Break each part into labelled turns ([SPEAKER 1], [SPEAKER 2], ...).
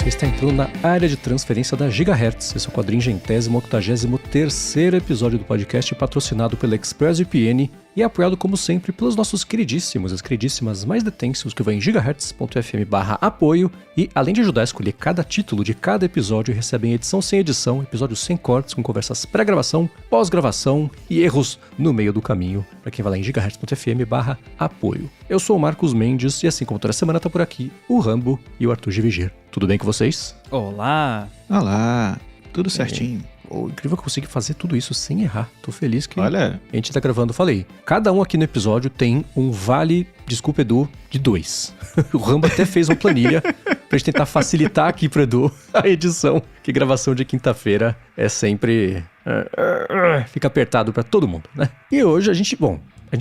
[SPEAKER 1] Você está entrando na área de transferência da Gigahertz. Esse é o 483º episódio do podcast, patrocinado pela ExpressVPN e apoiado, como sempre, pelos nossos queridíssimos, as queridíssimas mais detensos, que vão em gigahertz.fm/apoio e, além de ajudar a escolher cada título de cada episódio, recebem edição sem edição, episódios sem cortes, com conversas pré-gravação, pós-gravação e erros no meio do caminho, para quem vai lá em gigahertz.fm/apoio. Eu sou o Marcos Mendes e, assim como toda semana, tá por aqui o Rambo e o Arthur Givigir. Tudo bem com vocês?
[SPEAKER 2] Olá!
[SPEAKER 3] Olá! Tudo certinho.
[SPEAKER 1] Incrível que eu consegui fazer tudo isso sem errar. Tô feliz que
[SPEAKER 3] Olha,
[SPEAKER 1] a gente tá gravando. Falei, cada um aqui no episódio tem um vale, desculpa Edu, de 2. O Rambo até fez uma planilha pra gente tentar facilitar aqui pro Edu a edição, que gravação de quinta-feira é sempre... fica apertado pra todo mundo, né? E hoje a gente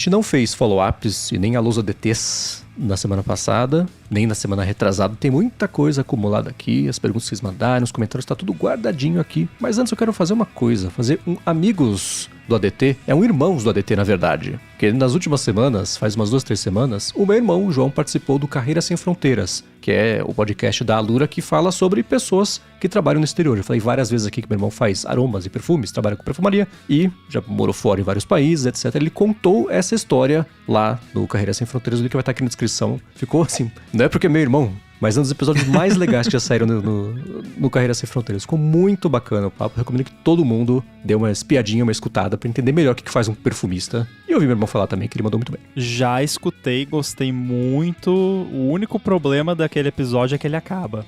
[SPEAKER 1] não fez follow-ups e nem alusa DTs na semana passada, nem na semana retrasada. Tem muita coisa acumulada aqui, as perguntas que vocês mandaram, os comentários, tá tudo guardadinho aqui. Mas antes eu quero fazer uma coisa, fazer um amigos do ADT, é um irmãos do ADT na verdade. Porque nas últimas semanas, faz umas 2-3 semanas, o meu irmão, o João, participou do Carreira Sem Fronteiras, que é o podcast da Alura que fala sobre pessoas que trabalham no exterior. Eu falei várias vezes aqui que meu irmão faz aromas e perfumes, trabalha com perfumaria e já morou fora em vários países, etc. Ele contou essa história lá no Carreira Sem Fronteiras, o link vai estar aqui na descrição. Ficou assim, não é porque é meu irmão, mas é um dos episódios mais legais que já saíram no Carreira Sem Fronteiras. Ficou muito bacana o papo. Recomendo que todo mundo dê uma espiadinha, uma escutada, pra entender melhor o que faz um perfumista. E eu ouvi meu irmão falar também que ele mandou muito bem.
[SPEAKER 2] Já escutei, gostei muito. O único problema daquele episódio é que ele acaba.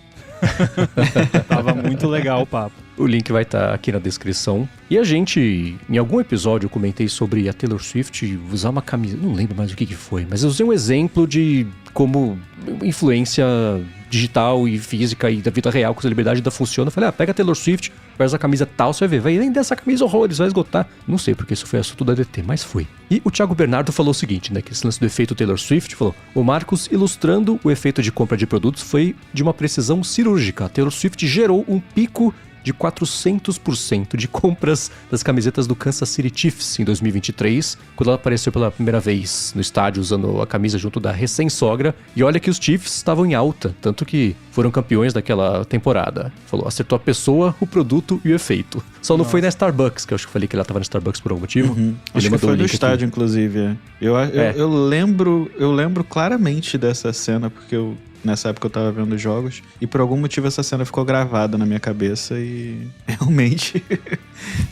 [SPEAKER 2] Tava muito legal o papo.
[SPEAKER 1] O link vai estar aqui na descrição. E a gente, em algum episódio, eu comentei sobre a Taylor Swift usar uma camisa... Não lembro mais o que foi, mas eu usei um exemplo de como influência digital e física e da vida real com celebridade ainda funciona. Eu falei, pega a Taylor Swift, vai usar a camisa tal, você vai ver. Vai vender essa camisa horrores, vai esgotar. Não sei, porque isso foi assunto da DT, mas foi. E o Thiago Bernardo falou o seguinte, né? Que esse lance do efeito Taylor Swift, falou, o Marcos ilustrando o efeito de compra de produtos foi de uma precisão cirúrgica. A Taylor Swift gerou um pico de 400% de compras das camisetas do Kansas City Chiefs em 2023, quando ela apareceu pela primeira vez no estádio usando a camisa junto da recém-sogra. E olha que os Chiefs estavam em alta, tanto que foram campeões daquela temporada. Falou, acertou a pessoa, o produto e o efeito. Só não foi na Starbucks, que eu acho que eu falei que ela tava na Starbucks por algum motivo.
[SPEAKER 3] Acho que foi no estádio, inclusive. Eu lembro claramente dessa cena, porque nessa época eu tava vendo jogos, e por algum motivo essa cena ficou gravada na minha cabeça e realmente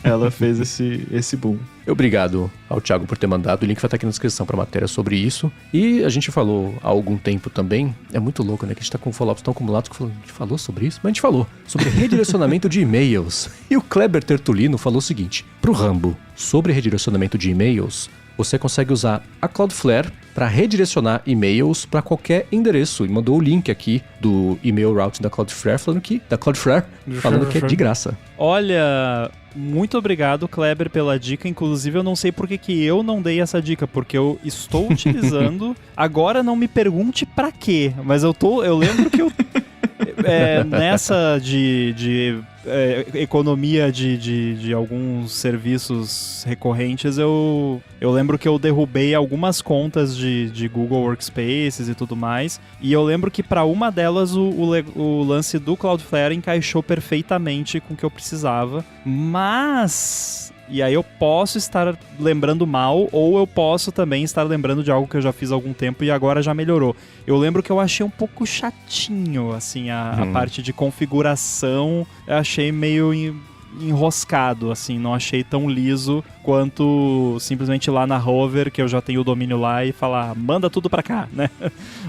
[SPEAKER 3] ela fez esse boom.
[SPEAKER 1] Obrigado ao Thiago por ter mandado, o link vai estar aqui na descrição pra matéria sobre isso. E a gente falou há algum tempo também, é muito louco, né, que a gente tá com follow-ups tão acumulados que a gente falou sobre isso, mas a gente falou sobre redirecionamento de e-mails. E o Kleber Tertulino falou o seguinte, pro Rambo, sobre redirecionamento de e-mails, você consegue usar a Cloudflare para redirecionar e-mails para qualquer endereço. E mandou o link aqui do e-mail routing da Cloudflare, falando que é de graça.
[SPEAKER 2] Olha, muito obrigado, Kleber, pela dica. Inclusive, eu não sei por que eu não dei essa dica, porque eu estou utilizando. Agora não me pergunte pra quê, mas eu lembro que eu... nessa de economia de alguns serviços recorrentes, eu lembro que eu derrubei algumas contas de Google Workspaces e tudo mais, e eu lembro que para uma delas o lance do Cloudflare encaixou perfeitamente com o que eu precisava, mas... E aí eu posso estar lembrando mal, ou eu posso também estar lembrando de algo que eu já fiz há algum tempo e agora já melhorou. Eu lembro que eu achei um pouco chatinho, assim, a parte de configuração, eu achei meio enroscado, assim, não achei tão liso quanto simplesmente lá na Hover, que eu já tenho o domínio lá, e falar, manda tudo pra cá, né?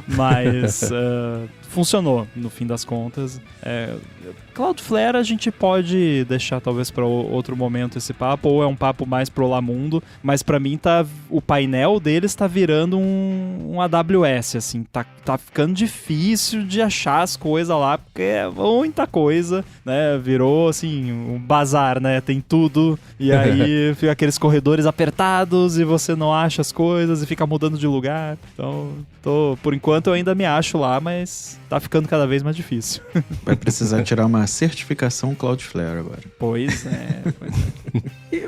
[SPEAKER 2] Mas funcionou, no fim das contas. Cloudflare a gente pode deixar talvez para outro momento esse papo, ou é um papo mais pro Lamundo, mas para mim o painel deles tá virando um AWS, assim, tá ficando difícil de achar as coisas lá, porque é muita coisa, né, virou assim, um bazar, né, tem tudo, e aí fica aqueles corredores apertados e você não acha as coisas e fica mudando de lugar, então por enquanto eu ainda me acho lá, mas tá ficando cada vez mais difícil.
[SPEAKER 3] Vai precisar te tirar uma certificação Cloudflare agora.
[SPEAKER 2] Pois é.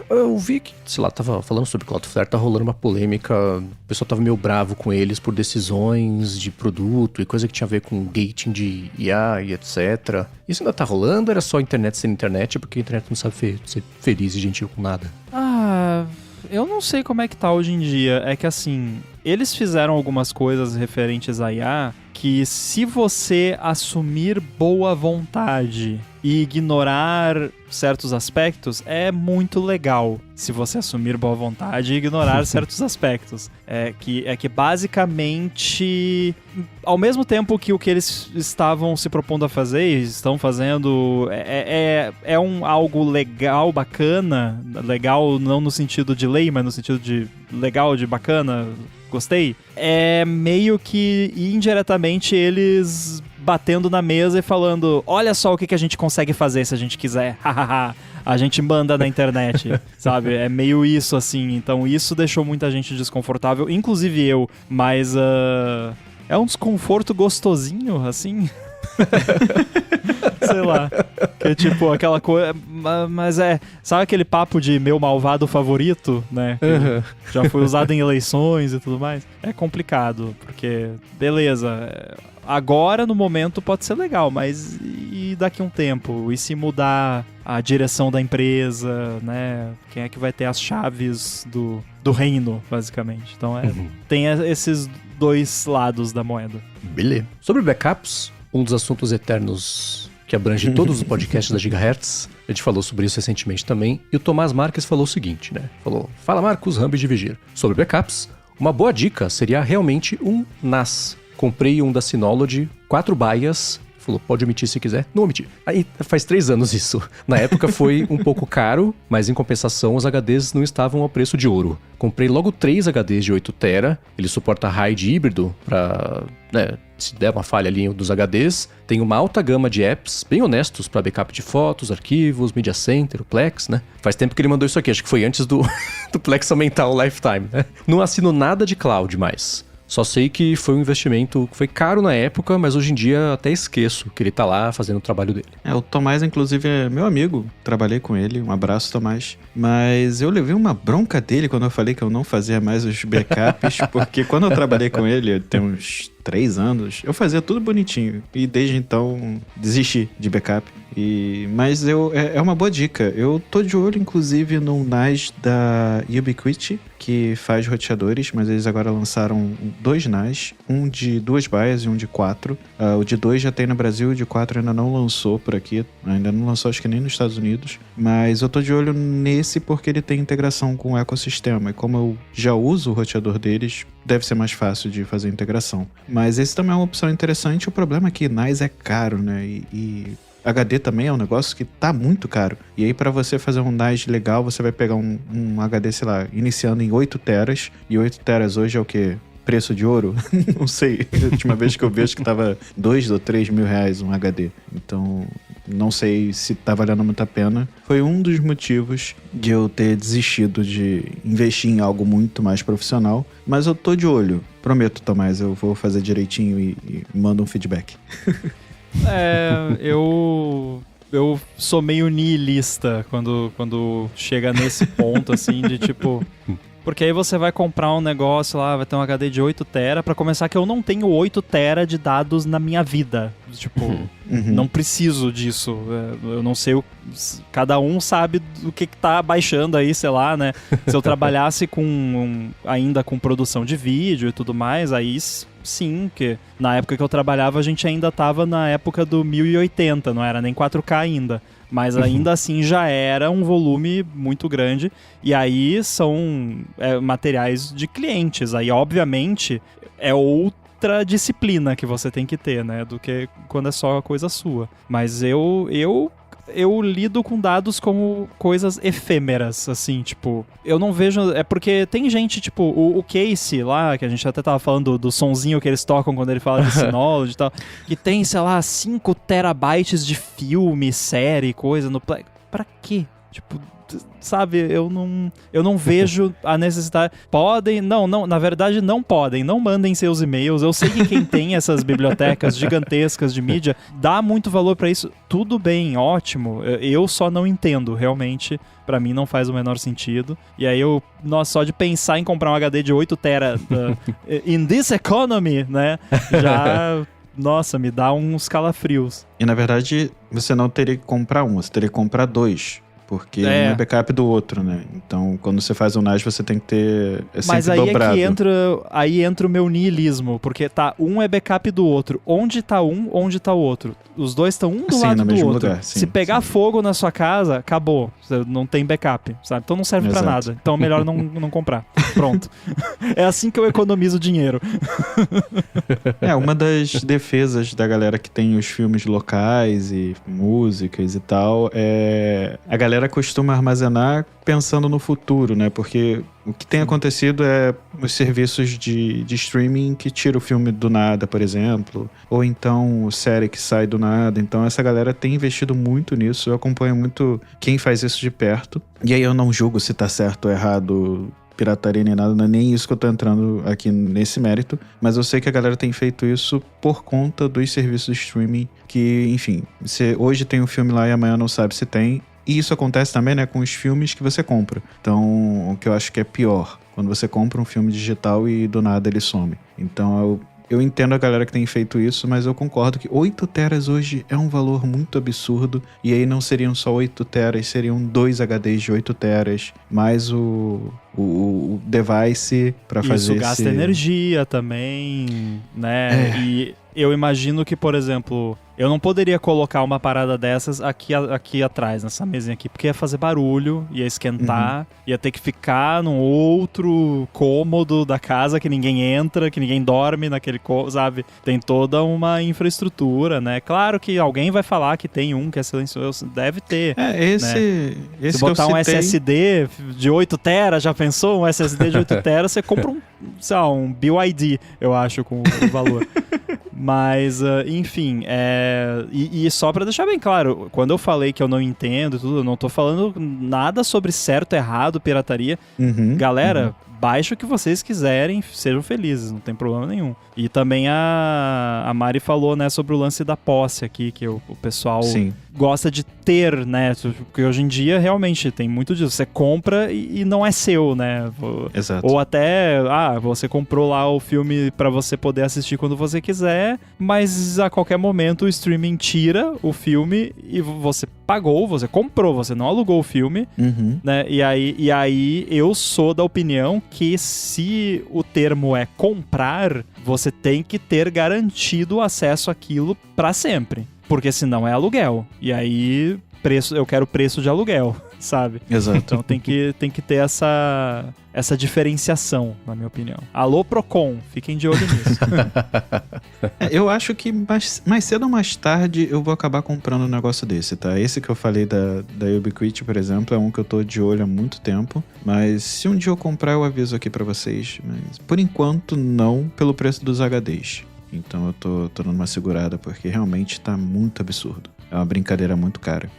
[SPEAKER 1] Eu vi que, sei lá, tava falando sobre Cloudflare, tá rolando uma polêmica, o pessoal tava meio bravo com eles por decisões de produto e coisa que tinha a ver com gating de IA e etc. Isso ainda tá rolando ou era só internet sendo internet, porque a internet não sabe ser feliz e gentil com nada?
[SPEAKER 2] Eu não sei como é que tá hoje em dia. É que assim, eles fizeram algumas coisas referentes a IA que, se você assumir boa vontade e ignorar certos aspectos, é muito legal. Se você assumir boa vontade e ignorar certos aspectos. É que basicamente, ao mesmo tempo que o que eles estavam se propondo a fazer e estão fazendo é algo legal, bacana. Legal não no sentido de lei, mas no sentido de legal, de bacana, gostei. É meio que indiretamente eles batendo na mesa e falando: olha só o que a gente consegue fazer se a gente quiser, hahaha, a gente manda na internet, sabe? É meio isso, assim. Então isso deixou muita gente desconfortável, inclusive eu, mas é um desconforto gostosinho, assim. Sei lá. Que é tipo aquela coisa. Mas sabe aquele papo de meu malvado favorito, né? Que já foi usado em eleições e tudo mais. É complicado, porque, beleza. Agora, no momento, pode ser legal, mas e daqui a um tempo? E se mudar a direção da empresa, né? Quem é que vai ter as chaves do reino, basicamente? Então, tem esses dois lados da moeda.
[SPEAKER 1] Beleza. Sobre backups, um dos assuntos eternos que abrange todos os podcasts da Gigahertz, a gente falou sobre isso recentemente também, e o Tomás Marques falou o seguinte, né? Falou: fala Marcos, Rambo e Divigir. Sobre backups, uma boa dica seria realmente um NAS. Comprei um da Synology, 4 baias. Falou, pode omitir se quiser. Não omiti. Aí faz 3 anos isso. Na época foi um pouco caro, mas em compensação os HDs não estavam ao preço de ouro. Comprei logo 3 HDs de 8 TB. Ele suporta RAID híbrido para, se der uma falha ali dos HDs. Tem uma alta gama de apps bem honestos para backup de fotos, arquivos, Media Center, o Plex, né? Faz tempo que ele mandou isso aqui, acho que foi antes do Plex aumentar o lifetime, né? Não assino nada de cloud mais. Só sei que foi um investimento que foi caro na época, mas hoje em dia até esqueço que ele tá lá fazendo o trabalho dele.
[SPEAKER 3] O Tomás, inclusive, é meu amigo. Trabalhei com ele. Um abraço, Tomás. Mas eu levei uma bronca dele quando eu falei que eu não fazia mais os backups, porque quando eu trabalhei com ele, tem uns 3 anos, eu fazia tudo bonitinho. E desde então, desisti de backup. Mas é uma boa dica. Eu tô de olho, inclusive, no NAS da Ubiquiti, que faz roteadores, mas eles agora lançaram 2 NAS, um de 2 baias e um de 4. O de 2 já tem no Brasil, o de 4 ainda não lançou por aqui, ainda não lançou acho que nem nos Estados Unidos, mas eu tô de olho nesse porque ele tem integração com o ecossistema, e como eu já uso o roteador deles, deve ser mais fácil de fazer a integração. Mas esse também é uma opção interessante. O problema é que NAS é caro, né, e HD também é um negócio que tá muito caro. E aí, pra você fazer um NAS legal, você vai pegar um HD, sei lá, iniciando em 8 teras. E 8 teras hoje é o quê? Preço de ouro? Não sei. A última vez que eu vejo que tava 2 ou 3 mil reais um HD. Então, não sei se tá valendo muito a pena. Foi um dos motivos de eu ter desistido de investir em algo muito mais profissional. Mas eu tô de olho. Prometo, Tomás, eu vou fazer direitinho e mando um feedback.
[SPEAKER 2] Eu sou meio nihilista quando chega nesse ponto, assim, de tipo... Porque aí você vai comprar um negócio lá, vai ter um HD de 8 TB, pra começar que eu não tenho 8 TB de dados na minha vida. Tipo, não preciso disso. Eu não sei, cada um sabe do que tá baixando aí, sei lá, né? Se eu trabalhasse ainda com produção de vídeo e tudo mais, aí sim, porque na época que eu trabalhava a gente ainda tava na época do 1080, não era nem 4K ainda. Mas ainda assim já era um volume muito grande. E aí são materiais de clientes. Aí, obviamente, é outra disciplina que você tem que ter, né? Do que quando é só coisa sua. Mas eu lido com dados como coisas efêmeras, assim, tipo... Eu não vejo... É porque tem gente, tipo, o Casey lá, que a gente até tava falando do sonzinho que eles tocam quando ele fala de Synology e tal, que tem, sei lá, 5 terabytes de filme, série, coisa no... Pra quê? Tipo, sabe, eu não vejo a necessidade. Podem, não, na verdade não podem, não mandem seus e-mails. Eu sei que quem tem essas bibliotecas gigantescas de mídia dá muito valor pra isso. Tudo bem, ótimo. Eu só não entendo, realmente. Pra mim não faz o menor sentido. E aí só de pensar em comprar um HD de 8 TB in this economy, né, já... Nossa, me dá uns calafrios.
[SPEAKER 3] E na verdade, você não teria que comprar um, você teria que comprar 2. Porque um é backup do outro, né? Então, quando você faz o NAS, você tem que ter...
[SPEAKER 2] Mas aí
[SPEAKER 3] dobrado.
[SPEAKER 2] É que entra o meu niilismo, porque um é backup do outro. Onde tá um, onde tá o outro? Os dois estão um do lado do outro.
[SPEAKER 3] Lugar,
[SPEAKER 2] se pegar fogo na sua casa, acabou. Você não tem backup, sabe? Então não serve pra nada. Então é melhor não comprar. Pronto. É assim que eu economizo dinheiro.
[SPEAKER 3] Uma das defesas da galera que tem os filmes locais e músicas e tal, a galera costuma armazenar pensando no futuro, né? Porque o que tem acontecido é os serviços de streaming que tira o filme do nada, por exemplo, ou então série que sai do nada. Então essa galera tem investido muito nisso. Eu acompanho muito quem faz isso de perto. E aí eu não julgo se tá certo ou errado, pirataria nem nada, não é nem isso que eu tô entrando aqui nesse mérito, mas eu sei que a galera tem feito isso por conta dos serviços de streaming que, enfim, você hoje tem um filme lá e amanhã não sabe se tem. E isso acontece também, né, com os filmes que você compra. Então, o que eu acho que é pior, quando você compra um filme digital e do nada ele some. Então, eu entendo a galera que tem feito isso, mas eu concordo que 8 teras hoje é um valor muito absurdo. E aí não seriam só 8 teras, seriam 2 HDs de 8 teras, mais o device para fazer
[SPEAKER 2] isso gasta energia também, né? E eu imagino que, por exemplo... Eu não poderia colocar uma parada dessas aqui atrás, nessa mesinha aqui, porque ia fazer barulho, ia esquentar, ia ter que ficar num outro cômodo da casa que ninguém entra, que ninguém dorme naquele cômodo, sabe? Tem toda uma infraestrutura, né? Claro que alguém vai falar que tem um que é silencioso, deve ter.
[SPEAKER 3] Esse
[SPEAKER 2] Se botar um SSD de 8 TB, já pensou? Um SSD de 8 TB, você compra um BYD, eu acho, com o valor. Mas, enfim, e só pra deixar bem claro, quando eu falei que eu não entendo tudo, eu não tô falando nada sobre certo, errado, pirataria. Galera, baixa o que vocês quiserem, sejam felizes, não tem problema nenhum. E também a Mari falou, né, sobre o lance da posse aqui, que o pessoal gosta de ter, né, porque hoje em dia realmente tem muito disso, você compra e não é seu, né.
[SPEAKER 3] Exato.
[SPEAKER 2] Ou até, você comprou lá o filme pra você poder assistir quando você quiser, mas a qualquer momento o streaming tira o filme e você pagou, você comprou, você não alugou o filme, né, e aí eu sou da opinião que se o termo é comprar, você tem que ter garantido acesso àquilo pra sempre. Porque senão é aluguel. E aí, eu quero preço de aluguel, sabe?
[SPEAKER 3] Exato.
[SPEAKER 2] Então tem que ter essa diferenciação, na minha opinião. Alô, Procon, fiquem de olho nisso.
[SPEAKER 3] Eu acho que mais cedo ou mais tarde eu vou acabar comprando um negócio desse, tá? Esse que eu falei da Ubiquiti, por exemplo, é um que eu tô de olho há muito tempo. Mas se um dia eu comprar, eu aviso aqui pra vocês. Mas por enquanto, não pelo preço dos HDs. Então eu tô dando uma segurada, porque realmente tá muito absurdo. É uma brincadeira muito cara.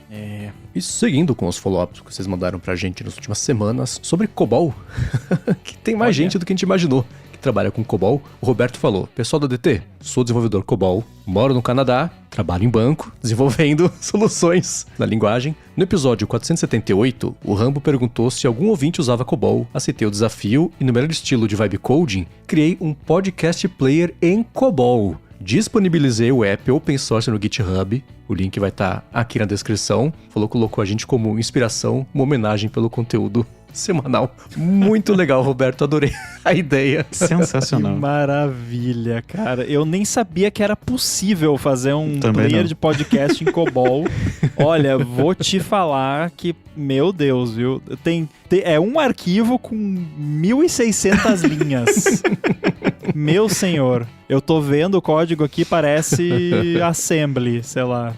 [SPEAKER 1] E seguindo com os follow-ups que vocês mandaram pra gente nas últimas semanas sobre COBOL, que tem mais gente do que a gente imaginou que trabalha com COBOL. O Roberto falou: pessoal da DT, sou desenvolvedor COBOL, moro no Canadá, trabalho em banco, desenvolvendo soluções na linguagem. No episódio 478, o Rambo perguntou se algum ouvinte usava COBOL, aceitei o desafio e no melhor estilo de vibe coding, criei um podcast player em COBOL. Disponibilizei o app open source no GitHub, o link vai estar aqui na descrição. Colocou a gente como inspiração, uma homenagem pelo conteúdo semanal. Muito legal, Roberto, adorei a ideia.
[SPEAKER 3] Sensacional.
[SPEAKER 2] Que maravilha, cara. Eu nem sabia que era possível fazer um player de podcast em COBOL. Olha, vou te falar que, meu Deus, viu? É um arquivo com 1.600 linhas. Meu senhor. Eu tô vendo o código aqui, parece assembly, sei lá.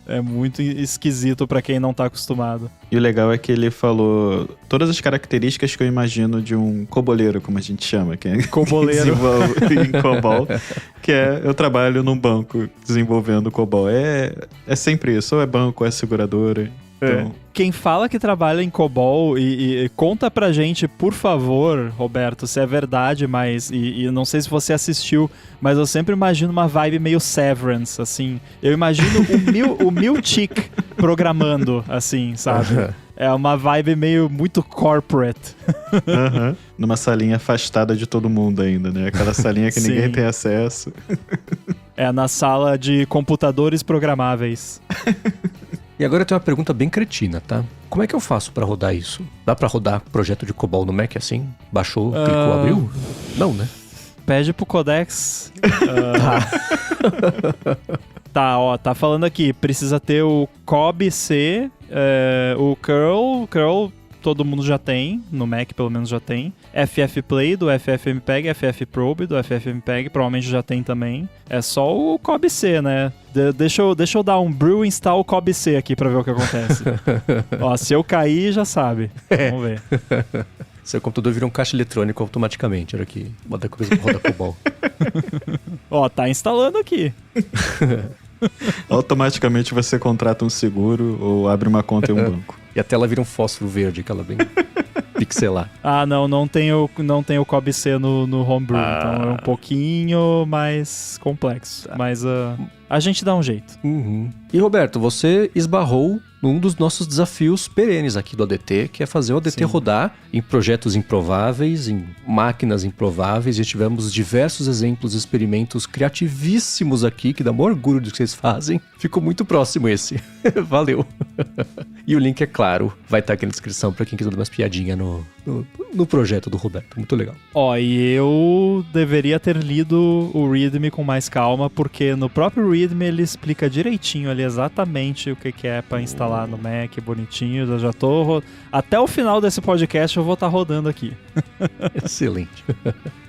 [SPEAKER 2] É muito esquisito pra quem não tá acostumado.
[SPEAKER 3] E o legal é que ele falou todas as características que eu imagino de um coboleiro, como a gente chama, que é
[SPEAKER 2] coboleiro
[SPEAKER 3] em COBOL, que é eu trabalho num banco desenvolvendo COBOL. É sempre isso, ou é banco, ou é seguradora. Então...
[SPEAKER 2] Quem fala que trabalha em COBOL e conta pra gente, por favor, Roberto, se é verdade, mas e não sei se você assistiu, mas eu sempre imagino uma vibe meio Severance, assim. Eu imagino o Miltic programando, assim, sabe? É uma vibe meio muito corporate.
[SPEAKER 3] Numa salinha afastada de todo mundo ainda, né? Aquela salinha que ninguém tem acesso.
[SPEAKER 2] É na sala de computadores programáveis.
[SPEAKER 1] E agora eu tenho uma pergunta bem cretina, tá? Como é que eu faço pra rodar isso? Dá pra rodar projeto de COBOL no Mac assim? Baixou, clicou, abriu? Não, né?
[SPEAKER 2] Pede pro Codex. Tá falando aqui, precisa ter o COBC, o curl todo mundo já tem, no Mac pelo menos já tem. FFplay do FFmpeg, FFprobe do FFmpeg, provavelmente já tem também. É só o COBC, né? Deixa eu dar um brew install COBC aqui pra ver o que acontece. Ó, se eu cair, já sabe. Vamos ver.
[SPEAKER 1] Seu computador vira um caixa eletrônico automaticamente, era que bota coisa pra rodar COBOL.
[SPEAKER 2] Ó, tá instalando aqui.
[SPEAKER 3] Automaticamente você contrata um seguro ou abre uma conta em um banco.
[SPEAKER 1] E a tela vira um fósforo verde, aquela bem pixelar.
[SPEAKER 2] Não tem o COBC no Homebrew, então é um pouquinho mais complexo. Mas a gente dá um jeito.
[SPEAKER 1] E Roberto, você esbarrou num dos nossos desafios perenes aqui do ADT, que é fazer o ADT rodar em projetos improváveis, em máquinas improváveis, e tivemos diversos exemplos, experimentos criativíssimos aqui, que dá maior orgulho do que vocês fazem. Ficou muito próximo esse. Valeu. E o link, é claro, vai estar aqui na descrição para quem quiser dar umas piadinhas no projeto do Roberto. Muito legal.
[SPEAKER 2] E eu deveria ter lido o README com mais calma, porque no próprio README ele explica direitinho ali exatamente o que é para instalar no Mac, bonitinho. Eu já tô... Até o final desse podcast eu vou estar rodando aqui.
[SPEAKER 1] Excelente.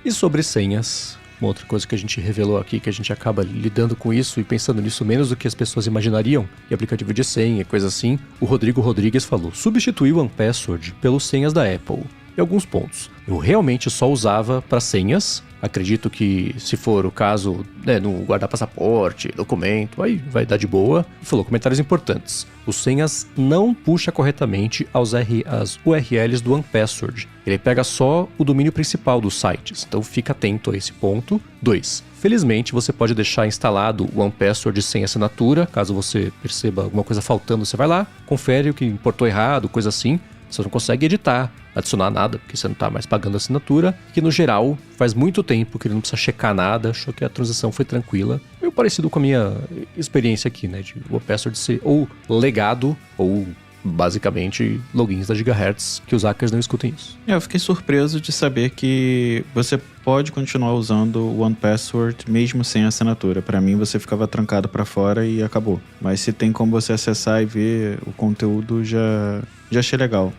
[SPEAKER 1] E sobre senhas... Uma outra coisa que a gente revelou aqui, que a gente acaba lidando com isso e pensando nisso menos do que as pessoas imaginariam, e aplicativo de senha e coisa assim, o Rodrigo Rodrigues falou: substituiu o OnePassword pelos senhas da Apple. E alguns pontos. Eu realmente só usava para senhas. Acredito que, se for o caso, no guardar passaporte, documento, aí vai dar de boa. E falou, comentários importantes. O senhas não puxa corretamente as URLs do OnePassword. Ele pega só o domínio principal dos sites. Então fica atento a esse ponto. 2. Felizmente, você pode deixar instalado o OnePassword sem assinatura. Caso você perceba alguma coisa faltando, você vai lá, confere o que importou errado, coisa assim. Você não consegue editar, adicionar nada, porque você não está mais pagando a assinatura. Que no geral, faz muito tempo que ele não precisa checar nada, achou que a transição foi tranquila. Meio parecido com a minha experiência aqui, né? De o password ser ou legado, ou basicamente logins da Gigahertz, que os hackers não escutem isso.
[SPEAKER 3] Eu fiquei surpreso de saber que você pode continuar usando o OnePassword mesmo sem assinatura. Para mim, você ficava trancado para fora e acabou. Mas se tem como você acessar e ver o conteúdo, já achei legal.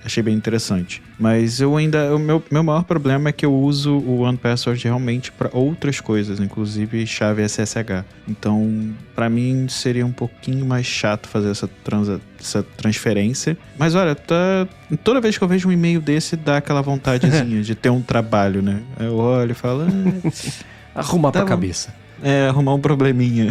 [SPEAKER 3] Achei bem interessante. Mas eu ainda... O meu maior problema é que eu uso o OnePassword realmente para outras coisas, inclusive chave SSH. Então, para mim, seria um pouquinho mais chato fazer essa transferência. Mas olha, toda vez que eu vejo um e-mail desse, dá aquela vontadezinha de ter um trabalho, né? Eu olho e falo...
[SPEAKER 1] Arrumar pra cabeça.
[SPEAKER 3] Arrumar um probleminha.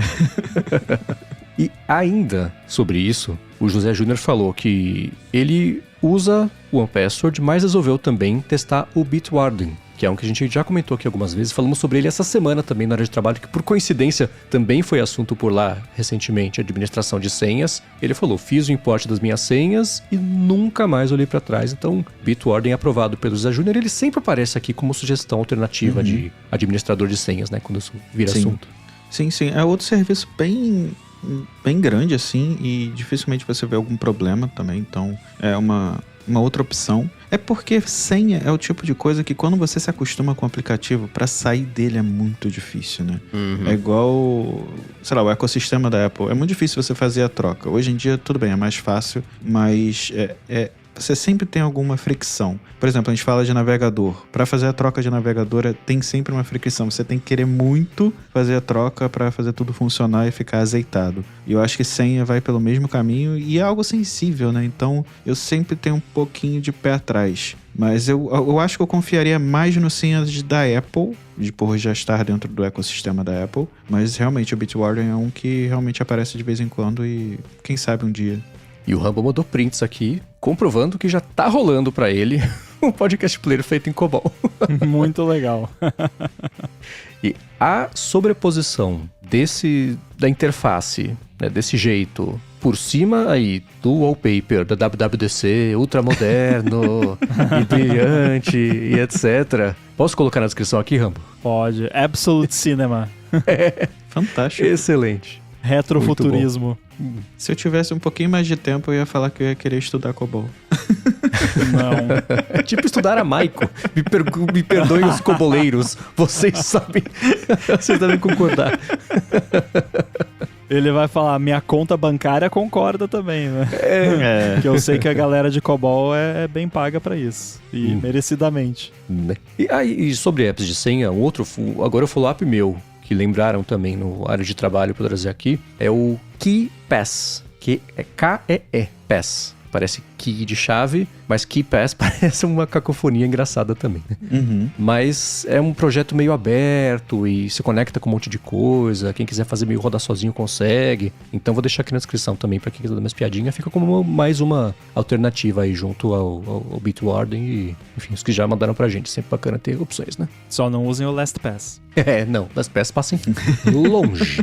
[SPEAKER 1] E ainda sobre isso, o José Júnior falou que ele usa o OnePassword, mas resolveu também testar o Bitwarden, que é um que a gente já comentou aqui algumas vezes. Falamos sobre ele essa semana também na área de trabalho, que por coincidência também foi assunto por lá recentemente, administração de senhas. Ele falou, fiz o import das minhas senhas e nunca mais olhei para trás. Então, Bitwarden aprovado pelo José Júnior, ele sempre aparece aqui como sugestão alternativa de administrador de senhas, né, quando isso vira assunto.
[SPEAKER 3] Sim. É outro serviço bem grande, assim, e dificilmente você vê algum problema também, então é uma outra opção. É porque senha é o tipo de coisa que quando você se acostuma com o aplicativo, pra sair dele é muito difícil, né? É igual, sei lá, o ecossistema da Apple. É muito difícil você fazer a troca. Hoje em dia, tudo bem, é mais fácil, mas você sempre tem alguma fricção. Por exemplo, a gente fala de navegador. Para fazer a troca de navegador, tem sempre uma fricção. Você tem que querer muito fazer a troca para fazer tudo funcionar e ficar azeitado. E eu acho que senha vai pelo mesmo caminho e é algo sensível, né? Então, eu sempre tenho um pouquinho de pé atrás. Mas eu acho que eu confiaria mais no senhas da Apple, por já estar dentro do ecossistema da Apple. Mas realmente o Bitwarden é um que realmente aparece de vez em quando e quem sabe um dia.
[SPEAKER 1] E o Rambo mandou prints aqui, comprovando que já tá rolando pra ele um podcast player feito em COBOL.
[SPEAKER 2] Muito legal.
[SPEAKER 1] E a sobreposição da interface, né, desse jeito, por cima aí do wallpaper da WWDC, ultramoderno e brilhante e etc. Posso colocar na descrição aqui, Rambo?
[SPEAKER 2] Pode. Absolute Cinema.
[SPEAKER 3] Fantástico.
[SPEAKER 1] Excelente.
[SPEAKER 2] Retrofuturismo.
[SPEAKER 3] Se eu tivesse um pouquinho mais de tempo, eu ia falar que eu ia querer estudar COBOL.
[SPEAKER 2] Não.
[SPEAKER 1] É tipo estudar aramaico. Me perdoem os coboleiros. Vocês sabem. Vocês devem concordar.
[SPEAKER 2] Ele vai falar, minha conta bancária concorda também, né? Que eu sei que a galera de COBOL é bem paga pra isso. E merecidamente.
[SPEAKER 1] E sobre apps de senha, agora o follow-up meu, que lembraram também no área de trabalho para trazer aqui, é o KeyPass, que é K-E-E, Pass. Parece key de chave, mas KeyPass parece uma cacofonia engraçada também. Né? Mas é um projeto meio aberto e se conecta com um monte de coisa. Quem quiser fazer meio rodar sozinho consegue. Então vou deixar aqui na descrição também para quem quiser dar umas piadinhas. Fica como mais uma alternativa aí junto ao Bitwarden e, enfim, os que já mandaram pra gente. Sempre bacana ter opções, né?
[SPEAKER 2] Só não usem o LastPass.
[SPEAKER 1] Não, LastPass passem longe.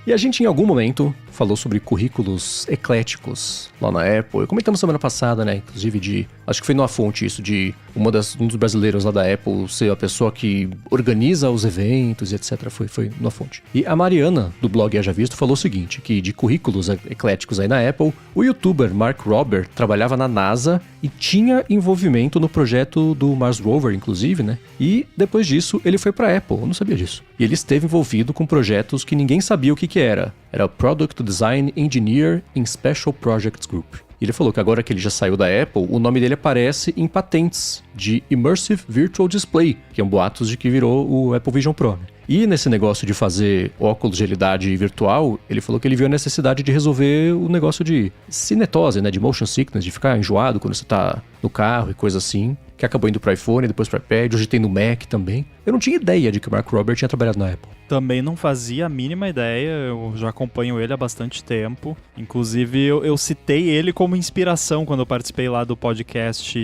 [SPEAKER 1] E a gente, em algum momento, falou sobre currículos ecléticos lá na Apple. Comentamos semana passada, né? Inclusive acho que foi numa fonte isso, de um dos brasileiros lá da Apple ser a pessoa que organiza os eventos e etc. Foi numa fonte. E a Mariana, do blog Haja Visto, falou o seguinte, que de currículos ecléticos aí na Apple, o youtuber Mark Rober trabalhava na NASA e tinha envolvimento no projeto do Mars Rover, inclusive, né? E depois disso, ele foi pra Apple. Eu não sabia disso. E ele esteve envolvido com projetos que ninguém sabia o que era. Era Product Design Engineer in Special Projects Group. E ele falou que agora que ele já saiu da Apple, o nome dele aparece em patentes de Immersive Virtual Display, que é um boatos de que virou o Apple Vision Pro. Né? E nesse negócio de fazer óculos de realidade virtual, ele falou que ele viu a necessidade de resolver o negócio de cinetose, né, de motion sickness, de ficar enjoado quando você tá no carro e coisa assim, que acabou indo pro iPhone, depois pro iPad, hoje tem no Mac também. Eu não tinha ideia de que o Mark Rober tinha trabalhado na Apple.
[SPEAKER 2] Também não fazia a mínima ideia, eu já acompanho ele há bastante tempo. Inclusive, eu citei ele como inspiração quando eu participei lá do podcast...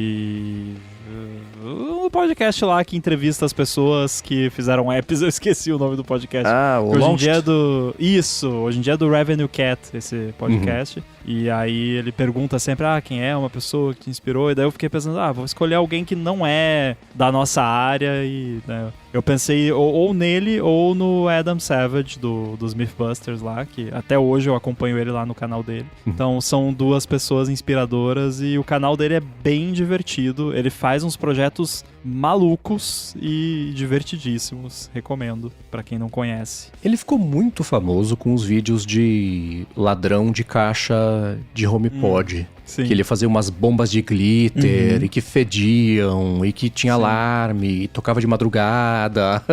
[SPEAKER 2] O podcast lá que entrevista as pessoas que fizeram apps, eu esqueci o nome do podcast.
[SPEAKER 1] O
[SPEAKER 2] hoje em dia é do... Isso, hoje em dia é do Revenue Cat, esse podcast. E aí ele pergunta sempre, quem é uma pessoa que te inspirou? E daí eu fiquei pensando, vou escolher alguém que não é da nossa área. E né, eu pensei ou nele ou no Adam Savage, dos Mythbusters lá, que até hoje eu acompanho ele lá no canal dele. Então são duas pessoas inspiradoras e o canal dele é bem divertido. Ele faz uns projetos malucos e divertidíssimos. Recomendo pra quem não conhece.
[SPEAKER 1] Ele ficou muito famoso com os vídeos de ladrão de caixa de HomePod.
[SPEAKER 2] Sim.
[SPEAKER 1] Que ele fazia umas bombas de glitter e que fediam e que tinha alarme e tocava de madrugada.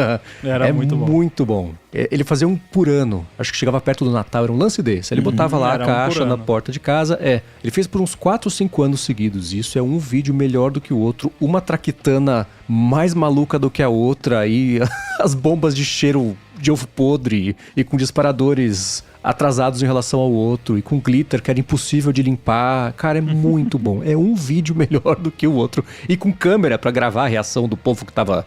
[SPEAKER 2] Era muito bom.
[SPEAKER 1] Muito bom. Ele fazia um por ano. Acho que chegava perto do Natal, era um lance desse. Ele botava lá a caixa na porta de casa. Ele fez por uns 4 ou 5 anos seguidos. Isso é um vídeo melhor do que o outro. Uma traquitana mais maluca do que a outra. E as bombas de cheiro de ovo podre e com disparadores atrasados em relação ao outro e com glitter que era impossível de limpar. Cara, é muito bom. É um vídeo melhor do que o outro. E com câmera pra gravar a reação do povo que tava...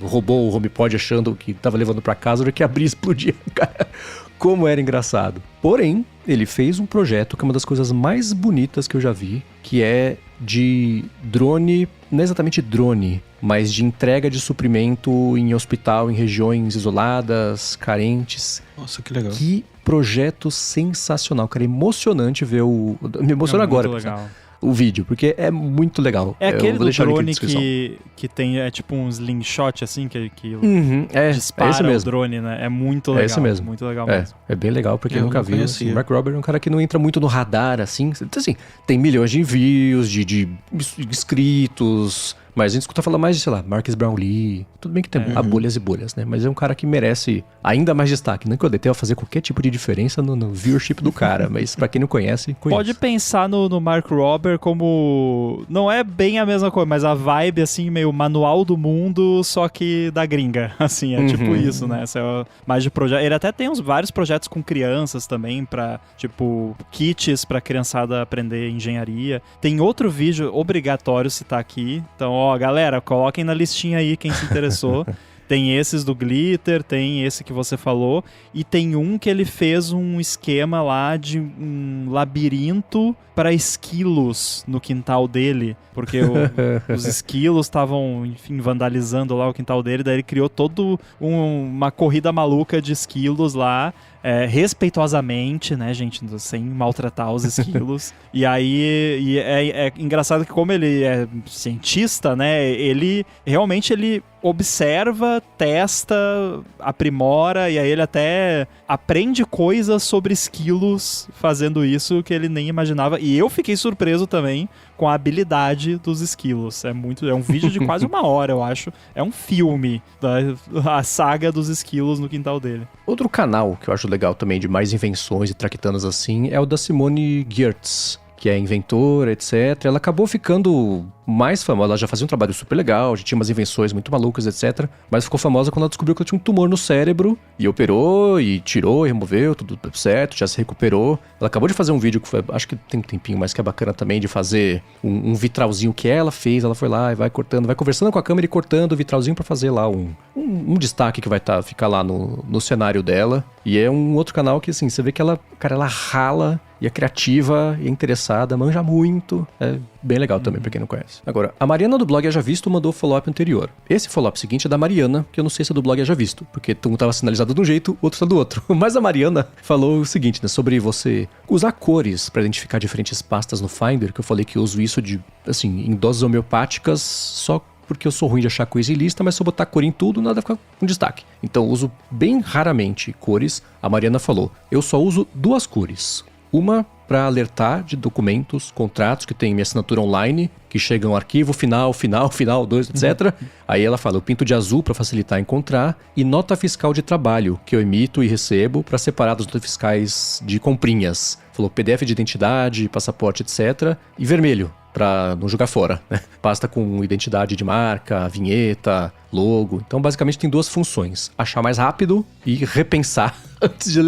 [SPEAKER 1] roubou o HomePod achando que tava levando pra casa, hora que abria e explodia. Cara, como era engraçado. Porém, ele fez um projeto que é uma das coisas mais bonitas que eu já vi, que é de drone, não é exatamente drone, mas de entrega de suprimento em hospital, em regiões isoladas, carentes.
[SPEAKER 3] Nossa, que legal.
[SPEAKER 1] Que projeto sensacional, cara, emocionante ver me emociona agora.
[SPEAKER 2] Legal.
[SPEAKER 1] O vídeo, porque é muito legal.
[SPEAKER 2] É aquele do drone que tem, tipo um slingshot, assim, que dispara
[SPEAKER 1] esse mesmo.
[SPEAKER 2] O drone, né? É muito legal.
[SPEAKER 1] É esse mesmo.
[SPEAKER 2] Muito legal mesmo.
[SPEAKER 1] É bem legal, porque eu nunca vi. Assim, o Mark Rober é um cara que não entra muito no radar, assim. Então, assim, tem milhões de envios, de inscritos, Mas a gente escuta falar mais de, sei lá, Marques Brownlee. Tudo bem que tem bolhas e bolhas, né? Mas é um cara que merece ainda mais destaque. Não que o DT vai fazer qualquer tipo de diferença no viewership do cara, mas pra quem não conhece, conhece.
[SPEAKER 2] Pode pensar no Mark Rober como... Não é bem a mesma coisa, mas a vibe, assim, meio manual do mundo, só que da gringa. Assim, é tipo isso, né? Essa é mais de projeto. Ele até tem vários projetos com crianças também, pra, tipo, kits pra criançada aprender engenharia. Tem outro vídeo obrigatório citar aqui. Então, ó, galera, coloquem na listinha aí quem se interessou. Tem esses do Glitter, tem esse que você falou, e tem um que ele fez um esquema lá de um labirinto para esquilos no quintal dele, porque os esquilos estavam, enfim, vandalizando lá o quintal dele, daí ele criou toda uma corrida maluca de esquilos lá, respeitosamente, né, gente, sem maltratar os esquilos. E aí é engraçado que como ele é cientista, né, ele realmente observa, testa, aprimora, e aí ele até aprende coisas sobre esquilos fazendo isso que ele nem imaginava. E eu fiquei surpreso também com a habilidade dos esquilos. É um vídeo de quase 1 hora, eu acho. É um filme a saga dos esquilos no quintal dele.
[SPEAKER 1] Outro canal que eu acho legal também de mais invenções e traquitanas assim é o da Simone Giertz, que é inventora, etc. Ela acabou ficando mais famosa, ela já fazia um trabalho super legal, já tinha umas invenções muito malucas, etc. Mas ficou famosa quando ela descobriu que ela tinha um tumor no cérebro, e operou, e tirou, e removeu, tudo certo, já se recuperou. Ela acabou de fazer um vídeo, que foi, acho que tem um tempinho, mas que é bacana também, de fazer um vitralzinho que ela fez, ela foi lá e vai cortando, vai conversando com a câmera e cortando o vitralzinho pra fazer lá um destaque que vai ficar lá no cenário dela. E é um outro canal que, assim, você vê que ela rala, e é criativa, e é interessada, manja muito. É bem legal também, pra quem não conhece. Agora, a Mariana do blog Já Visto mandou o follow-up anterior. Esse follow-up seguinte é da Mariana, que eu não sei se é do blog Já Visto, porque um tava sinalizado de um jeito, outro tá do outro. Mas a Mariana falou o seguinte, né, sobre você usar cores pra identificar diferentes pastas no Finder, que eu falei que eu uso isso em doses homeopáticas, só porque eu sou ruim de achar coisa em lista, mas se eu botar cor em tudo, nada fica com destaque. Então, eu uso bem raramente cores. A Mariana falou, eu só uso 2 cores. Uma para alertar de documentos, contratos que tem minha assinatura online, que chegam arquivo final 2, etc. Aí ela fala, eu pinto de azul para facilitar encontrar, e nota fiscal de trabalho, que eu emito e recebo para separar das notas fiscais de comprinhas. Falou PDF de identidade, passaporte, etc. E vermelho, para não jogar fora, né? Pasta com identidade de marca, vinheta, logo. Então, basicamente, tem 2 funções. Achar mais rápido e repensar antes de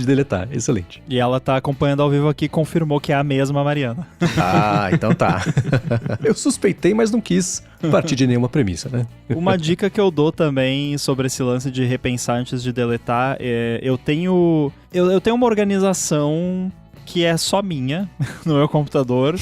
[SPEAKER 1] deletar. Excelente.
[SPEAKER 2] E ela tá acompanhando ao vivo aqui e confirmou que é a mesma Mariana.
[SPEAKER 1] Ah, então tá. Eu suspeitei, mas não quis partir de nenhuma premissa, né?
[SPEAKER 2] Uma dica que eu dou também sobre esse lance de repensar antes de deletar eu tenho uma organização que é só minha no meu computador,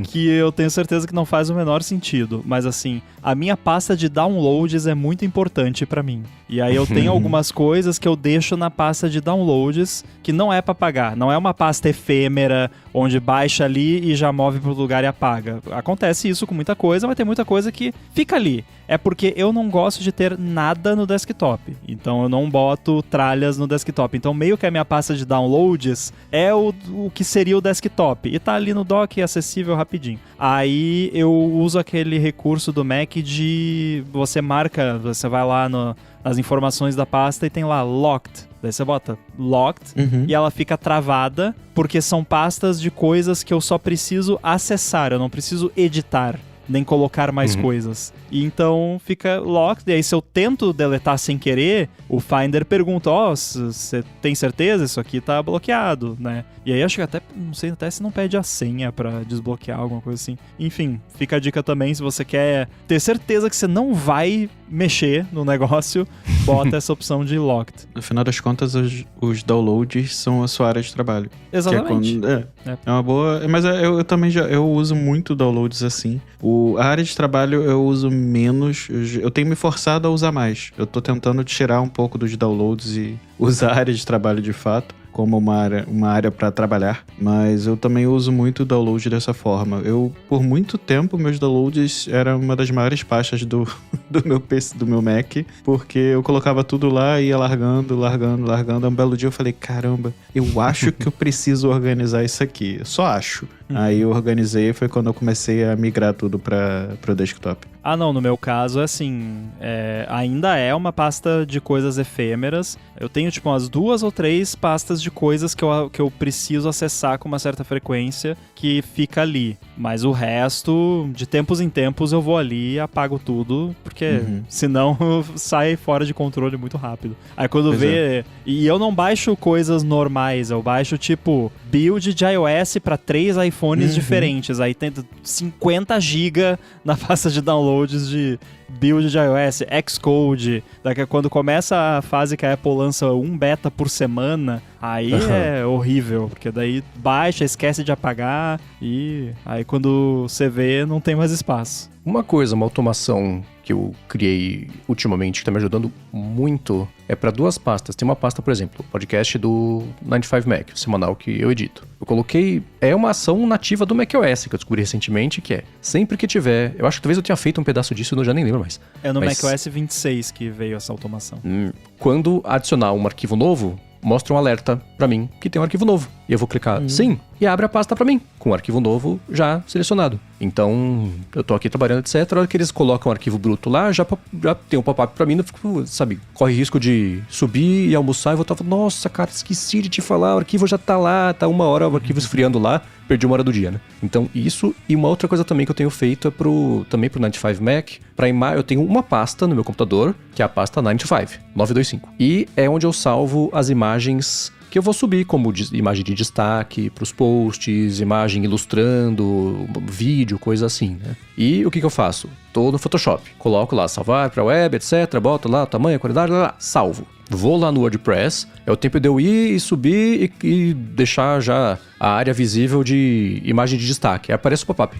[SPEAKER 2] que eu tenho certeza que não faz o menor sentido. Mas assim, a minha pasta de downloads é muito importante pra mim. E aí eu tenho algumas coisas que eu deixo na pasta de downloads que não é pra apagar. Não é uma pasta efêmera, onde baixa ali e já move pro lugar e apaga. Acontece isso com muita coisa, mas tem muita coisa que fica ali. É porque eu não gosto de ter nada no desktop. Então eu não boto tralhas no desktop. Então meio que a minha pasta de downloads é o que seria o desktop. E tá ali no dock, acessível rapidinho. Aí eu uso aquele recurso do Mac de... Você vai lá nas informações da pasta e tem lá locked. Daí você bota locked e ela fica travada, porque são pastas de coisas que eu só preciso acessar, eu não preciso editar, nem colocar mais coisas. E então fica locked, e aí se eu tento deletar sem querer, o Finder pergunta, você tem certeza? Isso aqui tá bloqueado, né? E aí acho que até, não sei até se não pede a senha pra desbloquear, alguma coisa assim. Enfim, fica a dica também, se você quer ter certeza que você não vai mexer no negócio, bota essa opção de locked.
[SPEAKER 3] No final das contas, os downloads são a sua área de trabalho.
[SPEAKER 2] Exatamente.
[SPEAKER 3] É uma boa... Mas eu também eu uso muito downloads assim. A área de trabalho eu uso menos. Eu tenho me forçado a usar mais. Eu tô tentando tirar um pouco dos downloads e usar a área de trabalho de fato como uma área para trabalhar, mas eu também uso muito o download dessa forma. Por muito tempo, meus downloads eram uma das maiores pastas do do meu PC, do meu Mac, porque eu colocava tudo lá e ia largando. Um belo dia eu falei, caramba, eu acho que eu preciso organizar isso aqui. Eu só acho. Aí eu organizei e foi quando eu comecei a migrar tudo para o desktop.
[SPEAKER 2] Ah, não, no meu caso é assim, ainda é uma pasta de coisas efêmeras. Eu tenho tipo umas 2 ou 3 pastas de coisas que eu preciso acessar com uma certa frequência que fica ali. Mas o resto, de tempos em tempos, eu vou ali e apago tudo, porque senão sai fora de controle muito rápido. Aí quando E eu não baixo coisas normais, eu baixo tipo build de iOS para 3 iPhones diferentes. Aí tem 50 GB na pasta de downloads de build de iOS, Xcode. Quando começa a fase que a Apple lança um beta por semana, aí é horrível, porque daí baixa, esquece de apagar e aí quando você vê, não tem mais espaço.
[SPEAKER 1] Uma automação que eu criei ultimamente, que tá me ajudando muito, é para 2 pastas. Tem uma pasta, por exemplo, o podcast do 95Mac, o semanal que eu edito. Eu coloquei, é uma ação nativa do macOS, que eu descobri recentemente, que é, sempre que tiver, eu acho que talvez eu tenha feito um pedaço disso, eu já nem lembro mais.
[SPEAKER 2] É no macOS 26 que veio essa automação.
[SPEAKER 1] Quando adicionar um arquivo novo, mostra um alerta pra mim que tem um arquivo novo. E eu vou clicar sim, e abre a pasta pra mim, com o arquivo novo já selecionado. Então, eu tô aqui trabalhando, etc. A hora que eles colocam o arquivo bruto lá, já tem um pop-up pra mim, não fico, sabe, corre risco de subir e almoçar e voltar e falar, nossa, cara, esqueci de te falar, o arquivo já tá lá, tá 1 hora o arquivo esfriando lá, perdi 1 hora do dia, né? Então, isso, e uma outra coisa também que eu tenho feito é também pro 95Mac, eu tenho uma pasta no meu computador, que é a pasta 925. E é onde eu salvo as imagens que eu vou subir como imagem de destaque pros posts, imagem ilustrando, vídeo, coisa assim, né? E o que eu faço? Tô no Photoshop, coloco lá, salvar pra web, etc, boto lá o tamanho, a qualidade, salvo. Vou lá no WordPress, é o tempo de eu ir e subir e deixar já a área visível de imagem de destaque. Aí aparece o pop-up.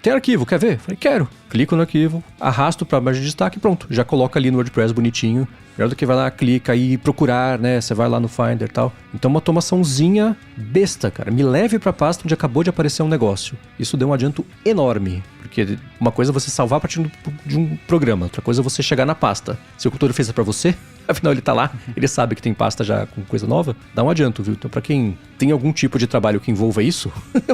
[SPEAKER 1] Tem arquivo, quer ver? Falei, quero. Clico no arquivo, arrasto pra imagem de destaque e pronto. Já coloca ali no WordPress bonitinho. Melhor do que vai lá, clica e procurar, né? Você vai lá no Finder e tal. Então uma automaçãozinha besta, cara. Me leve pra pasta onde acabou de aparecer um negócio. Isso deu um adianto enorme. Porque uma coisa é você salvar a partir de um programa. Outra coisa é você chegar na pasta. Se o computador fez isso pra você, afinal ele tá lá, ele sabe que tem pasta já com coisa nova, dá um adianto, viu? Então pra quem tem algum tipo de trabalho que envolva isso,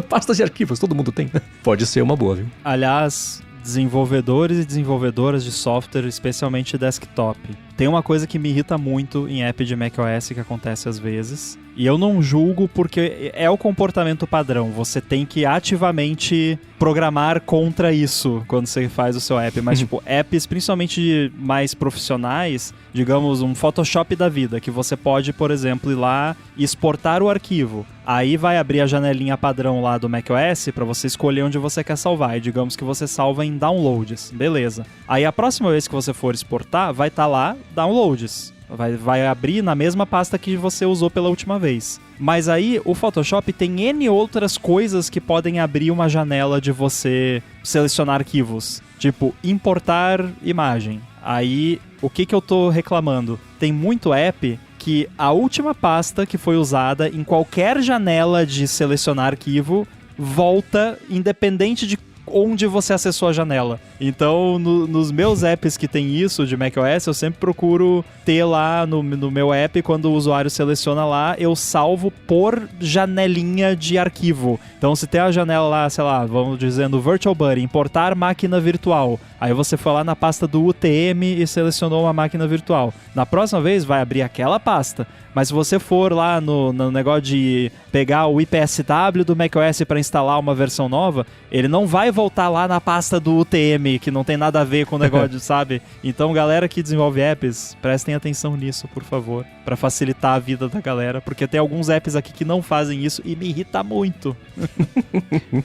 [SPEAKER 1] pastas e arquivos, todo mundo tem, né? Pode ser uma boa, viu?
[SPEAKER 2] Aliás, desenvolvedores e desenvolvedoras de software, especialmente desktop, tem uma coisa que me irrita muito em app de macOS que acontece às vezes, e eu não julgo porque é o comportamento padrão, você tem que ativamente programar contra isso quando você faz o seu app, mas tipo, apps principalmente mais profissionais, digamos um Photoshop da vida, que você pode, por exemplo, ir lá e exportar o arquivo. Aí vai abrir a janelinha padrão lá do macOS para você escolher onde você quer salvar, e digamos que você salva em downloads, beleza. Aí a próxima vez que você for exportar, vai estar lá downloads. Vai abrir na mesma pasta que você usou pela última vez. Mas aí o Photoshop tem N outras coisas que podem abrir uma janela de você selecionar arquivos. Tipo, importar imagem. Aí, o que eu tô reclamando? Tem muito app que a última pasta que foi usada em qualquer janela de selecionar arquivo volta independente de onde você acessou a janela. Então, nos meus apps que tem isso de macOS, eu sempre procuro ter lá no meu app, quando o usuário seleciona lá, eu salvo por janelinha de arquivo. Então, se tem a janela lá, sei lá, vamos dizendo VirtualBuddy, importar máquina virtual. Aí você foi lá na pasta do UTM e selecionou uma máquina virtual. Na próxima vez, vai abrir aquela pasta. Mas se você for lá no negócio de pegar o IPSW do macOS para instalar uma versão nova, ele não vai voltar lá na pasta do UTM, que não tem nada a ver com o negócio, sabe? Então, galera que desenvolve apps, prestem atenção nisso, por favor, para facilitar a vida da galera, porque tem alguns apps aqui que não fazem isso e me irrita muito.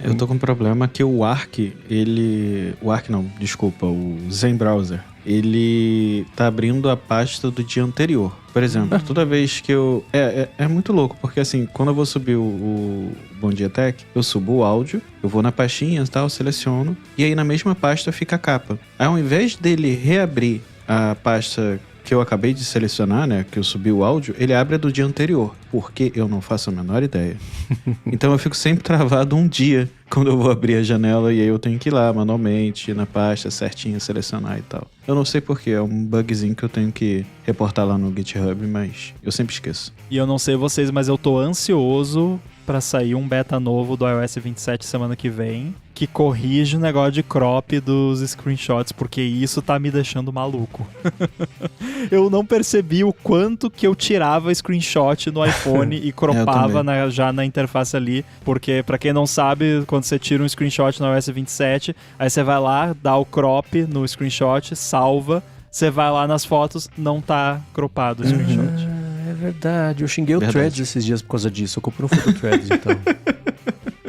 [SPEAKER 3] Eu tô com um problema que o Zen Browser, ele tá abrindo a pasta do dia anterior. Por exemplo, toda vez que eu... É muito louco, porque assim, quando eu vou subir o Bom Dia Tech, eu subo o áudio, eu vou na pastinha e tal, seleciono, e aí na mesma pasta fica a capa. Aí, ao invés dele reabrir a pasta que eu acabei de selecionar, né, que eu subi o áudio, ele abre a do dia anterior, porque eu não faço a menor ideia. Então eu fico sempre travado um dia quando eu vou abrir a janela e aí eu tenho que ir lá manualmente, ir na pasta certinho, selecionar e tal. Eu não sei porquê, é um bugzinho que eu tenho que reportar lá no GitHub, mas eu sempre esqueço.
[SPEAKER 2] E eu não sei vocês, mas eu tô ansioso pra sair um beta novo do iOS 27 semana que vem, que corrige o negócio de crop dos screenshots, porque isso tá me deixando maluco. Eu não percebi o quanto que eu tirava screenshot no iPhone e cropava já na interface ali, porque pra quem não sabe, quando você tira um screenshot no iOS 27, aí você vai lá, dá o crop no screenshot, salva, você vai lá nas fotos, não tá cropado o screenshot.
[SPEAKER 1] É verdade, eu xinguei o Threads esses dias por causa disso, eu comprei um Photo-Threads então.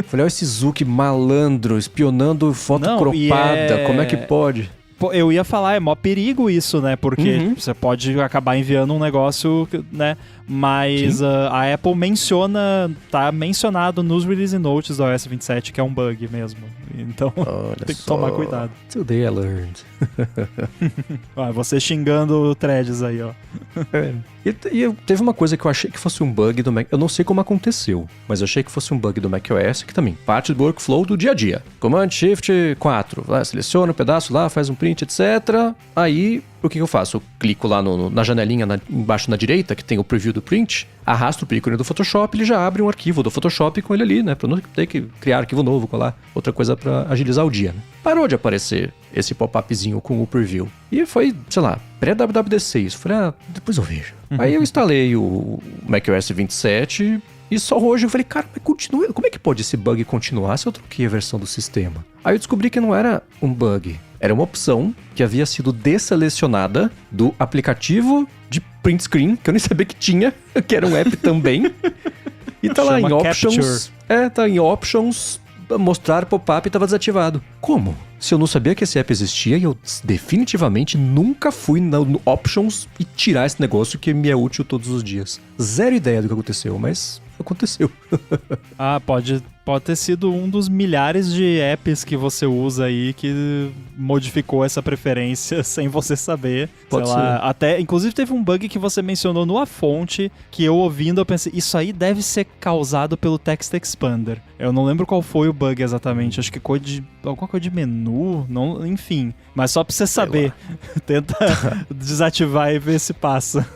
[SPEAKER 1] Falei, olha esse Zuck malandro, espionando foto cropada, como é que pode?
[SPEAKER 2] Pô, eu ia falar, é mó perigo isso, né? Porque você pode acabar enviando um negócio, né? Mas a Apple tá mencionado nos release notes do iOS 27 que é um bug mesmo. Então, tem que tomar cuidado.
[SPEAKER 1] Today I learned.
[SPEAKER 2] Você xingando o Threads aí, ó.
[SPEAKER 1] E teve uma coisa que eu achei que fosse um bug do Mac. Eu não sei como aconteceu, mas eu achei que fosse um bug do macOS, que também parte do workflow do dia a dia. Command Shift 4, lá, seleciona um pedaço lá, faz um print, etc. Aí, o que eu faço? Eu clico lá na janelinha embaixo na direita, que tem o preview do print, arrasto o ícone do Photoshop, ele já abre um arquivo do Photoshop com ele ali, né? Pra não ter que criar arquivo novo, colar outra coisa pra agilizar o dia, né? Parou de aparecer esse pop-upzinho com o preview. E foi, sei lá, pré-WWDC. Falei, depois eu vejo. Aí eu instalei o macOS 27 e só hoje eu falei, cara, mas continua. Como é que pode esse bug continuar se eu troquei a versão do sistema? Aí eu descobri que não era um bug. Era uma opção que havia sido desselecionada do aplicativo de print screen, que eu nem sabia que tinha, que era um app também. E tá lá em Options. Tá em Options, mostrar pop-up e tava desativado. Como? Se eu não sabia que esse app existia, eu definitivamente nunca fui no Options e tirar esse negócio que me é útil todos os dias. Zero ideia do que aconteceu, mas aconteceu.
[SPEAKER 2] Pode ter sido um dos milhares de apps que você usa aí que modificou essa preferência sem você saber.
[SPEAKER 1] Pode ser.
[SPEAKER 2] Até, inclusive teve um bug que você mencionou no A Fonte, que eu ouvindo eu pensei, isso aí deve ser causado pelo Text Expander. Eu não lembro qual foi o bug exatamente, acho que alguma coisa de menu, não, enfim. Mas só pra você saber, tenta desativar e ver se passa.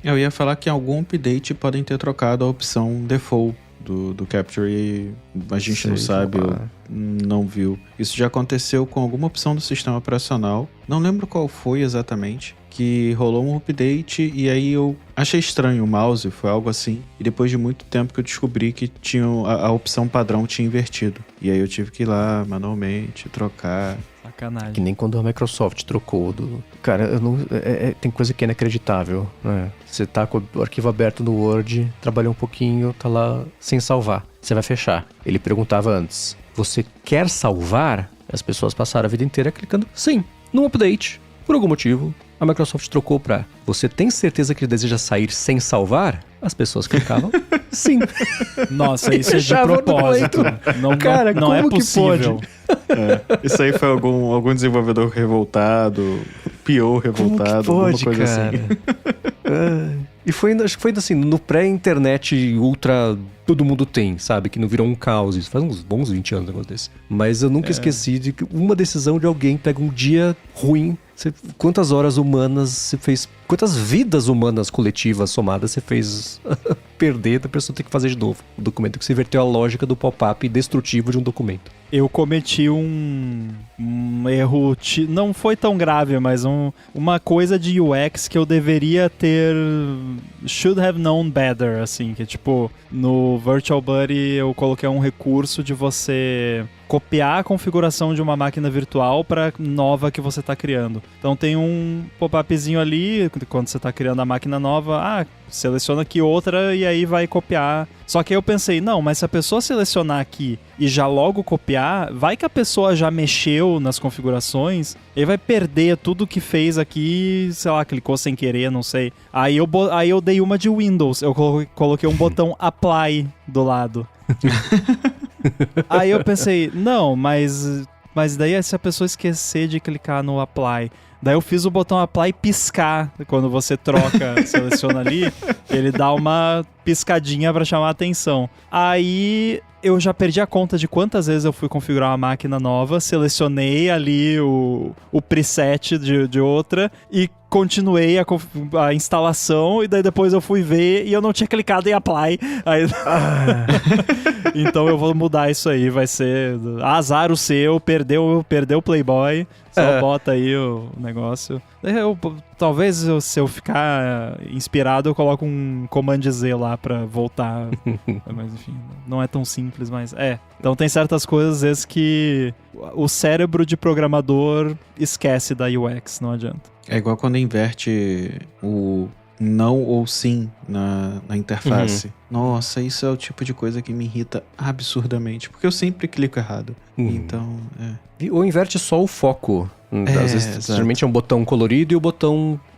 [SPEAKER 3] Eu ia falar que em algum update podem ter trocado a opção default do Capture e a gente não sabe ou não viu. Isso já aconteceu com alguma opção do sistema operacional. Não lembro qual foi exatamente. Que rolou um update e aí eu achei estranho o mouse, foi algo assim. E depois de muito tempo que eu descobri que tinha a opção padrão tinha invertido. E aí eu tive que ir lá manualmente, trocar.
[SPEAKER 2] Sacanagem.
[SPEAKER 1] Que nem quando a Microsoft trocou do... Cara, tem coisa que é inacreditável, né? Você tá com o arquivo aberto no Word, trabalhou um pouquinho, tá lá sem salvar. Você vai fechar. Ele perguntava antes, você quer salvar? As pessoas passaram a vida inteira clicando sim, num update. Por algum motivo, a Microsoft trocou pra você tem certeza que ele deseja sair sem salvar? As pessoas clicavam sim.
[SPEAKER 2] Nossa, isso é de propósito.
[SPEAKER 1] Cara,
[SPEAKER 2] não é possível.
[SPEAKER 3] Isso aí foi algum desenvolvedor revoltado, PO revoltado,
[SPEAKER 1] como que pode,
[SPEAKER 3] alguma coisa
[SPEAKER 1] cara?
[SPEAKER 3] assim.
[SPEAKER 1] E foi assim, no pré-internet ultra todo mundo tem, sabe? Que não virou um caos. Isso faz uns bons 20 anos um negócio desse. Mas eu nunca esqueci de que uma decisão de alguém pega um dia ruim. Quantas horas humanas você fez... Quantas vidas humanas coletivas somadas você fez perder da pessoa ter que fazer de novo o documento, que se inverteu a lógica do pop-up destrutivo de um documento.
[SPEAKER 2] Eu cometi um erro, não foi tão grave, mas uma coisa de UX que eu deveria ter... Should have known better, assim, que tipo, no Virtual Buddy eu coloquei um recurso de você copiar a configuração de uma máquina virtual para nova que você está criando. Então tem um pop-upzinho ali, quando você está criando a máquina nova, seleciona aqui outra e aí vai copiar. Só que aí eu pensei, não, mas se a pessoa selecionar aqui e já logo copiar, vai que a pessoa já mexeu nas configurações e vai perder tudo que fez aqui, sei lá, clicou sem querer, não sei. Aí eu dei uma de Windows, eu coloquei um botão Apply do lado. Aí eu pensei, não, mas daí se a pessoa esquecer de clicar no Apply, Daí eu fiz o botão Apply piscar. Quando você troca, seleciona ali, ele dá uma piscadinha pra chamar a atenção. Aí eu já perdi a conta de quantas vezes eu fui configurar uma máquina nova, selecionei ali o preset de outra e continuei a instalação, e daí depois eu fui ver e eu não tinha clicado em Apply. Aí... Então eu vou mudar isso aí, vai ser azar o seu, perdeu o Playboy, só bota aí o negócio. Talvez se eu ficar inspirado eu coloco um Command Z lá pra voltar, mas enfim, não é tão simples, mas Então tem certas coisas às vezes que o cérebro de programador esquece da UX, não adianta.
[SPEAKER 3] É igual quando inverte o não ou sim na interface. Nossa, isso é o tipo de coisa que me irrita absurdamente, porque eu sempre clico errado. Então,
[SPEAKER 1] Ou inverte só o foco. Às vezes, geralmente é um botão colorido e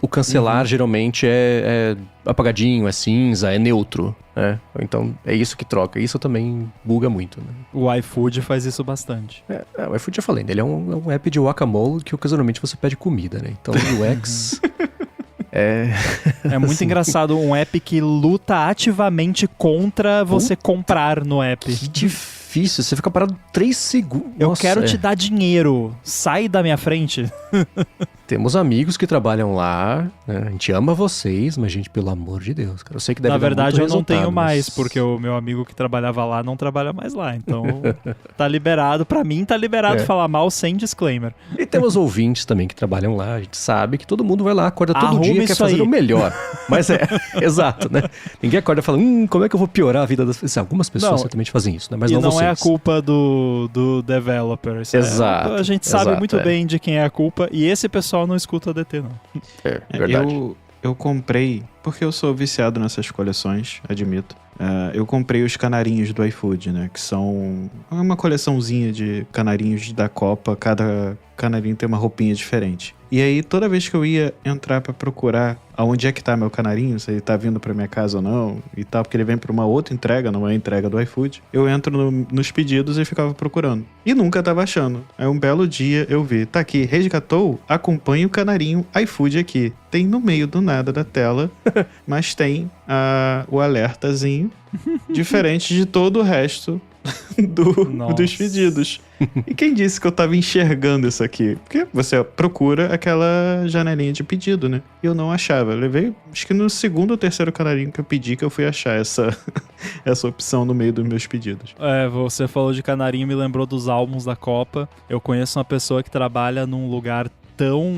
[SPEAKER 1] o cancelar geralmente é apagadinho, é cinza, é neutro. Então é isso que troca. Isso também buga muito, né?
[SPEAKER 2] O iFood faz isso bastante.
[SPEAKER 1] O iFood já falei, ele é um app de guacamole que ocasionalmente você pede comida, né? Então o UX...
[SPEAKER 2] É muito engraçado, um app que luta ativamente contra você comprar no app.
[SPEAKER 1] Que difícil, você fica parado 3 segundos.
[SPEAKER 2] Eu quero te dar dinheiro, sai da minha frente.
[SPEAKER 1] Temos amigos que trabalham lá, né? A gente ama vocês, mas gente, pelo amor de Deus, cara, eu sei que deve
[SPEAKER 2] Na verdade eu não tenho mais,
[SPEAKER 1] mas...
[SPEAKER 2] porque o meu amigo que trabalhava lá não trabalha mais lá, então tá liberado, pra mim tá liberado falar mal sem disclaimer.
[SPEAKER 1] E temos ouvintes também que trabalham lá, a gente sabe que todo mundo vai lá, acorda todo dia e quer fazer o melhor. Mas exato, né? Ninguém acorda e fala, como é que eu vou piorar a vida das pessoas? Algumas pessoas certamente fazem isso, né? Mas não vocês.
[SPEAKER 2] E não é a culpa do developer.
[SPEAKER 1] Exato.
[SPEAKER 2] A gente sabe muito bem de quem é a culpa, e esse pessoal não escuta a DT, não.
[SPEAKER 1] Verdade.
[SPEAKER 3] Eu comprei, porque eu sou viciado nessas coleções, admito. Eu comprei os canarinhos do iFood, né? Que são uma coleçãozinha de canarinhos da Copa. Cada canarinho tem uma roupinha diferente. E aí, toda vez que eu ia entrar pra procurar aonde é que tá meu canarinho, se ele tá vindo pra minha casa ou não, e tal, porque ele vem pra uma outra entrega, não é a entrega do iFood, eu entro nos pedidos e ficava procurando. E nunca tava achando. Aí um belo dia eu vi, tá aqui, resgatou, acompanha o canarinho iFood aqui. Tem no meio do nada da tela, mas tem o alertazinho, diferente de todo o resto dos pedidos. E quem disse que eu tava enxergando isso aqui? Porque você procura aquela janelinha de pedido, né? E eu não achava. Eu levei, acho que no segundo ou terceiro canarinho que eu pedi que eu fui achar essa opção no meio dos meus pedidos.
[SPEAKER 2] Você falou de canarinho, me lembrou dos álbuns da Copa. Eu conheço uma pessoa que trabalha num lugar tão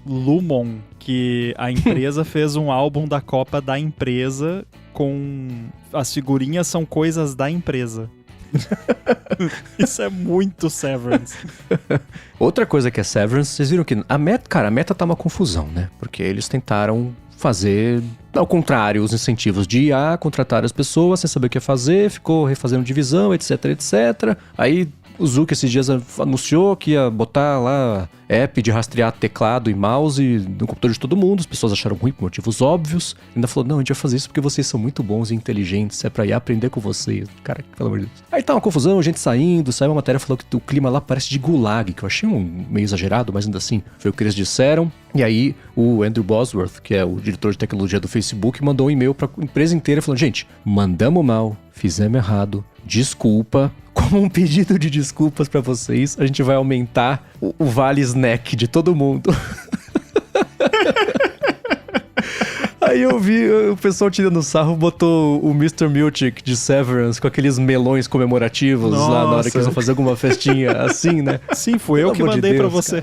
[SPEAKER 2] Lumon que a empresa fez um álbum da Copa da empresa com... As figurinhas são coisas da empresa. Isso é muito Severance.
[SPEAKER 1] Outra coisa que é Severance, vocês viram que a meta tá uma confusão, né? Porque eles tentaram fazer ao contrário os incentivos de contratar as pessoas sem saber o que fazer, ficou refazendo divisão, etc, etc. Aí o Zuck esses dias anunciou que ia botar lá app de rastrear teclado e mouse no computador de todo mundo. As pessoas acharam ruim por motivos óbvios. Ainda falou, não, a gente vai fazer isso porque vocês são muito bons e inteligentes, é pra ir aprender com vocês. Cara, pelo amor de Deus. Aí tá uma confusão, gente saiu uma matéria falou que o clima lá parece de gulag, que eu achei meio exagerado, mas ainda assim, foi o que eles disseram. E aí, o Andrew Bosworth, que é o diretor de tecnologia do Facebook, mandou um e-mail pra empresa inteira falando, gente, mandamos mal, fizemos errado, desculpa. Como um pedido de desculpas pra vocês, a gente vai aumentar o vale snack de todo mundo. Aí eu vi o pessoal tirando sarro, botou o Mr. Miltic de Severance com aqueles melões comemorativos. Nossa. Lá na hora que eles vão fazer alguma festinha assim, né?
[SPEAKER 2] Sim, foi eu que mandei pra você.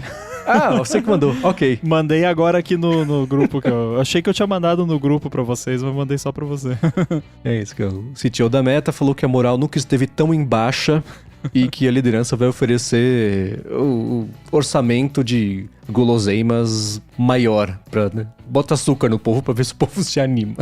[SPEAKER 1] Você que mandou, ok.
[SPEAKER 2] Mandei agora aqui no grupo, que eu achei que eu tinha mandado no grupo pra vocês, mas mandei só pra você.
[SPEAKER 1] É isso, que o CTO da Meta falou que a moral nunca esteve tão em baixa e que a liderança vai oferecer o orçamento de guloseimas maior pra, né? Bota açúcar no povo pra ver se o povo se anima.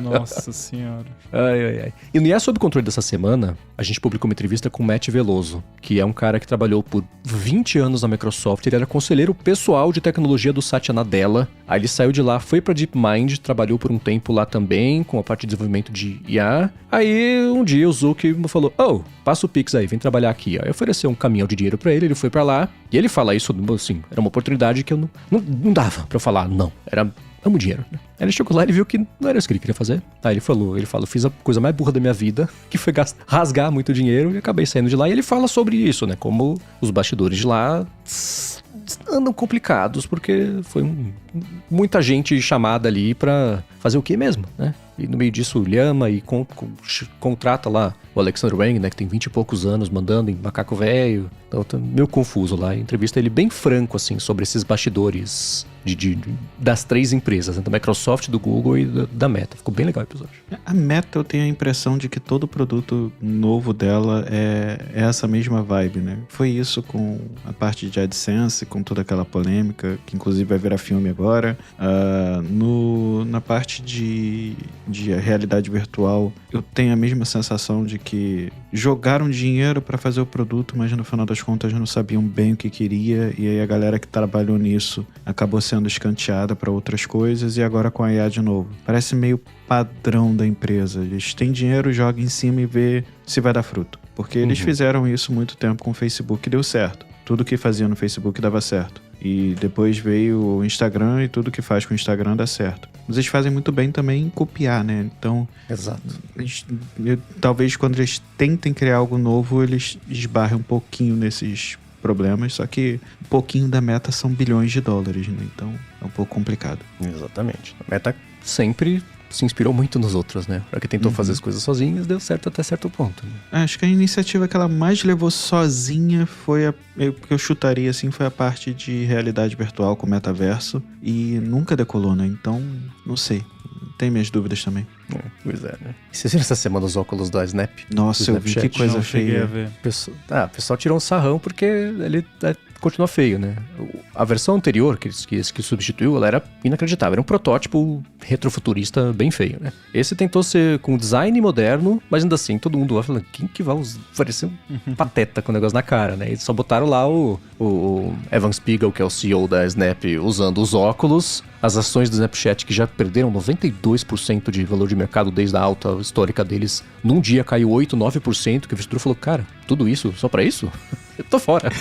[SPEAKER 2] Nossa senhora.
[SPEAKER 1] Ai. E no IA Sob Controle dessa semana, a gente publicou uma entrevista com o Matt Veloso, que é um cara que trabalhou por 20 anos na Microsoft. Ele era conselheiro pessoal de tecnologia do Satya Nadella. Aí ele saiu de lá, foi pra DeepMind, trabalhou por um tempo lá também, com a parte de desenvolvimento de IA. Aí um dia o Zuck me falou, passa o Pix aí, vem trabalhar aqui. Aí ofereceu um caminhão de dinheiro pra ele foi pra lá. E ele fala isso, assim, era uma oportunidade que eu não dava pra eu falar não. Era... amo dinheiro, né? Aí ele chegou lá e viu que não era isso que ele queria fazer. Aí ele falou, fiz a coisa mais burra da minha vida, que foi rasgar muito dinheiro e acabei saindo de lá. E ele fala sobre isso, né? Como os bastidores de lá andam complicados, porque foi muita gente chamada ali pra fazer o quê mesmo, né? E no meio disso, Lhama e contrata lá o Alexander Wang, né, que tem 20 e poucos anos, mandando em macaco velho. Então tá meio confuso lá. Entrevista ele bem franco, assim, sobre esses bastidores das 3 empresas, né, da Microsoft, do Google e da Meta. Ficou bem legal o episódio.
[SPEAKER 3] A Meta, eu tenho a impressão de que todo produto novo dela é essa mesma vibe, né? Foi isso com a parte de AdSense, com toda aquela polêmica, que inclusive vai virar filme agora. Na parte de realidade virtual, eu tenho a mesma sensação de que jogaram dinheiro para fazer o produto, mas no final das contas não sabiam bem o que queria, e aí a galera que trabalhou nisso acabou sendo escanteada para outras coisas, e agora com a IA de novo. Parece meio padrão da empresa. Eles têm dinheiro, jogam em cima e vê se vai dar fruto. Porque eles fizeram isso muito tempo com o Facebook e deu certo. Tudo que fazia no Facebook dava certo. E depois veio o Instagram e tudo que faz com o Instagram dá certo. Mas eles fazem muito bem também em copiar, né? Então,
[SPEAKER 1] exato.
[SPEAKER 3] Talvez quando eles tentem criar algo novo, eles esbarrem um pouquinho nesses problemas. Só que um pouquinho da Meta são bilhões de dólares, né? Então é um pouco complicado.
[SPEAKER 1] Exatamente. A Meta sempre se inspirou muito nos outros, né? Pra quem tentou fazer as coisas sozinhas, deu certo até certo ponto. Né?
[SPEAKER 3] Acho que a iniciativa que ela mais levou sozinha foi que eu chutaria assim, foi a parte de realidade virtual com o metaverso, e nunca decolou, né? Então, não sei. Tem minhas dúvidas também.
[SPEAKER 1] Pois é, né? E vocês viram essa semana os óculos da Snap?
[SPEAKER 3] Nossa, eu vi, que coisa feia.
[SPEAKER 1] O pessoal tirou um sarrão porque ele continua feio, né? A versão anterior, que substituiu, ela era inacreditável. Era um protótipo retrofuturista bem feio, né? Esse tentou ser com design moderno, mas ainda assim, todo mundo lá falando, quem que vai parecer um pateta com o negócio na cara, né? Eles só botaram lá o Evan Spiegel, que é o CEO da Snap, usando os óculos. As ações do Snapchat, que já perderam 92% de valor de mercado desde a alta histórica deles, num dia caiu 8, 9%, que o investidor falou, cara, tudo isso, só pra isso? Eu tô fora.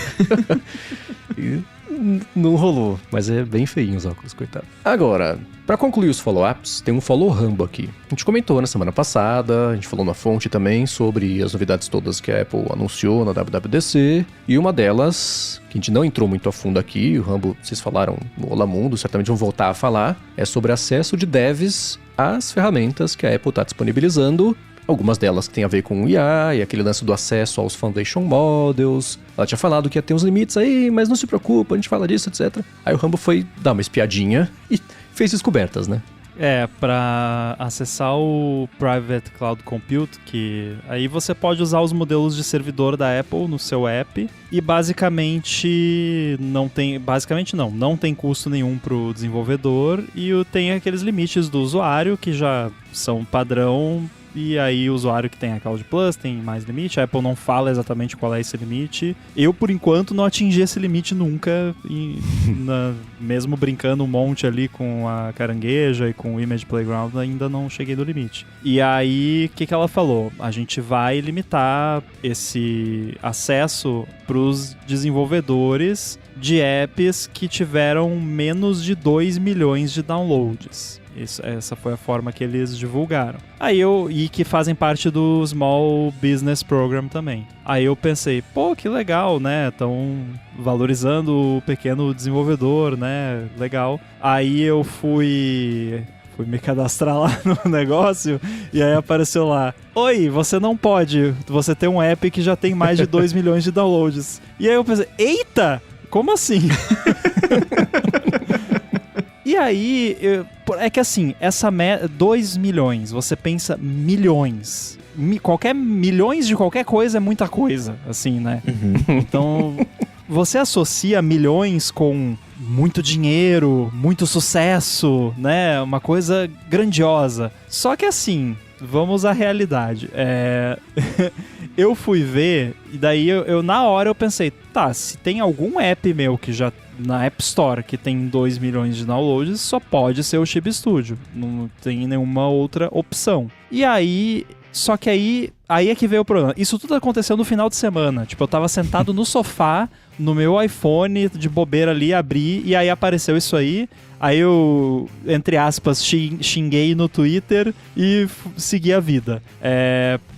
[SPEAKER 1] E não rolou, mas é bem feinho os óculos, coitado. Agora, pra concluir os follow-ups, tem um follow-rambo aqui. A gente comentou na semana passada, a gente falou na fonte também sobre as novidades todas que a Apple anunciou na WWDC, e uma delas, que a gente não entrou muito a fundo aqui, o Rambo, vocês falaram no Olá Mundo, certamente vão voltar a falar, é sobre acesso de devs às ferramentas que a Apple está disponibilizando. Algumas delas que tem a ver com o IA e aquele lance do acesso aos Foundation Models. Ela tinha falado que ia ter uns limites aí, mas não se preocupa, a gente fala disso, etc. Aí o Rambo foi dar uma espiadinha e fez descobertas, né?
[SPEAKER 2] Para acessar o Private Cloud Compute, que aí você pode usar os modelos de servidor da Apple no seu app e basicamente não tem custo nenhum para o desenvolvedor e tem aqueles limites do usuário que já são padrão. E aí o usuário que tem a Cloud Plus tem mais limite, a Apple não fala exatamente qual é esse limite. Eu, por enquanto, não atingi esse limite nunca, mesmo brincando um monte ali com a carangueja e com o Image Playground, ainda não cheguei no limite. E aí, o que ela falou? A gente vai limitar esse acesso para os desenvolvedores de apps que tiveram menos de 2 milhões de downloads. Essa foi a forma que eles divulgaram. E que fazem parte do Small Business Program também. Aí eu pensei, que legal, né? Estão valorizando o pequeno desenvolvedor, né? Legal. Aí eu fui me cadastrar lá no negócio e aí apareceu lá, oi, você não pode, você tem um app que já tem mais de 2 milhões de downloads. E aí eu pensei, eita, como assim? E aí, é que assim, 2 milhões, você pensa milhões. Milhões de qualquer coisa é muita coisa, assim, né? Então, você associa milhões com muito dinheiro, muito sucesso, né? Uma coisa grandiosa. Só que assim, vamos à realidade. Eu fui ver, e daí eu na hora eu pensei, tá, se tem algum app meu que já na App Store que tem 2 milhões de downloads, só pode ser o Chibi Studio. Não tem nenhuma outra opção. E aí... Só que aí é que veio o problema. Isso tudo aconteceu no final de semana. Tipo, eu tava sentado no sofá, no meu iPhone, de bobeira ali, abri, e aí apareceu isso aí. Aí eu, entre aspas, xinguei no Twitter e segui a vida.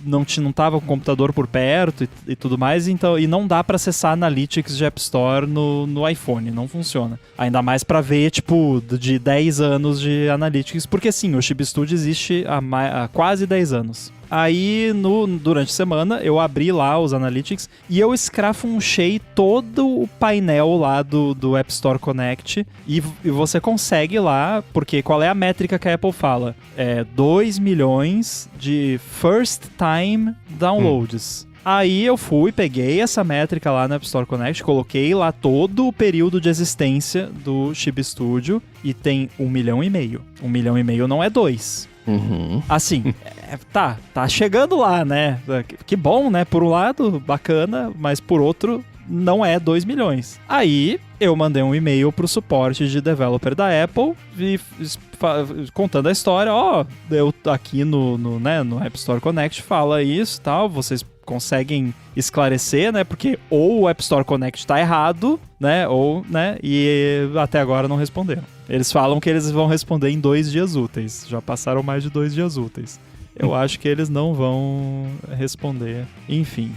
[SPEAKER 2] Não tava com o computador por perto e tudo mais, então, e não dá pra acessar Analytics de App Store no iPhone, não funciona. Ainda mais pra ver, tipo, de 10 anos de Analytics, porque sim, o Chibi Studio existe há quase 10 anos. Aí, durante a semana, eu abri lá os Analytics e eu escrafunchei todo o painel lá do App Store Connect e você consegue lá, porque qual é a métrica que a Apple fala? 2 milhões de first time downloads. Aí eu peguei essa métrica lá no App Store Connect, coloquei lá todo o período de existência do Chibi Studio e tem 1,5 milhão. 1,5 milhão não é 2.
[SPEAKER 1] Uhum.
[SPEAKER 2] Assim, tá chegando lá, né? Que bom, né? Por um lado, bacana, mas por outro, não é 2 milhões. Aí, eu mandei um e-mail pro suporte de developer da Apple e contando a história, eu aqui no App Store Connect fala isso e tal, vocês conseguem esclarecer, né? Porque ou o App Store Connect tá errado, né? E até agora não responderam. Eles falam que eles vão responder em 2 dias úteis. Já passaram mais de 2 dias úteis. Eu acho que eles não vão responder. Enfim.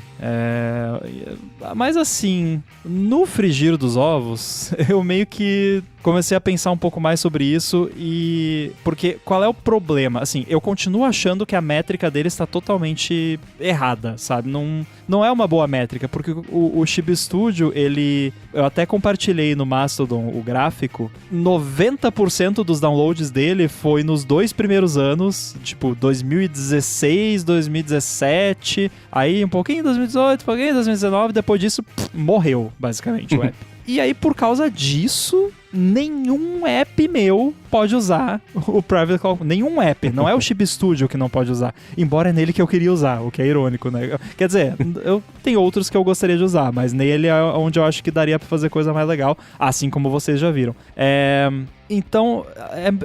[SPEAKER 2] Mas assim, no frigir dos ovos, eu meio que comecei a pensar um pouco mais sobre isso porque qual é o problema? Assim, eu continuo achando que a métrica dele está totalmente errada, sabe? Não é uma boa métrica, porque o Chibi Studio, eu até compartilhei no Mastodon o gráfico, 90% dos downloads dele foi nos 2 primeiros anos, tipo 2016, 2017, aí um pouquinho em 2018, um pouquinho em 2019, depois disso, morreu, basicamente, o app. E aí, por causa disso, nenhum app meu pode usar o Private Call. Nenhum app. Não é o Chibi Studio que não pode usar. Embora é nele que eu queria usar, o que é irônico, né? Quer dizer, tem outros que eu gostaria de usar, mas nele é onde eu acho que daria pra fazer coisa mais legal, assim como vocês já viram. Então,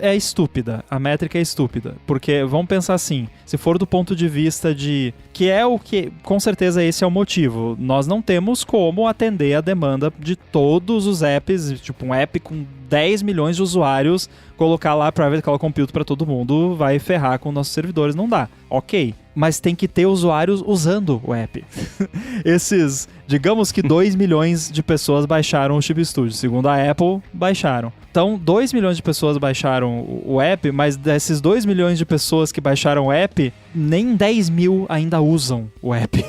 [SPEAKER 2] é estúpida. A métrica é estúpida. Porque, vamos pensar assim, se for do ponto de vista de... Que é o que... Com certeza esse é o motivo. Nós não temos como atender a demanda de todos os apps. Tipo, um app com 10 milhões de usuários, colocar lá Private Cloud Compute pra todo mundo, vai ferrar com nossos servidores. Não dá. Ok. Mas tem que ter usuários usando o app. Digamos que 2 milhões de pessoas baixaram o Chibi Studio. Segundo a Apple, baixaram. Então, 2 milhões de pessoas baixaram o app, mas desses 2 milhões de pessoas que baixaram o app, nem 10 mil ainda usam o app.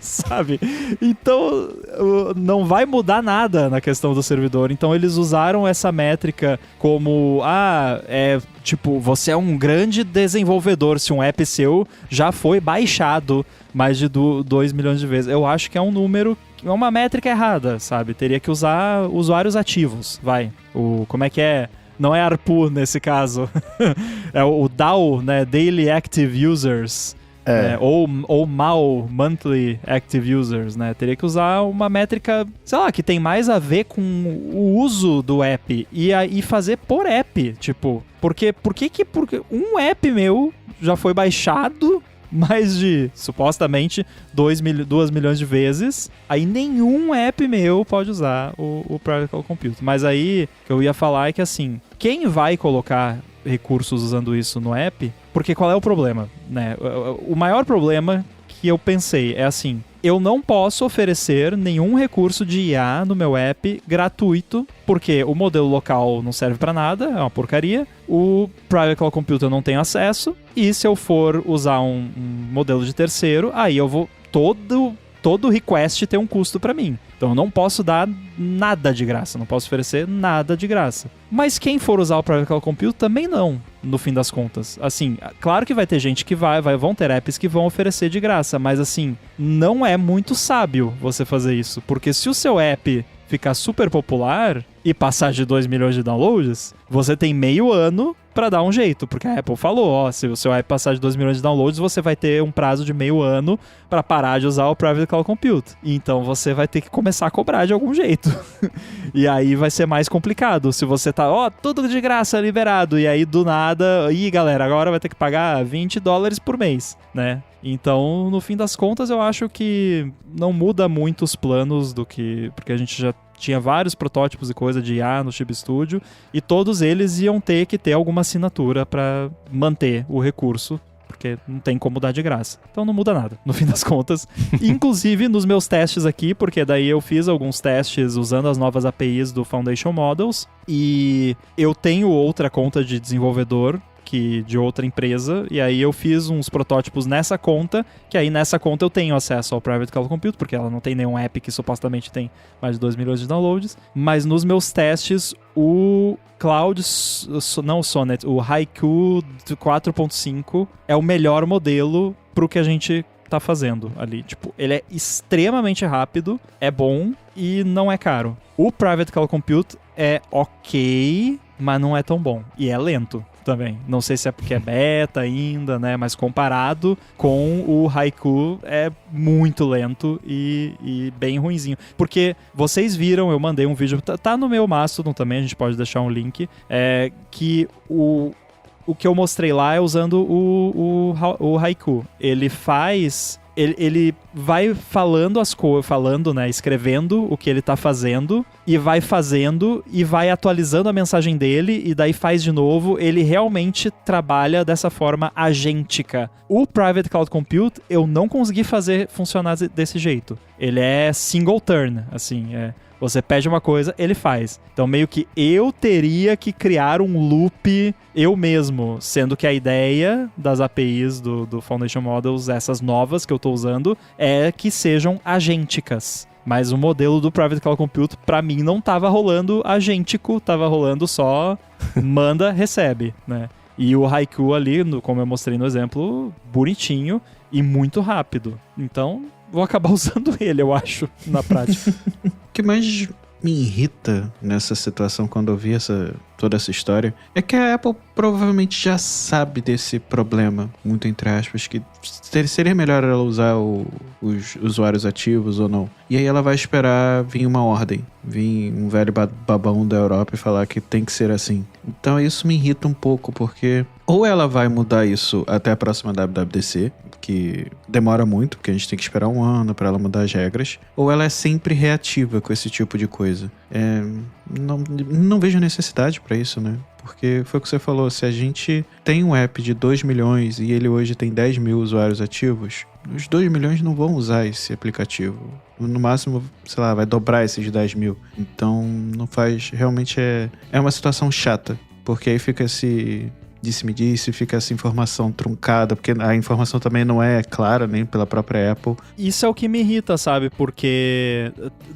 [SPEAKER 2] Sabe? Então, não vai mudar nada na questão do servidor. Então, eles usaram essa métrica como, tipo, você é um grande desenvolvedor se um app seu já foi baixado mais de 2 milhões de vezes. Eu acho que é um número, é uma métrica errada, sabe? Teria que usar usuários ativos, como é que é? Não é ARPU nesse caso. É o DAU, né? Daily Active Users. Ou MAU, Monthly Active Users, né? Teria que usar uma métrica, sei lá, que tem mais a ver com o uso do app e fazer por app, tipo, porque um app meu já foi baixado mais de, supostamente, 2 milhões de vezes, aí nenhum app meu pode usar o Private Cloud Compute. Mas aí, o que eu ia falar é que, assim, quem vai colocar recursos usando isso no app, porque qual é o problema, né? O maior problema que eu pensei é assim, eu não posso oferecer nenhum recurso de IA no meu app gratuito, porque o modelo local não serve pra nada, é uma porcaria, o Private Cloud Compute eu não tenho acesso, e se eu for usar um modelo de terceiro, aí eu vou todo request ter um custo pra mim. Então eu não posso dar nada de graça, não posso oferecer nada de graça. Mas quem for usar o Private Cloud Compute também não, no fim das contas. Assim, claro que vai ter gente que vão ter apps que vão oferecer de graça, mas assim, não é muito sábio você fazer isso. Porque se o seu app ficar super popular, e passar de 2 milhões de downloads, você tem meio ano pra dar um jeito, porque a Apple falou, ó, se o seu app passar de 2 milhões de downloads, você vai ter um prazo de meio ano pra parar de usar o Private Cloud Compute. Então você vai ter que começar a cobrar de algum jeito. E aí vai ser mais complicado. Se você tá, ó, tudo de graça, liberado, e aí do nada, ih, galera, agora vai ter que pagar $20 por mês, né? Então, no fim das contas, eu acho que não muda muito os planos do que... Porque a gente já tinha vários protótipos e coisa de IA no Chip Studio, e todos eles iam ter que ter alguma assinatura para manter o recurso, porque não tem como dar de graça. Então não muda nada, no fim das contas. Inclusive nos meus testes aqui, porque daí eu fiz alguns testes usando as novas APIs do Foundation Models, e eu tenho outra conta de desenvolvedor de outra empresa, e aí eu fiz uns protótipos nessa conta, que aí nessa conta eu tenho acesso ao Private Cloud Compute, porque ela não tem nenhum app que supostamente tem mais de 2 milhões de downloads, mas nos meus testes o Cloud, não o Sonnet, o Haiku 4.5 é o melhor modelo pro que a gente tá fazendo ali. Tipo, ele é extremamente rápido, é bom e não é caro. O Private Cloud Compute é ok, mas não é tão bom. E é lento também. Não sei se é porque é beta ainda, né? Mas comparado com o Haiku, é muito lento e bem ruinzinho. Porque vocês viram, eu mandei um vídeo, tá no meu Mastodon também, a gente pode deixar um link, que o que eu mostrei lá é usando o Haiku. Ele faz... Ele vai falando as coisas, né, escrevendo o que ele tá fazendo, e vai fazendo, e vai atualizando a mensagem dele, e daí faz de novo. Ele realmente trabalha dessa forma agêntica. O Private Cloud Compute, eu não consegui fazer funcionar desse jeito. Ele é single turn, assim, você pede uma coisa, ele faz. Então meio que eu teria que criar um loop eu mesmo, sendo que a ideia das APIs do Foundation Models, essas novas que eu tô usando, é que sejam agênticas. Mas o modelo do Private Cloud Compute, pra mim, não tava rolando agêntico, tava rolando só manda, recebe, né? E o Haiku ali, como eu mostrei no exemplo, bonitinho e muito rápido. Então, vou acabar usando ele, eu acho, na prática.
[SPEAKER 3] O que mais me irrita nessa situação, quando eu vi toda essa história, é que a Apple provavelmente já sabe desse problema, muito entre aspas, que seria melhor ela usar os usuários ativos ou não. E aí ela vai esperar vir uma ordem, vir um velho babão da Europa e falar que tem que ser assim. Então isso me irrita um pouco, porque ou ela vai mudar isso até a próxima WWDC, que demora muito, porque a gente tem que esperar um ano para ela mudar as regras, ou ela é sempre reativa com esse tipo de coisa. Não vejo necessidade para isso, né? Porque foi o que você falou, se a gente tem um app de 2 milhões e ele hoje tem 10 mil usuários ativos, os 2 milhões não vão usar esse aplicativo. No máximo, sei lá, vai dobrar esses 10 mil. Então, não faz... Realmente é uma situação chata, porque aí fica esse... disse-me-disse, fica essa informação truncada, porque a informação também não é clara nem pela própria Apple.
[SPEAKER 2] Isso é o que me irrita, sabe? Porque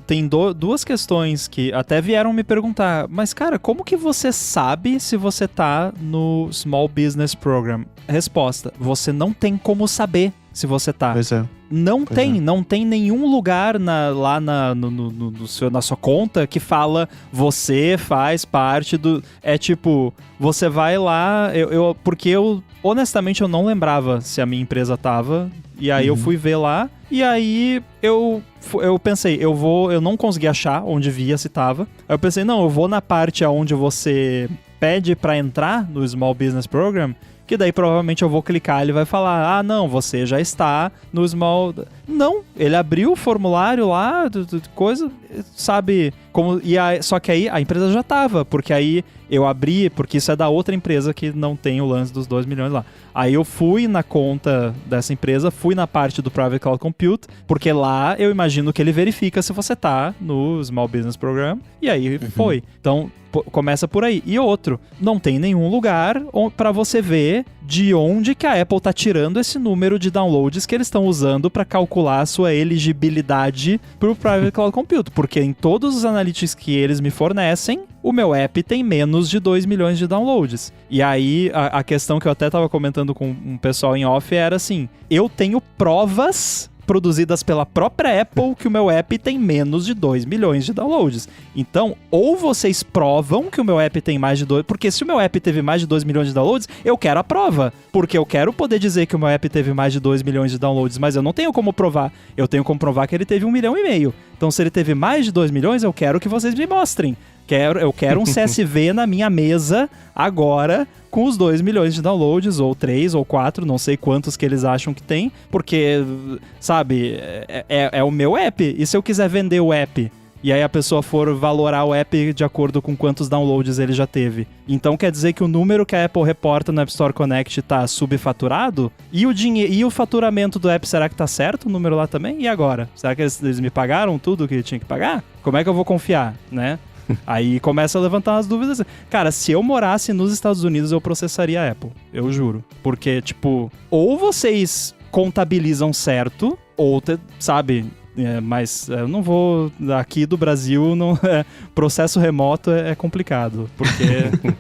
[SPEAKER 2] tem duas questões que até vieram me perguntar, mas cara, como que você sabe se você tá no Small Business Program? Resposta, você não tem como saber se você tá.
[SPEAKER 3] Pois é.
[SPEAKER 2] Não tem nenhum lugar lá na sua conta que fala você faz parte do... É tipo, você vai lá... Porque eu, honestamente, eu não lembrava se a minha empresa tava. E aí eu fui ver lá. E aí eu pensei, eu não consegui achar onde via se tava. Aí eu pensei, não, eu vou na parte onde você pede pra entrar no Small Business Program, que daí provavelmente eu vou clicar, ele vai falar, ah, não, você já está no Small... Não, ele abriu o formulário lá, coisa, sabe, como... Só que aí a empresa já tava, porque aí eu abri, porque isso é da outra empresa que não tem o lance dos 2 milhões lá. Aí eu fui na conta dessa empresa, fui na parte do Private Cloud Compute, porque lá eu imagino que ele verifica se você tá no Small Business Program, e aí foi. Então, começa por aí. E outro, não tem nenhum lugar para você ver de onde que a Apple tá tirando esse número de downloads que eles estão usando para calcular a sua elegibilidade pro Private Cloud Compute, porque em todos os analytics que eles me fornecem, o meu app tem menos de 2 milhões de downloads. E aí, a questão que eu até tava comentando com um pessoal em off era assim, eu tenho provas produzidas pela própria Apple que o meu app tem menos de 2 milhões de downloads. Então, ou vocês provam que o meu app tem mais de 2... Porque se o meu app teve mais de 2 milhões de downloads, eu quero a prova. Porque eu quero poder dizer que o meu app teve mais de 2 milhões de downloads, mas eu não tenho como provar. Eu tenho como provar que ele teve 1,5 milhão. Então, se ele teve mais de 2 milhões, eu quero que vocês me mostrem. Eu quero um CSV na minha mesa agora com os 2 milhões de downloads, ou 3 ou 4, não sei quantos que eles acham que tem, porque, sabe, é o meu app. E se eu quiser vender o app e aí a pessoa for valorar o app de acordo com quantos downloads ele já teve? Então quer dizer que o número que a Apple reporta no App Store Connect tá subfaturado? E o faturamento do app, será que tá certo o número lá também? E agora? Será que eles me pagaram tudo que tinha que pagar? Como é que eu vou confiar, né? Aí começa a levantar as dúvidas. Cara, se eu morasse nos Estados Unidos, eu processaria a Apple. Eu juro. Porque, tipo, ou vocês contabilizam certo, ou, sabe... mas eu não vou... Aqui do Brasil, não, processo remoto é complicado. Porque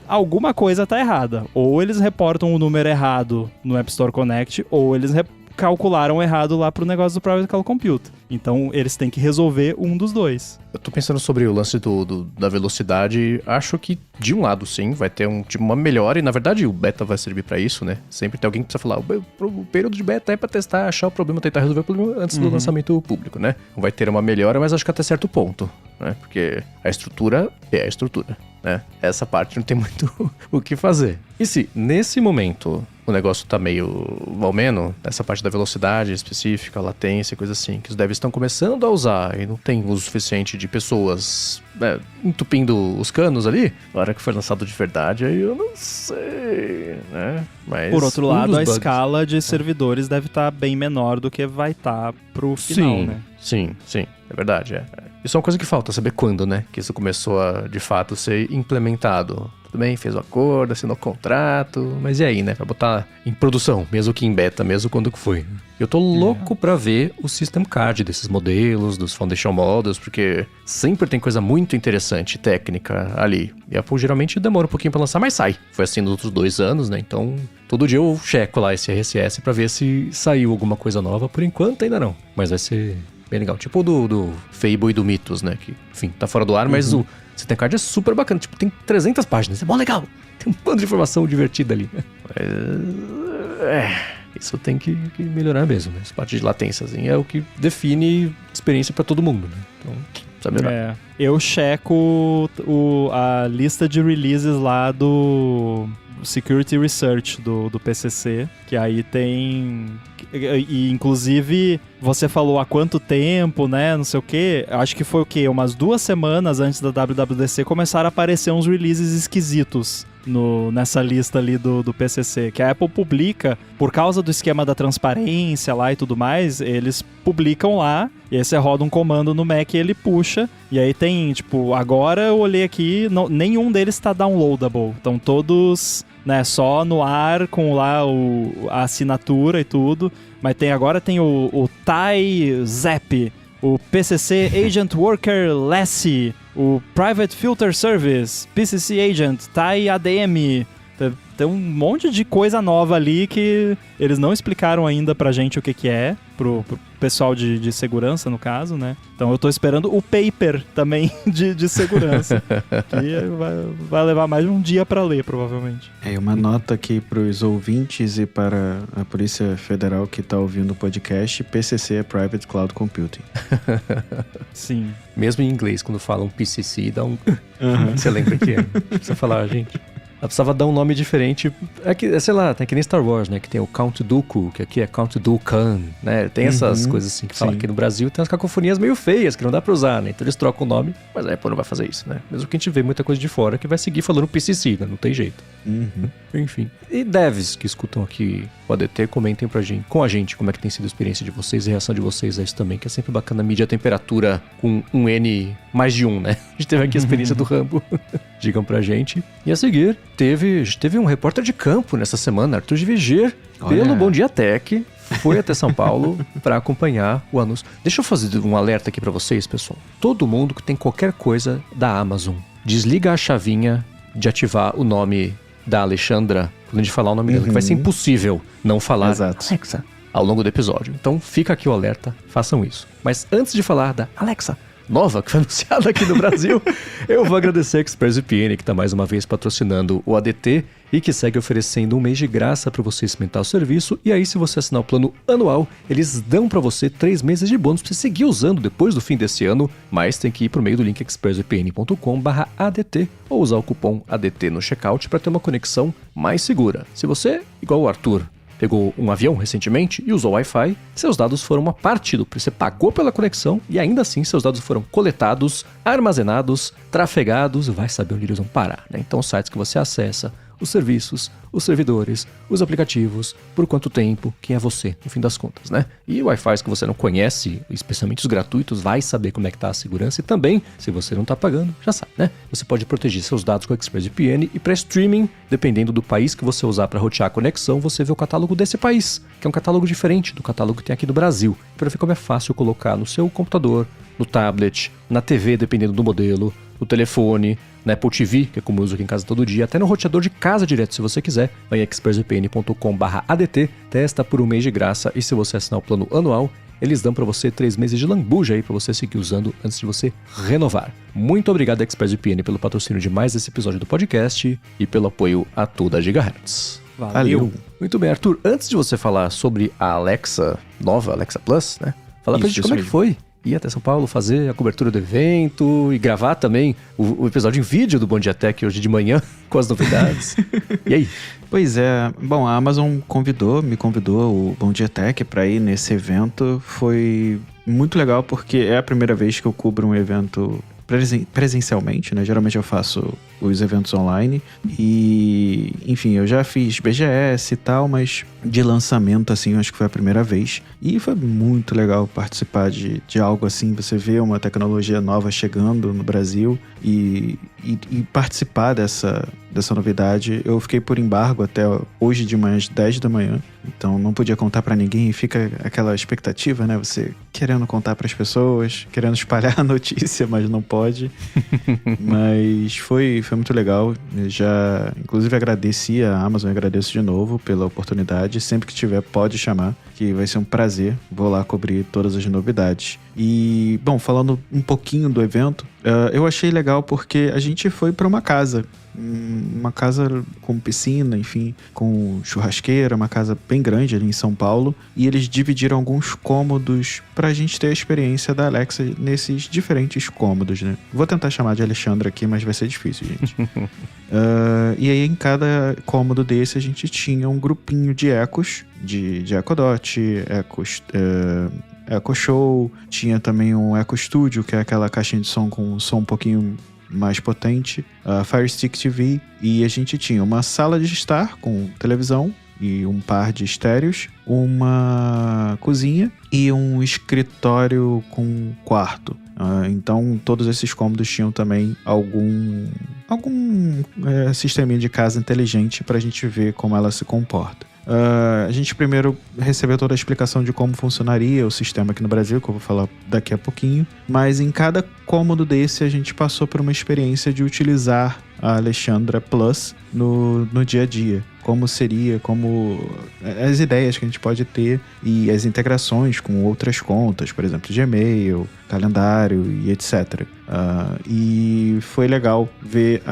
[SPEAKER 2] alguma coisa tá errada. Ou eles reportam o número errado no App Store Connect, ou eles calcularam errado lá pro negócio do Private Cloud Compute. Então, eles têm que resolver um dos dois.
[SPEAKER 1] Eu tô pensando sobre o lance da velocidade. Acho que, de um lado, sim, vai ter uma melhora. E, na verdade, o beta vai servir pra isso, né? Sempre tem alguém que precisa falar, o período de beta é pra testar, achar o problema, tentar resolver o problema antes do lançamento público, né? Vai ter uma melhora, mas acho que até certo ponto, né? Porque a estrutura é a estrutura, né? Essa parte não tem muito o que fazer. E se, nesse momento, o negócio tá meio valmeno, essa parte da velocidade específica, latência, coisa assim, que os devs estão começando a usar e não tem uso suficiente de pessoas entupindo os canos ali, na hora que for lançado de verdade, aí eu não sei, né? Mas
[SPEAKER 2] por outro lado, a escala de servidores deve estar bem menor do que vai estar pro final, né?
[SPEAKER 1] Sim, é verdade, Isso é uma coisa que falta, saber quando, né? Que isso começou a, de fato, ser implementado. Tudo bem, fez o acordo, assinou o contrato, mas e aí, né? Pra botar em produção, mesmo que em beta, mesmo quando que foi. Eu tô louco pra ver o System Card desses modelos, dos Foundation Models, porque sempre tem coisa muito interessante, técnica, ali. E a Apple geralmente demora um pouquinho pra lançar, mas sai. Foi assim nos outros 2 anos, né? Então, todo dia eu checo lá esse RSS pra ver se saiu alguma coisa nova. Por enquanto, ainda não. Mas vai ser bem legal. Tipo o do Fable e do Mythos, né? Que, enfim, tá fora do ar, mas o System Card é super bacana. Tipo, tem 300 páginas. É bom, legal. Tem um bando de informação divertida ali. Mas, isso tem que melhorar mesmo, né? Essa parte de latência, assim, é o que define experiência pra todo mundo, né? Então, precisa melhorar.
[SPEAKER 2] Eu checo a lista de releases lá do Security Research do PCC, que aí tem... E, inclusive, você falou há quanto tempo, né, não sei o quê. Acho que foi o quê? Umas 2 semanas antes da WWDC começaram a aparecer uns releases esquisitos nessa lista ali do PCC, que a Apple publica, por causa do esquema da transparência lá e tudo mais, eles publicam lá, e aí você roda um comando no Mac e ele puxa, e aí tem, tipo, agora eu olhei aqui, nenhum deles tá downloadable, estão todos, né, só no ar, com lá a assinatura e tudo, mas agora tem o Thai Zap, o PCC Agent Worker Lassie, o Private Filter Service, PCC Agent, Thai ADM. Tem um monte de coisa nova ali que eles não explicaram ainda pra gente o que é, pro pessoal de segurança, no caso, né? Então eu tô esperando o paper também de segurança, que vai levar mais de um dia pra ler, provavelmente.
[SPEAKER 3] Uma nota aqui pros ouvintes e para a Polícia Federal que tá ouvindo o podcast, PCC é Private Cloud Computing.
[SPEAKER 2] Sim.
[SPEAKER 1] Mesmo em inglês, quando falam PCC, dá um... Você lembra que precisa falar, gente... Ela precisava dar um nome diferente. Sei lá, tem que nem Star Wars, né? Que tem o Count Dooku, que aqui é Count Dookan, né? Tem essas coisas assim que falam aqui no Brasil. Tem umas cacofonias meio feias que não dá pra usar, né? Então eles trocam o nome, mas a Apple não vai fazer isso, né? Mesmo que a gente vê muita coisa de fora que vai seguir falando PCC, né? Não tem jeito. Enfim. E devs que escutam aqui o ADT, comentem com a gente como é que tem sido a experiência de vocês e a reação de vocês a isso também, que é sempre bacana medir a temperatura com um N mais de 1, né? A gente teve aqui a experiência do Rambo. Digam pra gente. E a seguir, teve um repórter de campo nessa semana, Arthur de Viger, pelo Bom Dia Tech, foi até São Paulo para acompanhar o anúncio. Deixa eu fazer um alerta aqui pra vocês, pessoal. Todo mundo que tem qualquer coisa da Amazon, desliga a chavinha de ativar o nome da Alexandra, quando a gente falar o nome dela, que vai ser impossível não falar.
[SPEAKER 3] Exato.
[SPEAKER 1] Alexa, ao longo do episódio. Então fica aqui o alerta, façam isso. Mas antes de falar da Alexa nova, que foi anunciada aqui no Brasil, eu vou agradecer a ExpressVPN, que está mais uma vez patrocinando o ADT e que segue oferecendo um mês de graça para você experimentar o serviço. E aí, se você assinar o plano anual, eles dão para você 3 meses de bônus para você seguir usando depois do fim desse ano, mas tem que ir por meio do link expressvpn.com/ADT ou usar o cupom ADT no checkout para ter uma conexão mais segura. Se você, igual o Arthur, pegou um avião recentemente e usou Wi-Fi, seus dados foram uma parte do preço. Você pagou pela conexão e ainda assim seus dados foram coletados, armazenados, trafegados, vai saber onde eles vão parar, né? Então os sites que você acessa, os serviços, os servidores, os aplicativos, por quanto tempo, quem é você, no fim das contas, né? E Wi-Fi que você não conhece, especialmente os gratuitos, vai saber como é que tá a segurança e também, se você não tá pagando, já sabe, né? Você pode proteger seus dados com a ExpressVPN e para streaming, dependendo do país que você usar para rotear a conexão, você vê o catálogo desse país, que é um catálogo diferente do catálogo que tem aqui no Brasil, para ver como é fácil colocar no seu computador, no tablet, na TV, dependendo do modelo, no telefone, na Apple TV, que é como eu uso aqui em casa todo dia, até no roteador de casa direto, se você quiser. Vai em expressvpn.com/ADT, testa por um mês de graça e se você assinar o plano anual, eles dão para você 3 meses de lambuja aí para você seguir usando antes de você renovar. Muito obrigado ExpressVPN pelo patrocínio de mais esse episódio do podcast e pelo apoio a toda a Gigahertz.
[SPEAKER 2] Valeu!
[SPEAKER 1] Muito bem, Arthur, antes de você falar sobre a Alexa nova, Alexa Plus, né? Fala pra gente como é que foi ir até São Paulo fazer a cobertura do evento e gravar também o episódio em vídeo do Bom Dia Tech hoje de manhã com as novidades. E aí?
[SPEAKER 3] Pois é, bom, a Amazon me convidou o Bom Dia Tech para ir nesse evento. Foi muito legal porque é a primeira vez que eu cubro um evento presencialmente, né? Geralmente eu faço os eventos online e, enfim, eu já fiz BGS e tal, mas de lançamento, assim, eu acho que foi a primeira vez. E foi muito legal participar de algo assim, você vê uma tecnologia nova chegando no Brasil e participar dessa novidade. Eu fiquei por embargo até hoje de manhã, às 10 da manhã, então não podia contar pra ninguém e fica aquela expectativa, né? Você querendo contar pras pessoas, querendo espalhar a notícia, mas não pode. Mas foi muito legal. Eu já, inclusive, agradeci a Amazon, agradeço de novo pela oportunidade. Sempre que tiver, pode chamar, que vai ser um prazer. Vou lá cobrir todas as novidades. E, bom, falando um pouquinho do evento, eu achei legal porque a gente foi para uma casa com piscina, enfim, com churrasqueira, uma casa bem grande ali em São Paulo, e eles dividiram alguns cômodos pra gente ter a experiência da Alexa nesses diferentes cômodos, né? Vou tentar chamar de Alexandra aqui, mas vai ser difícil, gente. E aí em cada cômodo desse a gente tinha um grupinho de ecos, de Echo Dot, Echo Show, tinha também um Echo Studio, que é aquela caixinha de som com um som um pouquinho mais potente, a Fire Stick TV, e a gente tinha uma sala de estar com televisão e um par de estéreos, uma cozinha e um escritório com quarto. Então todos esses cômodos tinham também algum sisteminha de casa inteligente para a gente ver como ela se comporta. A gente primeiro recebeu toda a explicação de como funcionaria o sistema aqui no Brasil, que eu vou falar daqui a pouquinho, mas em cada cômodo desse a gente passou por uma experiência de utilizar a Alexandra Plus no dia a dia. Como seria, como as ideias que a gente pode ter e as integrações com outras contas, por exemplo, Gmail, calendário e etc. E foi legal ver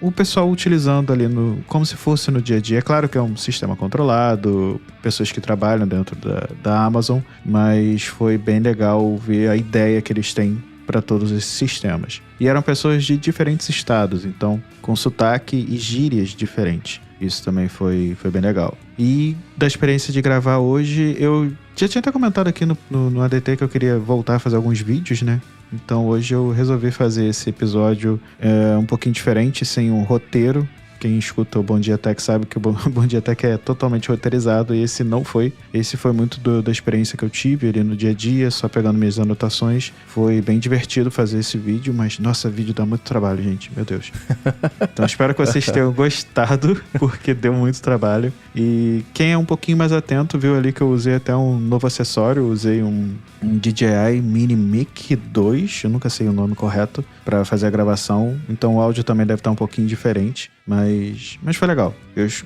[SPEAKER 3] o pessoal utilizando ali como se fosse no dia a dia. É claro que é um sistema controlado, pessoas que trabalham dentro da Amazon, mas foi bem legal ver a ideia que eles têm para todos esses sistemas. E eram pessoas de diferentes estados, então com sotaque e gírias diferentes. Isso também foi bem legal. E da experiência de gravar hoje, eu já tinha até comentado aqui no ADT que eu queria voltar a fazer alguns vídeos, né? Então hoje eu resolvi fazer esse episódio um pouquinho diferente, sem um roteiro. Quem escuta o Bom Dia Tech sabe que o Bom Dia Tech é totalmente roteirizado e esse não foi. Esse foi muito da experiência que eu tive ali no dia a dia, só pegando minhas anotações. Foi bem divertido fazer esse vídeo, mas nossa, vídeo dá muito trabalho, gente, meu Deus. Então espero que vocês tenham gostado, porque deu muito trabalho. E quem é um pouquinho mais atento viu ali que eu usei até um novo acessório, usei um DJI Mini Mic 2, eu nunca sei o nome correto, para fazer a gravação. Então o áudio também deve estar um pouquinho diferente. Mas foi legal.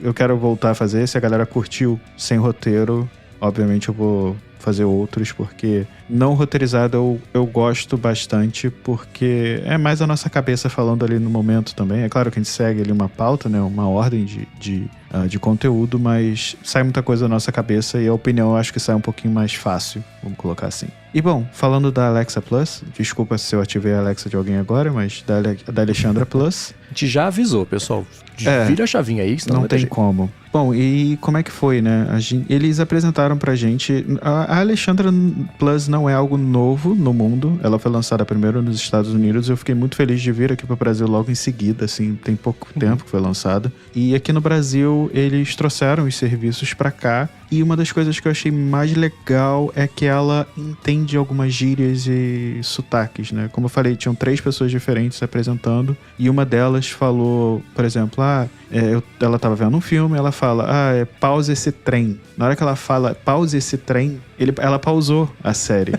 [SPEAKER 3] Eu quero voltar a fazer. Se a galera curtiu sem roteiro, obviamente eu vou fazer outros, porque não roteirizado eu gosto bastante, porque é mais a nossa cabeça falando ali no momento também. É claro que a gente segue ali uma pauta, né, uma ordem de conteúdo, mas sai muita coisa da nossa cabeça e a opinião eu acho que sai um pouquinho mais fácil, vamos colocar assim. E bom, falando da Alexa Plus, desculpa se eu ativei a Alexa de alguém agora, mas da Alexandra Plus.
[SPEAKER 1] A gente já avisou, pessoal. Vira a chavinha aí, senão
[SPEAKER 3] não tem como. Bom, e como é que foi, né? Eles apresentaram pra gente... A Alexandra Plus não é algo novo no mundo. Ela foi lançada primeiro nos Estados Unidos. Eu fiquei muito feliz de vir aqui pro Brasil logo em seguida, assim. Tem pouco tempo que foi lançada. E aqui no Brasil, eles trouxeram os serviços pra cá. E uma das coisas que eu achei mais legal é que ela entende algumas gírias e sotaques, né? Como eu falei, tinham 3 pessoas diferentes se apresentando. E uma delas falou, por exemplo, ela tava vendo um filme, ela fala, pausa esse trem. Na hora que ela fala, pausa esse trem, ela pausou a série.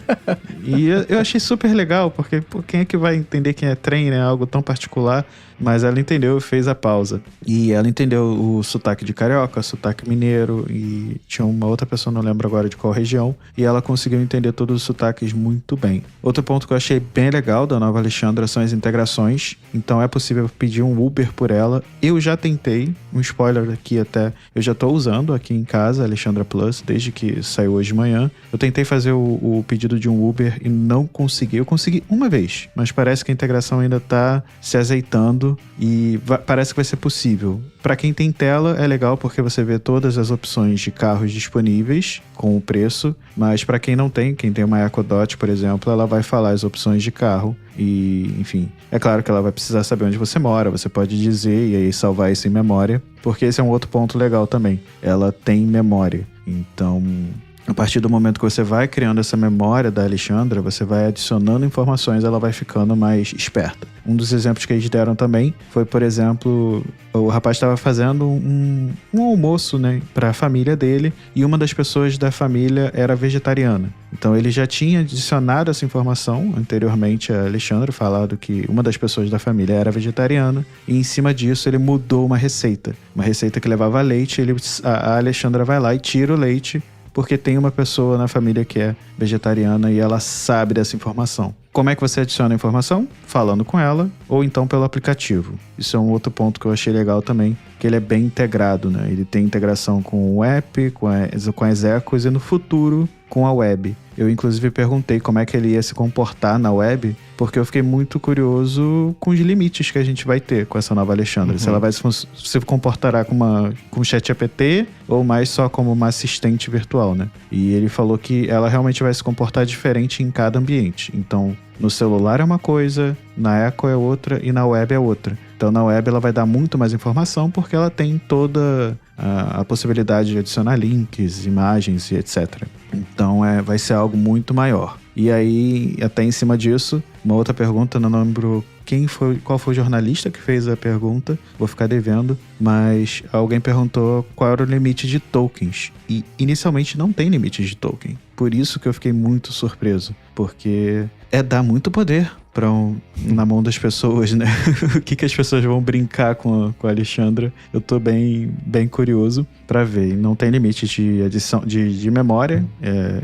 [SPEAKER 3] E eu achei super legal, porque quem é que vai entender quem é trem, né? Algo tão particular. Mas ela entendeu e fez a pausa. E ela entendeu o sotaque de carioca, sotaque mineiro, e tinha uma outra pessoa, não lembro agora de qual região, e ela conseguiu entender todos os sotaques muito bem. Outro ponto que eu achei bem legal da nova Alexandra são as integrações. Então é possível pedir um Uber por ela. Eu já tentei, um spoiler aqui até, eu já tô usando aqui em casa a Alexandra Plus, desde que saiu hoje de manhã. Eu tentei fazer o pedido de um Uber e não consegui. Eu consegui uma vez, mas parece que a integração ainda tá se azeitando e parece que vai ser possível. Para quem tem tela é legal porque você vê todas as opções de carros disponíveis com o preço, mas para quem não tem, quem tem uma EcoDot, por exemplo, ela vai falar as opções de carro e, enfim, é claro que ela vai precisar saber onde você mora, você pode dizer e aí salvar isso em memória, porque esse é um outro ponto legal também. Ela tem memória, então... A partir do momento que você vai criando essa memória da Alexandra, você vai adicionando informações, ela vai ficando mais esperta. Um dos exemplos que eles deram também foi, por exemplo, o rapaz estava fazendo um almoço, né, para a família dele, e uma das pessoas da família era vegetariana. Então ele já tinha adicionado essa informação anteriormente a Alexandra, falado que uma das pessoas da família era vegetariana, e em cima disso ele mudou uma receita que levava leite. A Alexandra vai lá e tira o leite, porque tem uma pessoa na família que é vegetariana e ela sabe dessa informação. Como é que você adiciona a informação? Falando com ela ou então pelo aplicativo. Isso é um outro ponto que eu achei legal também, que ele é bem integrado, né? Ele tem integração com o app, com as ecos e no futuro com a web. Eu inclusive perguntei como é que ele ia se comportar na web, porque eu fiquei muito curioso com os limites que a gente vai ter com essa nova Alexandra. Se ela vai se comportará com o ChatGPT ou mais só como uma assistente virtual, né? E ele falou que ela realmente vai se comportar diferente em cada ambiente. Então, no celular é uma coisa, na Echo é outra e na web é outra. Então, na web ela vai dar muito mais informação porque ela tem toda a possibilidade de adicionar links, imagens e etc. Então, vai ser algo muito maior. E aí, até em cima disso, uma outra pergunta, não lembro qual foi o jornalista que fez a pergunta, vou ficar devendo, mas alguém perguntou qual era o limite de tokens. E inicialmente não tem limite de token. Por isso que eu fiquei muito surpreso, porque dá muito poder na mão das pessoas, né? O que as pessoas vão brincar com a Alexandra? Eu tô bem curioso para ver. Não tem limite de adição de memória.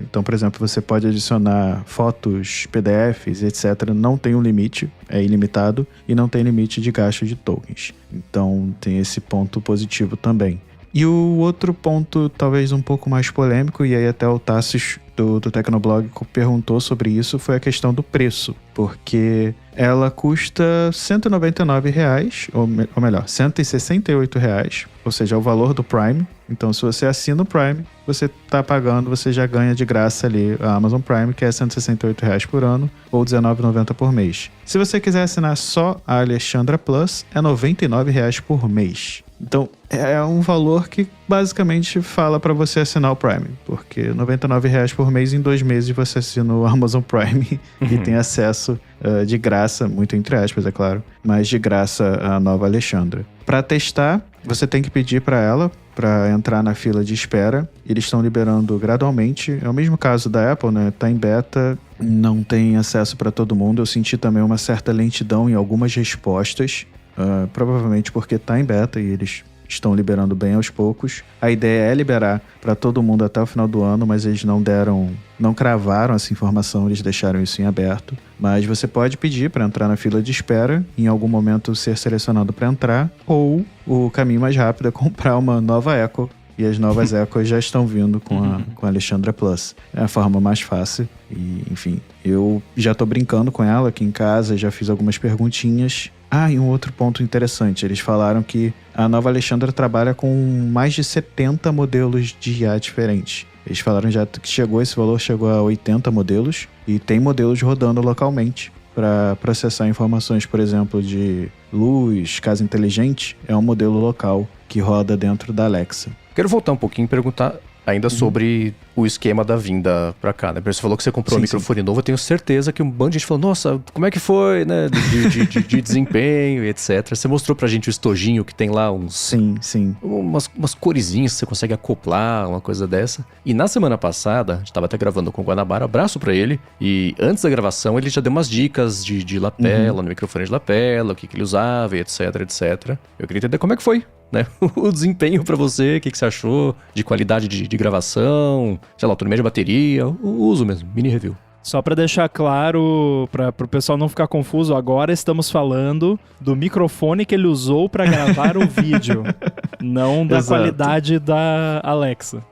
[SPEAKER 3] Então, por exemplo, você pode adicionar fotos, PDFs, etc. Não tem um limite, é ilimitado. E não tem limite de gasto de tokens. Então, tem esse ponto positivo também. E o outro ponto, talvez um pouco mais polêmico, e aí até o Tassis do Tecnoblog perguntou sobre isso, foi a questão do preço. Porque ela custa R$199, ou melhor, R$168, ou seja, é o valor do Prime. Então, se você assina o Prime, você tá pagando, você já ganha de graça ali a Amazon Prime, que é R$168 por ano, ou R$19,90 por mês. Se você quiser assinar só a Alexandra Plus, é R$99 por mês. Então, é um valor que basicamente fala para você assinar o Prime, porque R$99 por mês, em 2 meses você assina o Amazon Prime e tem acesso de graça, muito entre aspas, é claro, mas de graça a nova Alexandra. Para testar, você tem que pedir para ela para entrar na fila de espera. Eles estão liberando gradualmente. É o mesmo caso da Apple, né? Tá em beta, não tem acesso para todo mundo. Eu senti também uma certa lentidão em algumas respostas. Provavelmente porque tá em beta e eles estão liberando bem aos poucos. A ideia é liberar para todo mundo até o final do ano, mas eles não cravaram essa informação, eles deixaram isso em aberto. Mas você pode pedir para entrar na fila de espera, em algum momento ser selecionado para entrar, ou o caminho mais rápido é comprar uma nova Echo. E as novas Echoes já estão vindo com a Alexandra Plus. É a forma mais fácil. E, enfim, eu já tô brincando com ela aqui em casa, já fiz algumas perguntinhas. E um outro ponto interessante. Eles falaram que a nova Alexandra trabalha com mais de 70 modelos de IA diferentes. Eles falaram já que esse valor chegou a 80 modelos. E tem modelos rodando localmente para processar informações, por exemplo, de luz, casa inteligente. É um modelo local que roda dentro da Alexa.
[SPEAKER 1] Quero voltar um pouquinho e perguntar ainda sobre o esquema da vinda pra cá, né? Você falou que você comprou um microfone novo, eu tenho certeza que um bando de gente falou, nossa, como é que foi, né? De desempenho e etc. Você mostrou pra gente o estojinho que tem lá uns...
[SPEAKER 3] Sim.
[SPEAKER 1] Umas coresinhas que você consegue acoplar, uma coisa dessa. E na semana passada, a gente tava até gravando com o Guanabara, abraço pra ele, e antes da gravação ele já deu umas dicas de lapela, no microfone de lapela, o que ele usava e etc. Eu queria entender como é que foi, né? O desempenho pra você, o que você achou de qualidade de gravação, sei lá, autonomia de bateria, o uso mesmo, mini review.
[SPEAKER 2] Só para deixar claro, para o pessoal não ficar confuso, agora estamos falando do microfone que ele usou para gravar o vídeo, não da qualidade da Alexa.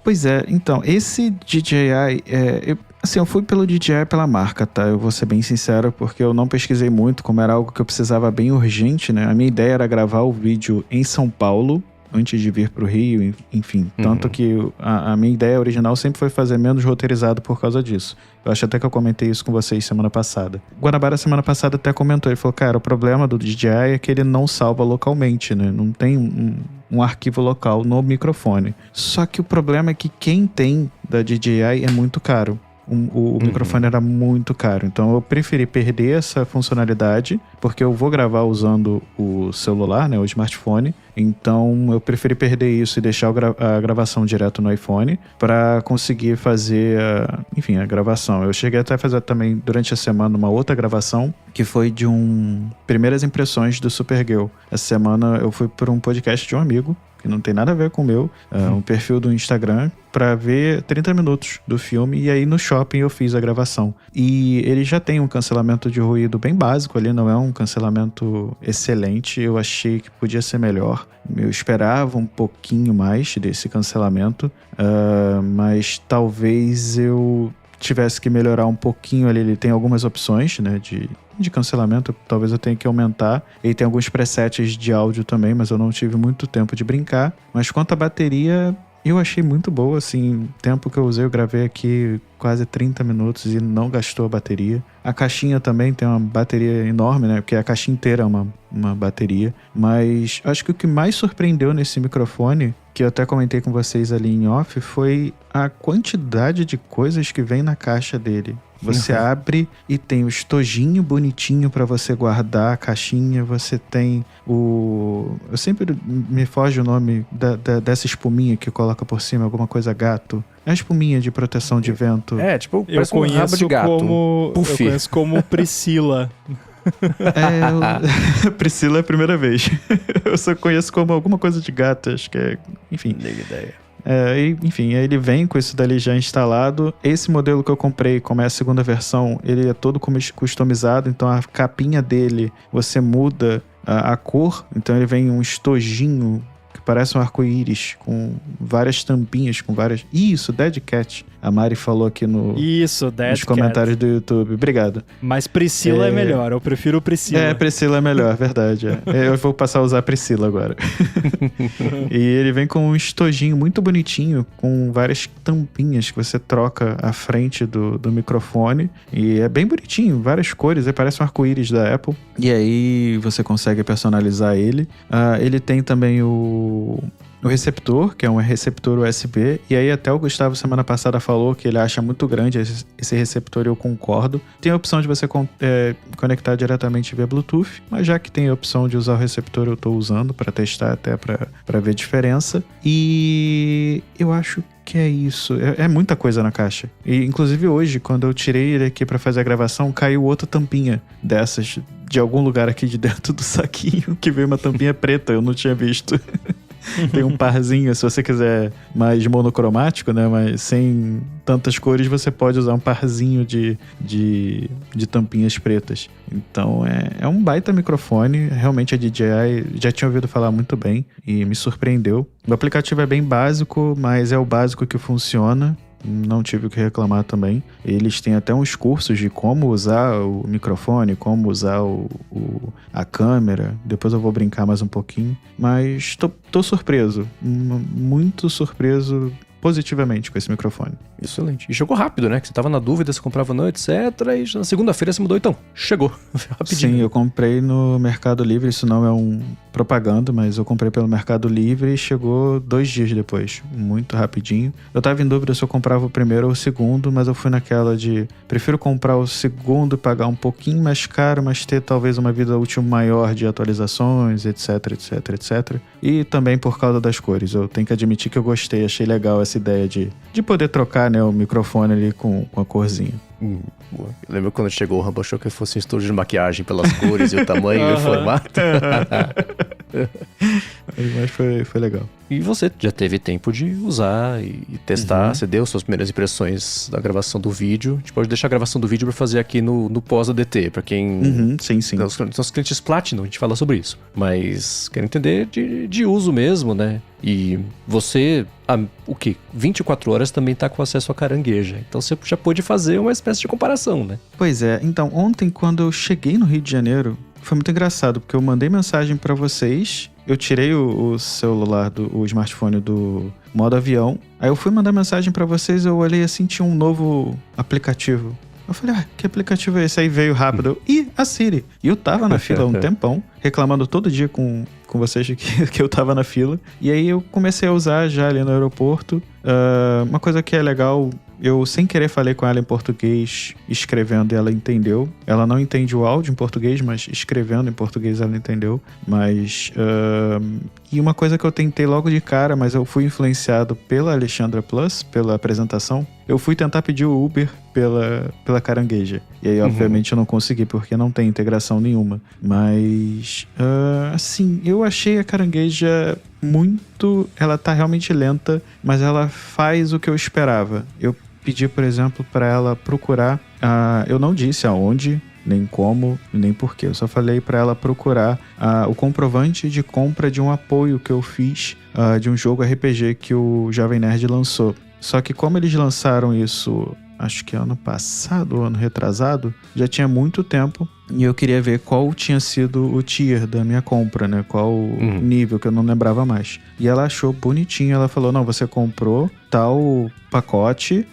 [SPEAKER 3] Pois é, então, esse DJI, eu fui pelo DJI pela marca, tá? Eu vou ser bem sincero, porque eu não pesquisei muito, como era algo que eu precisava bem urgente, né? A minha ideia era gravar o vídeo em São Paulo, antes de vir pro Rio, enfim. Tanto que a minha ideia original sempre foi fazer menos roteirizado por causa disso. Eu acho até que eu comentei isso com vocês semana passada. O Guanabara semana passada até comentou, ele falou, cara, o problema do DJI é que ele não salva localmente, né? Não tem um arquivo local no microfone. Só que o problema é que quem tem da DJI é muito caro. O microfone era muito caro, então eu preferi perder essa funcionalidade, porque eu vou gravar usando o celular, né, o smartphone, então eu preferi perder isso e deixar a gravação direto no iPhone para conseguir fazer a gravação. Eu cheguei até a fazer também durante a semana uma outra gravação, que foi de primeiras impressões do Supergirl. Essa semana eu fui por um podcast de um amigo, que não tem nada a ver com o meu, um perfil do Instagram, pra ver 30 minutos do filme, e aí no shopping eu fiz a gravação. E ele já tem um cancelamento de ruído bem básico ali, não é um cancelamento excelente, eu achei que podia ser melhor. Eu esperava um pouquinho mais desse cancelamento, mas talvez eu tivesse que melhorar um pouquinho ali. Ele tem algumas opções, né, de cancelamento, talvez eu tenha que aumentar. Ele tem alguns presets de áudio também, mas eu não tive muito tempo de brincar. Mas quanto à bateria, eu achei muito boa, assim, o tempo que eu usei, eu gravei aqui quase 30 minutos e não gastou a bateria. A caixinha também tem uma bateria enorme, né, porque a caixinha inteira é uma bateria. Mas acho que o que mais surpreendeu nesse microfone, que eu até comentei com vocês ali em off, foi a quantidade de coisas que vem na caixa dele. Você abre e tem o estojinho bonitinho para você guardar a caixinha. Você tem eu sempre me foge o nome dessa espuminha que coloca por cima, alguma coisa gato. É a espuminha de proteção de vento.
[SPEAKER 1] Tipo, parece um rabo de gato.
[SPEAKER 2] Eu conheço como Priscila.
[SPEAKER 3] Priscila é a primeira vez. Eu só conheço como alguma coisa de gato, acho que é... Enfim.
[SPEAKER 1] Nem ideia.
[SPEAKER 3] Enfim, ele vem com isso dali já instalado. Esse modelo que eu comprei, como é a segunda versão, ele é todo customizado, então a capinha dele, você muda a cor, então ele vem um estojinho que parece um arco-íris, com várias tampinhas, com várias... Isso, Dead Cat. A Mari falou aqui nos comentários do YouTube. Obrigado.
[SPEAKER 2] Mas Priscila é melhor, eu prefiro Priscila.
[SPEAKER 3] Priscila é melhor, verdade. Eu vou passar a usar Priscila agora. E ele vem com um estojinho muito bonitinho, com várias tampinhas que você troca à frente do microfone. E é bem bonitinho, várias cores, ele parece um arco-íris da Apple. E aí você consegue personalizar ele. Ele tem também o receptor, que é um receptor USB, e aí até o Gustavo semana passada falou que ele acha muito grande esse receptor, e eu concordo. Tem a opção de você conectar diretamente via Bluetooth, mas já que tem a opção de usar o receptor, eu estou usando para testar, até para ver diferença. E eu acho que é isso. É muita coisa na caixa. E inclusive hoje, quando eu tirei ele aqui para fazer a gravação, caiu outra tampinha dessas de algum lugar aqui de dentro do saquinho, que veio uma tampinha preta, eu não tinha visto. Tem um parzinho, se você quiser mais monocromático, né? Mas sem tantas cores, você pode usar um parzinho de tampinhas pretas. Então é um baita microfone. Realmente a DJI já tinha ouvido falar muito bem e me surpreendeu. O aplicativo é bem básico, mas é o básico que funciona. Não tive o que reclamar também. Eles têm até uns cursos de como usar o microfone, como usar a câmera. Depois eu vou brincar mais um pouquinho. Mas tô surpreso. Muito surpreso positivamente com esse microfone.
[SPEAKER 1] Excelente. E chegou rápido, né? Que você tava na dúvida se comprava não, etc. E na segunda-feira você mudou, então. Chegou. Rapidinho.
[SPEAKER 3] Sim, eu comprei no Mercado Livre. Isso não é um propaganda, mas eu comprei pelo Mercado Livre e chegou 2 dias depois. Muito rapidinho. Eu tava em dúvida se eu comprava o primeiro ou o segundo, mas eu fui naquela de... Prefiro comprar o segundo e pagar um pouquinho mais caro, mas ter talvez uma vida útil maior de atualizações, etc, etc, etc. E também por causa das cores. Eu tenho que admitir que eu gostei, achei legal essa ideia de poder trocar, né, o microfone ali com a corzinha.
[SPEAKER 1] Eu lembro quando chegou o Rambo, achou que fosse um estúdio de maquiagem pelas cores e o tamanho e o formato.
[SPEAKER 3] Mas foi legal.
[SPEAKER 1] E você já teve tempo de usar e testar, você deu suas primeiras impressões da gravação do vídeo. A gente pode deixar a gravação do vídeo pra fazer aqui no pós-ADT, pra quem...
[SPEAKER 3] Sim.
[SPEAKER 1] Nossos clientes Platinum, a gente fala sobre isso. Mas quero entender de uso mesmo, né? E você, o quê? 24 horas também tá com acesso à carangueja. Então você já pôde fazer uma espécie de comparação, né?
[SPEAKER 3] Pois é. Então, ontem, quando eu cheguei no Rio de Janeiro, foi muito engraçado, porque eu mandei mensagem pra vocês, eu tirei o celular, o smartphone do modo avião, aí eu fui mandar mensagem pra vocês, eu olhei assim, tinha um novo aplicativo. Eu falei, que aplicativo é esse? Aí veio rápido, a Siri. E eu tava na fila há um tempão, reclamando todo dia com vocês que eu tava na fila. E aí eu comecei a usar já ali no aeroporto. Uma coisa que é legal... Eu, sem querer, falei com ela em português, escrevendo, e ela entendeu. Ela não entende o áudio em português, mas escrevendo em português ela entendeu. Mas... E uma coisa que eu tentei logo de cara, mas eu fui influenciado pela Alexandra Plus, pela apresentação. Eu fui tentar pedir o Uber pela carangueja. E aí, obviamente, eu não consegui, porque não tem integração nenhuma. Mas, assim, eu achei a carangueja muito... Ela tá realmente lenta, mas ela faz o que eu esperava. Eu pedi, por exemplo, para ela procurar... eu não disse aonde, nem como, nem porquê. Eu só falei para ela procurar o comprovante de compra de um apoio que eu fiz de um jogo RPG que o Jovem Nerd lançou. Só que como eles lançaram isso, acho que ano passado, ano retrasado, já tinha muito tempo, e eu queria ver qual tinha sido o tier da minha compra, né? Qual nível, que eu não lembrava mais. E ela achou bonitinho, ela falou, não, você comprou tal pacote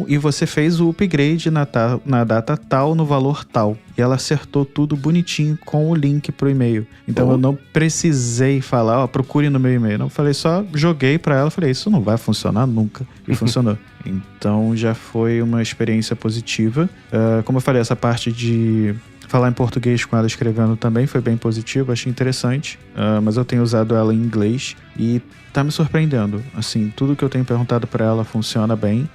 [SPEAKER 3] e você fez o upgrade na data tal, no valor tal. E ela acertou tudo bonitinho com o link pro e-mail. Então eu não precisei falar, procure no meu e-mail. Não, eu falei, só joguei pra ela, falei, isso não vai funcionar nunca. E funcionou. Então já foi uma experiência positiva. Como eu falei, essa parte de falar em português com ela escrevendo também foi bem positivo, achei interessante. Mas eu tenho usado ela em inglês e tá me surpreendendo. Assim, tudo que eu tenho perguntado pra ela funciona bem.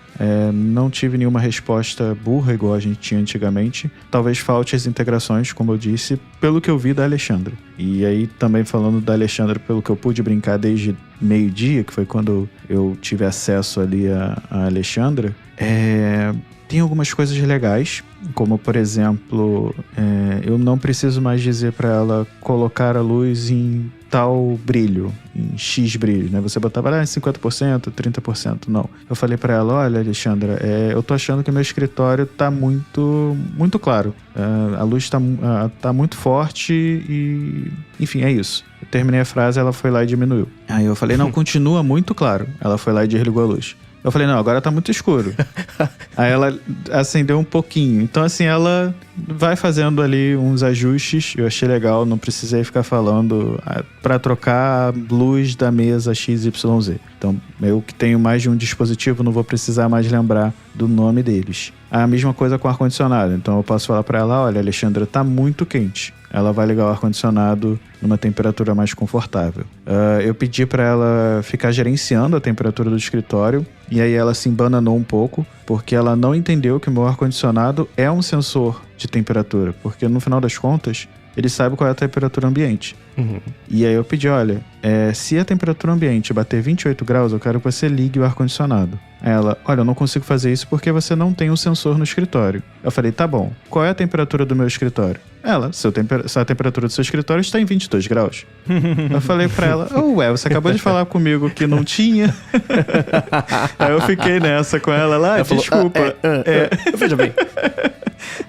[SPEAKER 3] Não tive nenhuma resposta burra igual a gente tinha antigamente. Talvez falte as integrações, como eu disse, pelo que eu vi da Alexandra. E aí, também falando da Alexandra, pelo que eu pude brincar desde meio-dia, que foi quando eu tive acesso ali a Alexandra, tem algumas coisas legais, como, por exemplo, eu não preciso mais dizer para ela colocar a luz em tal brilho, em X brilho, né? Você botava lá em 50%, 30%, não. Eu falei para ela, olha, Alexandra, eu tô achando que meu escritório tá muito, muito claro. A luz tá muito forte e... Enfim, é isso. Eu terminei a frase, ela foi lá e diminuiu. Aí eu falei, não, continua muito claro. Ela foi lá e desligou a luz. Eu falei, não, agora tá muito escuro. Aí ela acendeu um pouquinho. Então, assim, ela vai fazendo ali uns ajustes. Eu achei legal, não precisei ficar falando para trocar a luz da mesa XYZ. Então, eu que tenho mais de um dispositivo, não vou precisar mais lembrar do nome deles. A mesma coisa com o ar-condicionado. Então, eu posso falar para ela, olha, Alexandra, tá muito quente. Ela vai ligar o ar-condicionado numa temperatura mais confortável. Eu pedi para ela ficar gerenciando a temperatura do escritório e aí ela se embananou um pouco porque ela não entendeu que o meu ar-condicionado é um sensor de temperatura, porque no final das contas ele saiba qual é a temperatura ambiente. E aí eu pedi, olha, se a temperatura ambiente bater 28 graus, eu quero que você ligue o ar-condicionado. Ela, olha, eu não consigo fazer isso porque você não tem um sensor no escritório. Eu falei, tá bom, qual é a temperatura do meu escritório? Ela, se a temperatura do seu escritório está em 22 graus. Eu falei pra ela, você acabou de falar comigo que não tinha. Aí eu fiquei nessa com ela lá, desculpa.
[SPEAKER 1] Veja bem.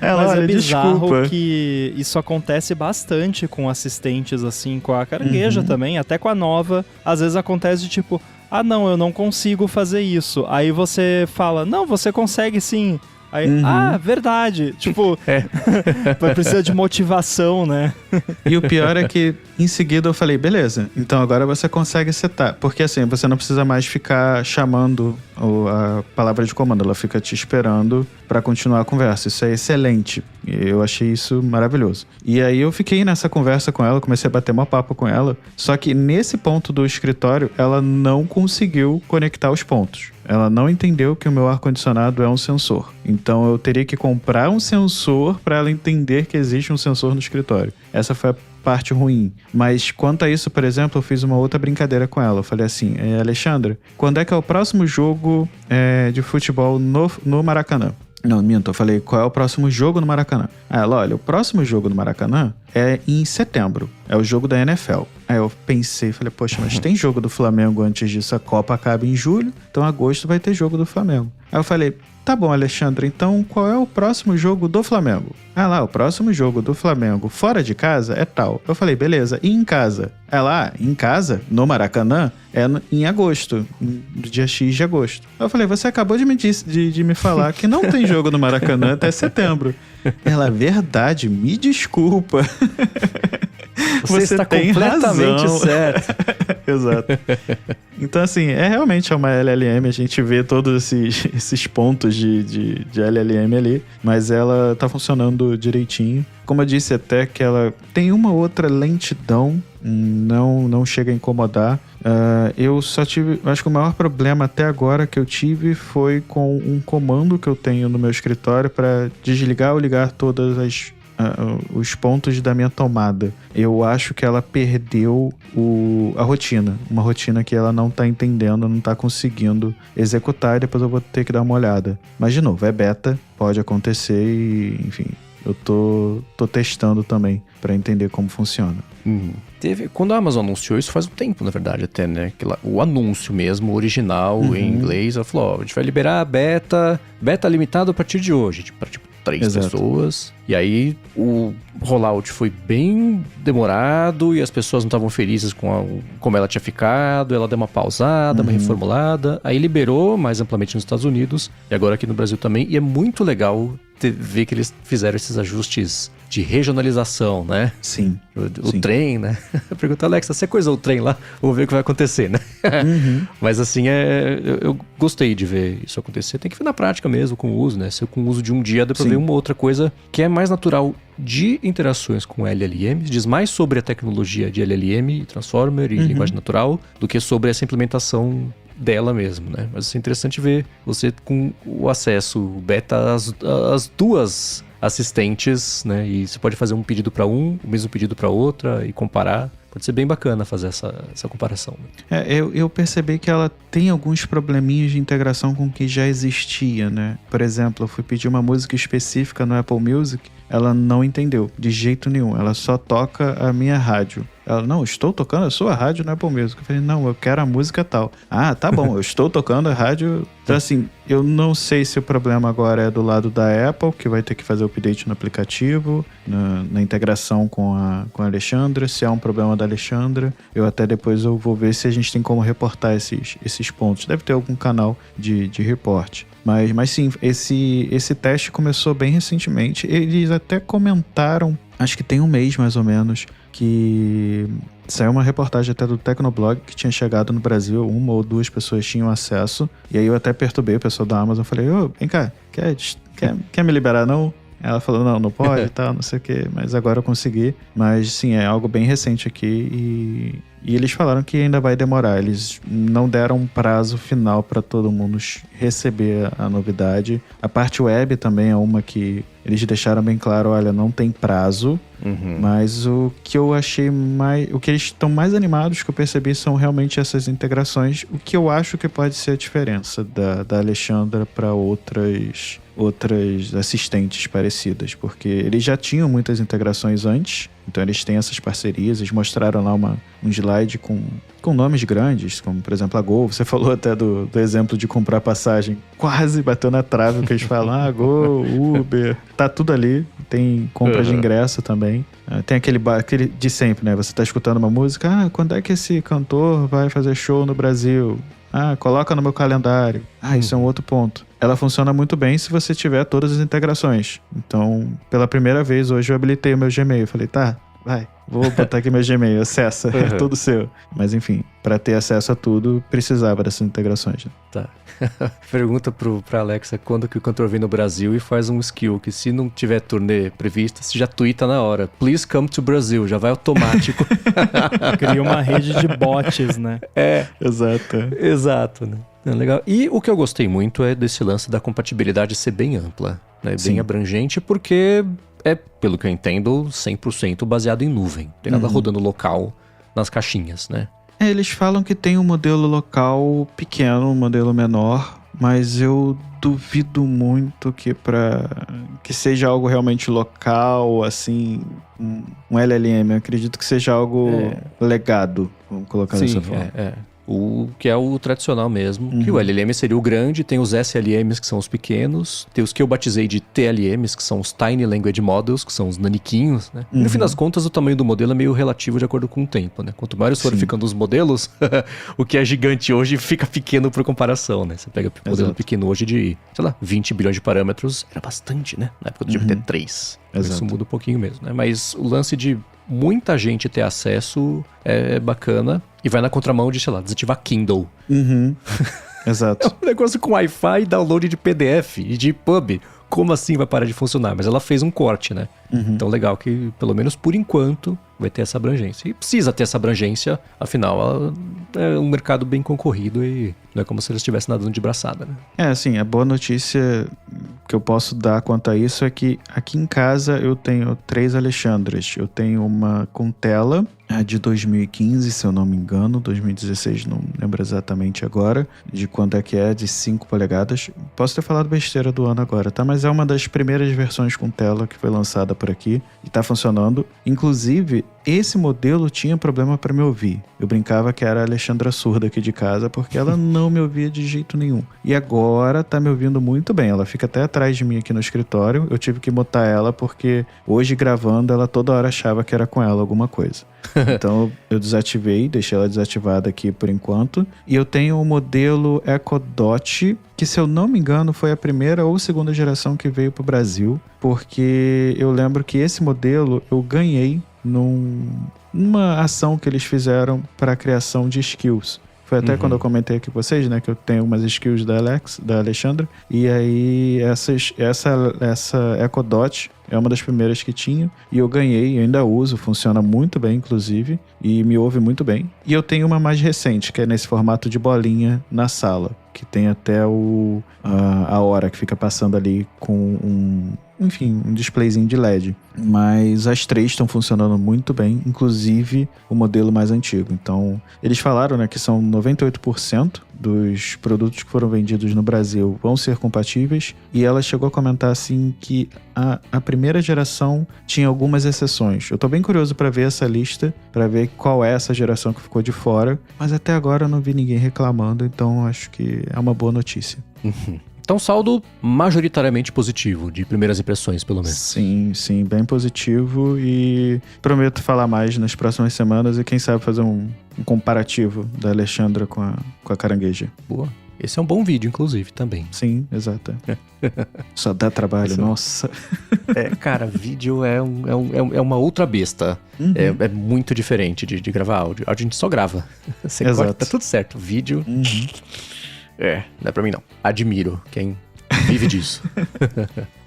[SPEAKER 2] Mas é bizarro desculpa. Que isso acontece bastante com assistentes, assim, com a Carangueja também, até com a nova. Às vezes acontece de tipo, não, eu não consigo fazer isso. Aí você fala, não, você consegue sim. Aí, verdade. Tipo, precisa de motivação, né?
[SPEAKER 3] E o pior é que, em seguida, eu falei, beleza, então agora você consegue setar. Porque assim, você não precisa mais ficar chamando a palavra de comando, ela fica te esperando pra continuar a conversa. Isso é excelente. Eu achei isso maravilhoso. E aí eu fiquei nessa conversa com ela, comecei a bater uma papo com ela, só que nesse ponto do escritório, ela não conseguiu conectar os pontos. Ela não entendeu que o meu ar-condicionado é um sensor. Então eu teria que comprar um sensor para ela entender que existe um sensor no escritório. Essa foi a parte ruim. Mas quanto a isso, por exemplo, eu fiz uma outra brincadeira com ela. Eu falei assim, Alexandra, quando é que é o próximo jogo de futebol no Maracanã? Não, minto, eu falei, qual é o próximo jogo no Maracanã? Aí ela, olha, o próximo jogo no Maracanã é em setembro, é o jogo da NFL. Aí eu pensei, falei, poxa, mas tem jogo do Flamengo antes disso, a Copa acaba em julho, então agosto vai ter jogo do Flamengo. Aí eu falei, tá bom, Alexandre, então qual é o próximo jogo do Flamengo? O próximo jogo do Flamengo fora de casa é tal. Eu falei, beleza, e em casa? Ela, em casa, no Maracanã, é em agosto, no dia X de agosto. Eu falei, você acabou de me falar que não tem jogo no Maracanã até setembro. Ela, verdade, me desculpa.
[SPEAKER 1] Você está completamente razão. Certo.
[SPEAKER 3] Exato. Então, assim, realmente uma LLM, a gente vê todos esses pontos de LLM ali, mas ela tá funcionando direitinho. Como eu disse até que ela tem uma outra lentidão, não chega a incomodar. Eu só tive, acho que o maior problema até agora que eu tive foi com um comando que eu tenho no meu escritório para desligar ou ligar todas os pontos da minha tomada. Eu acho que ela perdeu a rotina. Uma rotina que ela não tá entendendo, não tá conseguindo executar, e depois eu vou ter que dar uma olhada. Mas, de novo, é beta, pode acontecer e, enfim, eu tô testando também para entender como funciona.
[SPEAKER 1] Quando a Amazon anunciou isso faz um tempo, na verdade, até, né? O anúncio mesmo, original, em inglês, ela falou, a gente vai liberar a beta limitado a partir de hoje, para 3 pessoas. E aí o rollout foi bem demorado e as pessoas não estavam felizes com como ela tinha ficado. Ela deu uma pausada, uma reformulada. Aí liberou mais amplamente nos Estados Unidos e agora aqui no Brasil também. E é muito legal ver que eles fizeram esses ajustes de regionalização, né?
[SPEAKER 3] Sim.
[SPEAKER 1] O trem, né? Pergunta, Alexa, você coisou o trem lá? Vamos ver o que vai acontecer, né? Mas assim, eu gostei de ver isso acontecer. Tem que ver na prática mesmo, com o uso, né? Se com o uso de um dia dá pra ver uma outra coisa que é mais natural de interações com LLM, diz mais sobre a tecnologia de LLM, Transformer e linguagem natural, do que sobre essa implementação dela mesmo, né? Mas é interessante ver você com o acesso beta às duas assistentes, né? E você pode fazer um pedido para o mesmo pedido para outra e comparar. Pode ser bem bacana fazer essa comparação.
[SPEAKER 3] Eu percebi que ela tem alguns probleminhas de integração com o que já existia, né? Por exemplo, eu fui pedir uma música específica no Apple Music, ela não entendeu de jeito nenhum. Ela só toca a minha rádio. Ela, não, estou tocando a sua rádio no Apple Music. Eu falei, não, eu quero a música tal. Ah, tá bom, eu estou tocando a rádio. Então, assim, eu não sei se o problema agora é do lado da Apple, que vai ter que fazer o update no aplicativo, na integração com a Alexandra, se é um problema da Alexandra. Eu até depois eu vou ver se a gente tem como reportar esses pontos. Deve ter algum canal de report. Mas sim, esse teste começou bem recentemente. Eles até comentaram, acho que tem um mês mais ou menos, que saiu uma reportagem até do Tecnoblog que tinha chegado no Brasil, 1 ou 2 pessoas tinham acesso. E aí eu até perturbei o pessoal da Amazon, falei, vem cá, quer me liberar não? Ela falou, não pode e tal, não sei o que, mas agora eu consegui. Mas sim, é algo bem recente aqui e eles falaram que ainda vai demorar. Eles não deram um prazo final para todo mundo receber a novidade. A parte web também é uma que eles deixaram bem claro, olha, não tem prazo, mas o que eu achei mais... O que eles estão mais animados, que eu percebi, são realmente essas integrações, o que eu acho que pode ser a diferença da Alexandra para outras assistentes parecidas, porque eles já tinham muitas integrações antes, então eles têm essas parcerias, eles mostraram lá um slide com nomes grandes, como por exemplo a Gol. Você falou até do exemplo de comprar passagem, quase bateu na trave o que eles falam, Gol, Uber, tá tudo ali, tem compra de ingresso também. Tem aquele de sempre, né? Você tá escutando uma música, quando é que esse cantor vai fazer show no Brasil? Coloca no meu calendário. Isso é um outro ponto. Ela funciona muito bem se você tiver todas as integrações. Então, pela primeira vez hoje eu habilitei o meu Gmail. Falei, vai, vou botar aqui meu Gmail, acessa, é tudo seu. Mas enfim, para ter acesso a tudo, precisava dessas integrações. Né?
[SPEAKER 1] Tá. Pergunta pra Alexa quando que o cantor vem no Brasil e faz um skill que se não tiver turnê prevista, você já tuita na hora. Please come to Brazil, já vai automático.
[SPEAKER 2] Cria uma rede de bots, né?
[SPEAKER 1] Exato, né? Legal. E o que eu gostei muito é desse lance da compatibilidade ser bem ampla, né? Bem abrangente, porque é, pelo que eu entendo, 100% baseado em nuvem. Tem nada rodando local nas caixinhas, né?
[SPEAKER 3] Eles falam que tem um modelo local pequeno, um modelo menor, mas eu duvido muito que seja algo realmente local, assim, um LLM. Eu acredito que seja algo legado, vamos colocar dessa forma.
[SPEAKER 1] O que é o tradicional mesmo, que o LLM seria o grande, tem os SLMs que são os pequenos, tem os que eu batizei de TLMs, que são os Tiny Language Models, que são os naniquinhos, né? E no fim das contas, o tamanho do modelo é meio relativo de acordo com o tempo, né? Quanto maiores forem ficando os modelos, o que é gigante hoje fica pequeno por comparação, né? Você pega o modelo pequeno hoje de, 20 bilhões de parâmetros, era bastante, né? Na época do GPT-3. Isso muda um pouquinho mesmo, né? Mas o lance de muita gente ter acesso é bacana e vai na contramão de, desativar Kindle.
[SPEAKER 3] Exato.
[SPEAKER 1] É um negócio com Wi-Fi e download de PDF e de EPUB. Como assim vai parar de funcionar? Mas ela fez um corte, né? Então legal que, pelo menos por enquanto, vai ter essa abrangência. E precisa ter essa abrangência, afinal, é um mercado bem concorrido e não é como se eles estivessem nadando de braçada, né?
[SPEAKER 3] Assim, a boa notícia que eu posso dar quanto a isso é que aqui em casa eu tenho 3 Alexandras. Eu tenho uma com tela, de 2015, se eu não me engano, 2016, não lembro exatamente agora, de quanto é, de 5 polegadas. Posso ter falado besteira do ano agora, tá? Mas é uma das primeiras versões com tela que foi lançada por aqui e tá funcionando. Inclusive, esse modelo tinha problema para me ouvir. Eu brincava que era a Alexandra surda aqui de casa, porque ela não me ouvia de jeito nenhum. E agora tá me ouvindo muito bem. Ela fica até atrás de mim aqui no escritório. Eu tive que mutar ela, porque hoje gravando, ela toda hora achava que era com ela alguma coisa. Então eu desativei, deixei ela desativada aqui por enquanto. E eu tenho o modelo Echo Dot, que se eu não me engano foi a primeira ou segunda geração que veio pro Brasil, porque eu lembro que esse modelo eu ganhei numa ação que eles fizeram para a criação de skills. Foi até quando eu comentei aqui com vocês, né, que eu tenho umas skills da Alexandra, e aí essa Echo Dot é uma das primeiras que tinha, e eu ganhei, eu ainda uso, funciona muito bem, inclusive, e me ouve muito bem. E eu tenho uma mais recente, que é nesse formato de bolinha na sala, que tem até a hora que fica passando ali com um displayzinho de LED. Mas as 3 estão funcionando muito bem, inclusive o modelo mais antigo. Então, eles falaram, né, que são 98% dos produtos que foram vendidos no Brasil vão ser compatíveis, e ela chegou a comentar assim que a primeira geração tinha algumas exceções. Eu tô bem curioso para ver essa lista, para ver qual é essa geração que ficou de fora, mas até agora eu não vi ninguém reclamando, então acho que é uma boa notícia.
[SPEAKER 1] Então, saldo majoritariamente positivo, de primeiras impressões, pelo menos.
[SPEAKER 3] Sim, bem positivo, e prometo falar mais nas próximas semanas e quem sabe fazer um comparativo da Alexandra com a Carangueja.
[SPEAKER 1] Boa. Esse é um bom vídeo, inclusive, também.
[SPEAKER 3] Sim, exato. Só dá trabalho, nossa.
[SPEAKER 1] Cara, vídeo é uma outra besta. É muito diferente de gravar áudio. Áudio a gente só grava. Você corta, tá tudo certo. Vídeo... não é pra mim não. Admiro quem vive disso.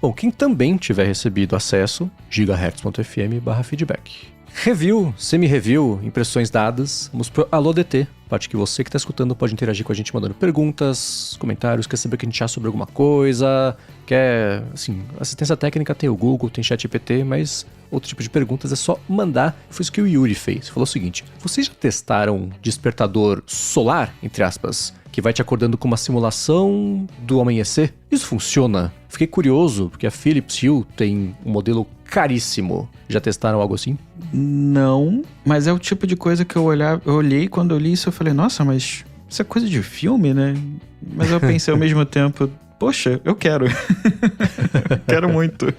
[SPEAKER 1] Bom, quem também tiver recebido acesso, gigahertz.fm/feedback. Review, semi-review, impressões dadas. Vamos pro Alô DT. Parte que você que tá escutando pode interagir com a gente mandando perguntas, comentários, quer saber o que a gente acha sobre alguma coisa, quer, assim, assistência técnica tem o Google, tem ChatGPT, mas outro tipo de perguntas é só mandar. Foi isso que o Yuri fez. Falou o seguinte: vocês já testaram despertador solar, entre aspas, que vai te acordando com uma simulação do amanhecer? Isso funciona? Fiquei curioso, porque a Philips Hue tem um modelo caríssimo. Já testaram algo assim?
[SPEAKER 3] Não, mas é o tipo de coisa que eu olhei quando eu li isso, eu falei, nossa, mas isso é coisa de filme, né? Mas eu pensei ao mesmo tempo, poxa, eu quero. Quero muito.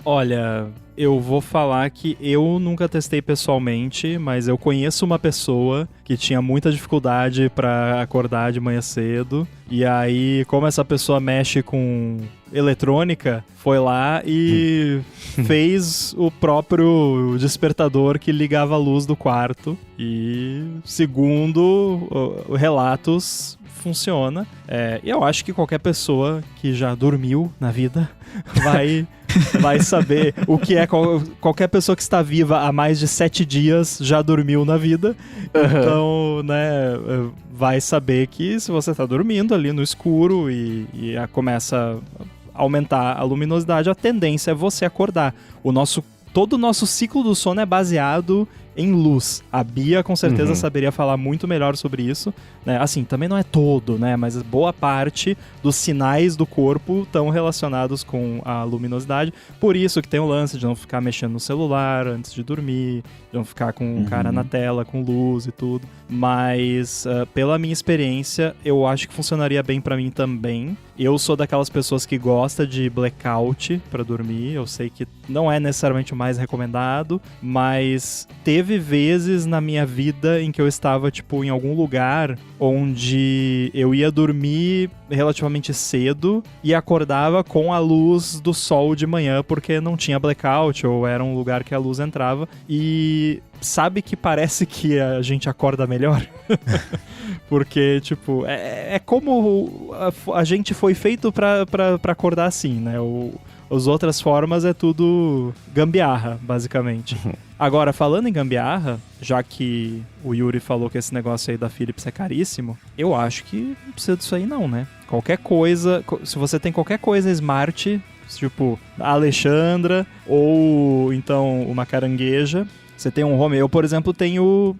[SPEAKER 2] Olha, eu vou falar que eu nunca testei pessoalmente, mas eu conheço uma pessoa que tinha muita dificuldade pra acordar de manhã cedo. E aí, como essa pessoa mexe com eletrônica, foi lá e fez o próprio despertador que ligava a luz do quarto. E, segundo relatos, funciona. E eu acho que qualquer pessoa que já dormiu na vida vai saber o que é. Qualquer pessoa que está viva há mais de 7 dias já dormiu na vida. Então, né, vai saber que se você está dormindo ali no escuro e começa a aumentar a luminosidade, a tendência é você acordar. Todo o nosso ciclo do sono é baseado em luz. A Bia com certeza saberia falar muito melhor sobre isso, né? Assim, também não é todo, né? Mas boa parte dos sinais do corpo estão relacionados com a luminosidade. Por isso que tem o lance de não ficar mexendo no celular antes de dormir, de não ficar com o cara na tela, com luz e tudo. Mas, pela minha experiência, eu acho que funcionaria bem pra mim também. Eu sou daquelas pessoas que gosta de blackout pra dormir. Eu sei que não é necessariamente o mais recomendado, mas teve vezes na minha vida em que eu estava, tipo, em algum lugar onde eu ia dormir relativamente cedo e acordava com a luz do sol de manhã, porque não tinha blackout ou era um lugar que a luz entrava. E sabe que parece que a gente acorda melhor? Porque, tipo, é como a gente foi feito pra acordar assim, né? As outras formas é tudo gambiarra, basicamente. Agora, falando em gambiarra, já que o Yuri falou que esse negócio aí da Philips é caríssimo, eu acho que não precisa disso aí não, né? Qualquer coisa, se você tem qualquer coisa smart, tipo a Alexandra ou então uma carangueja, você tem um home... Eu, por exemplo, tenho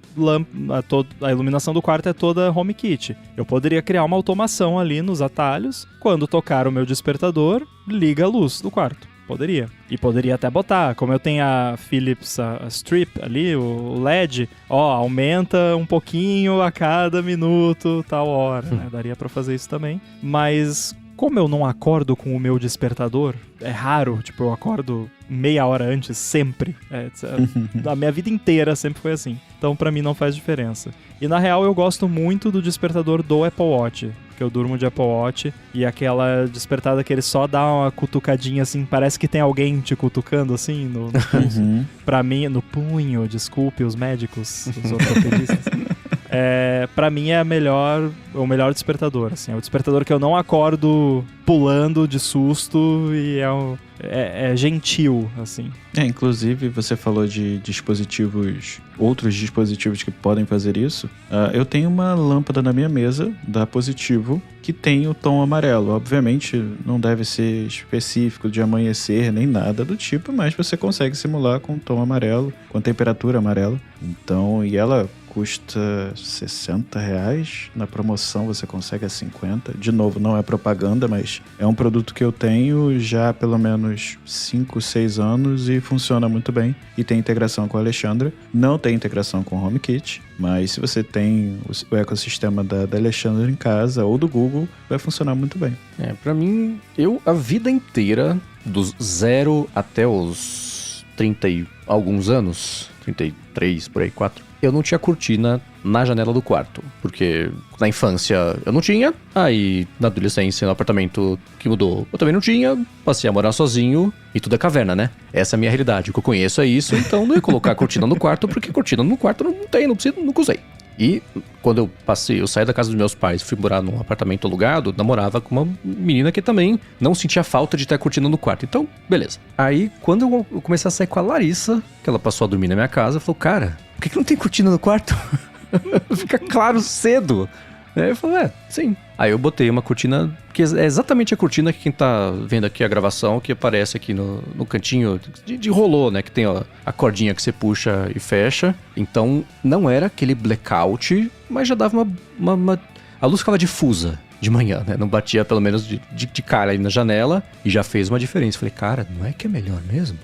[SPEAKER 2] a iluminação do quarto é toda HomeKit. Eu poderia criar uma automação ali nos atalhos. Quando tocar o meu despertador, liga a luz do quarto. Poderia. E poderia até botar, como eu tenho a Philips a Strip ali, o LED, aumenta um pouquinho a cada minuto, tal hora, né? Daria pra fazer isso também. Mas como eu não acordo com o meu despertador, é raro, tipo, eu acordo meia hora antes, sempre. A minha vida inteira sempre foi assim. Então, pra mim, não faz diferença. E, na real, eu gosto muito do despertador do Apple Watch, que eu durmo de Apple Watch, e aquela despertada que ele só dá uma cutucadinha, assim, parece que tem alguém te cutucando, assim, no pulso. Pra mim, no punho, desculpe os médicos, os ortopedistas. Pra mim é o melhor despertador, assim. É o despertador que eu não acordo pulando de susto e é gentil, assim.
[SPEAKER 3] Inclusive, você falou de outros dispositivos que podem fazer isso. Eu tenho uma lâmpada na minha mesa, da Positivo, que tem o tom amarelo. Obviamente, não deve ser específico de amanhecer, nem nada do tipo, mas você consegue simular com tom amarelo, com temperatura amarela. Então, e ela custa R$60. Na promoção você consegue a 50. De novo, não é propaganda, mas é um produto que eu tenho já há pelo menos 5, 6 anos e funciona muito bem. E tem integração com a Alexandra. Não tem integração com o HomeKit, mas se você tem o ecossistema da Alexandra em casa ou do Google, vai funcionar muito bem.
[SPEAKER 1] Pra mim, a vida inteira, dos 0 até os 30 e alguns anos, 33, por aí, 4, eu não tinha cortina na janela do quarto, porque na infância eu não tinha, aí na adolescência, no apartamento que mudou, eu também não tinha, passei a morar sozinho e tudo é caverna, né? Essa é a minha realidade, o que eu conheço é isso, então não ia colocar cortina no quarto, porque cortina no quarto não tem, não preciso, nunca usei. E quando eu saí da casa dos meus pais e fui morar num apartamento alugado, namorava com uma menina que também não sentia falta de ter a cortina no quarto. Então, beleza. Aí, quando eu comecei a sair com a Larissa, que ela passou a dormir na minha casa, falou, cara, por que não tem cortina no quarto? Fica claro cedo. Aí eu falei, sim. Aí eu botei uma cortina, que é exatamente a cortina que quem tá vendo aqui a gravação, que aparece aqui no cantinho de rolô, né? Que tem a cordinha que você puxa e fecha. Então, não era aquele blackout, mas já dava a luz ficava difusa de manhã, né? Não batia pelo menos de cara ali na janela e já fez uma diferença. Falei, cara, não é que é melhor mesmo?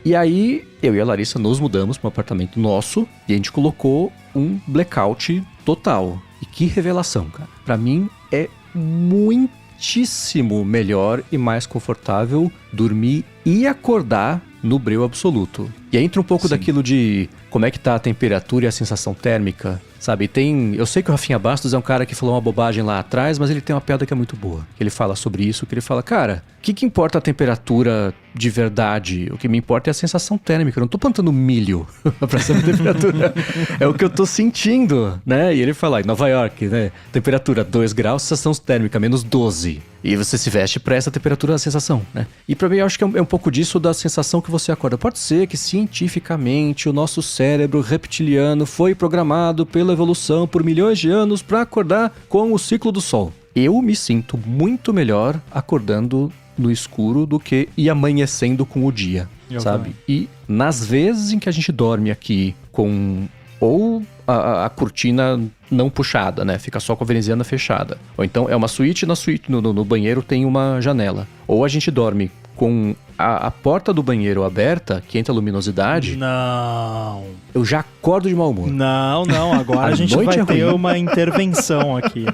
[SPEAKER 1] E aí, eu e a Larissa nos mudamos para um apartamento nosso e a gente colocou um blackout total. E que revelação, cara. Pra mim é muitíssimo melhor e mais confortável dormir e acordar no breu absoluto. E aí entra um pouco daquilo de como é que tá a temperatura e a sensação térmica, sabe? Eu sei que o Rafinha Bastos é um cara que falou uma bobagem lá atrás, mas ele tem uma piada que é muito boa. Ele fala sobre isso, que ele fala, cara, o que importa a temperatura de verdade? O que me importa é a sensação térmica. Eu não tô plantando milho pra essa temperatura. É o que eu tô sentindo, né? E ele fala, em Nova York, né? Temperatura 2 graus, sensação térmica menos 12. E você se veste pra essa temperatura da sensação, né? E pra mim eu acho que é um pouco disso da sensação que você acorda. Pode ser que cientificamente o nosso cérebro reptiliano foi programado pela evolução por milhões de anos pra acordar com o ciclo do sol. Eu me sinto muito melhor acordando no escuro do que ir amanhecendo com o dia, sabe? E nas vezes em que a gente dorme aqui com ou a cortina não puxada, né? Fica só com a veneziana fechada. Ou então é uma suíte, no banheiro tem uma janela. Ou a gente dorme com a porta do banheiro aberta, que entra a luminosidade...
[SPEAKER 2] Não.
[SPEAKER 1] Eu já acordo de mau humor.
[SPEAKER 2] Não. Agora a gente vai ter uma intervenção aqui.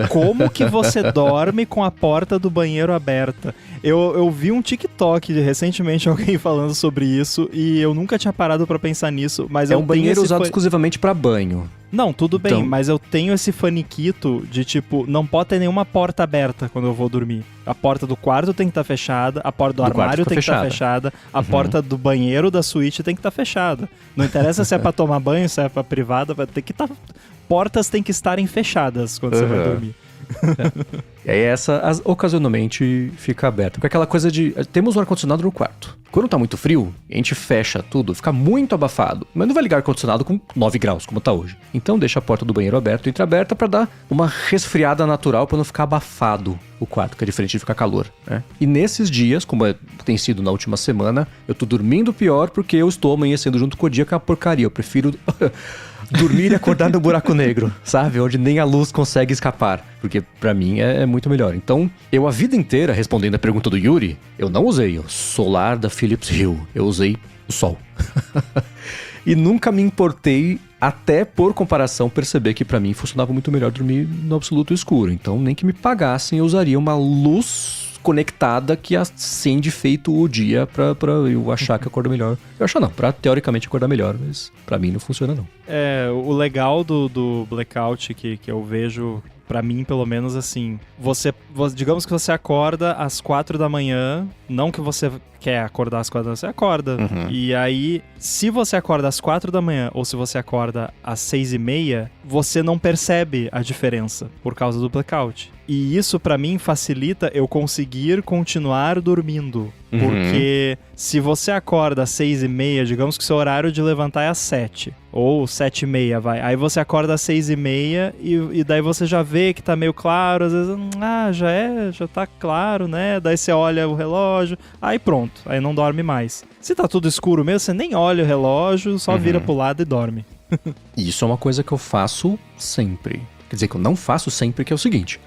[SPEAKER 2] Como que você dorme com a porta do banheiro aberta? Eu vi um TikTok recentemente, alguém falando sobre isso, e eu nunca tinha parado pra pensar nisso, mas
[SPEAKER 1] é um banheiro usado exclusivamente pra banho.
[SPEAKER 2] Não, tudo bem, mas eu tenho esse faniquito de tipo, não pode ter nenhuma porta aberta quando eu vou dormir. A porta do quarto tem que estar fechada, a porta do armário tem que estar fechada, a porta do banheiro da suíte tem que estar fechada. Não interessa se é pra tomar banho, se é pra privada, vai ter que estar... Portas têm que estarem fechadas quando você vai dormir.
[SPEAKER 1] E aí essa ocasionalmente fica aberta. Com aquela coisa de... Temos um ar-condicionado no quarto. Quando tá muito frio, a gente fecha tudo, fica muito abafado. Mas não vai ligar o ar-condicionado com 9 graus, como tá hoje. Então deixa a porta do banheiro aberta, entreaberta, pra dar uma resfriada natural, pra não ficar abafado o quarto, que é diferente de ficar calor, né? E nesses dias, como tem sido na última semana, eu tô dormindo pior porque eu estou amanhecendo junto com o dia, que é uma porcaria. Eu prefiro... dormir e acordar no buraco negro, sabe? Onde nem a luz consegue escapar. Porque pra mim é muito melhor. Então, eu a vida inteira, respondendo a pergunta do Yuri, eu não usei o solar da Philips Hue. Eu usei o sol. E nunca me importei, até por comparação, perceber que pra mim funcionava muito melhor dormir no absoluto escuro. Então, nem que me pagassem, eu usaria uma luz conectada que acende feito o dia pra eu achar que acorda melhor. Eu acho não, pra teoricamente acordar melhor, mas pra mim não funciona não.
[SPEAKER 2] O legal do blackout que eu vejo, pra mim pelo menos assim, digamos que você acorda às 4 da manhã, não que você quer acordar às 4 da manhã, você acorda. E aí, se você acorda às 4 da manhã ou se você acorda às 6:30, você não percebe a diferença por causa do blackout. E isso pra mim facilita eu conseguir continuar dormindo. Porque se você acorda às 6:30, digamos que seu horário de levantar é às 7 ou 7:30, vai. Aí você acorda às 6:30 e daí você já vê que tá meio claro, às vezes, já tá claro, né? Daí você olha o relógio, aí pronto, aí não dorme mais. Se tá tudo escuro mesmo, você nem olha o relógio, só vira pro lado e dorme.
[SPEAKER 1] Isso é uma coisa que eu faço sempre. Quer dizer, que eu não faço sempre, que é o seguinte...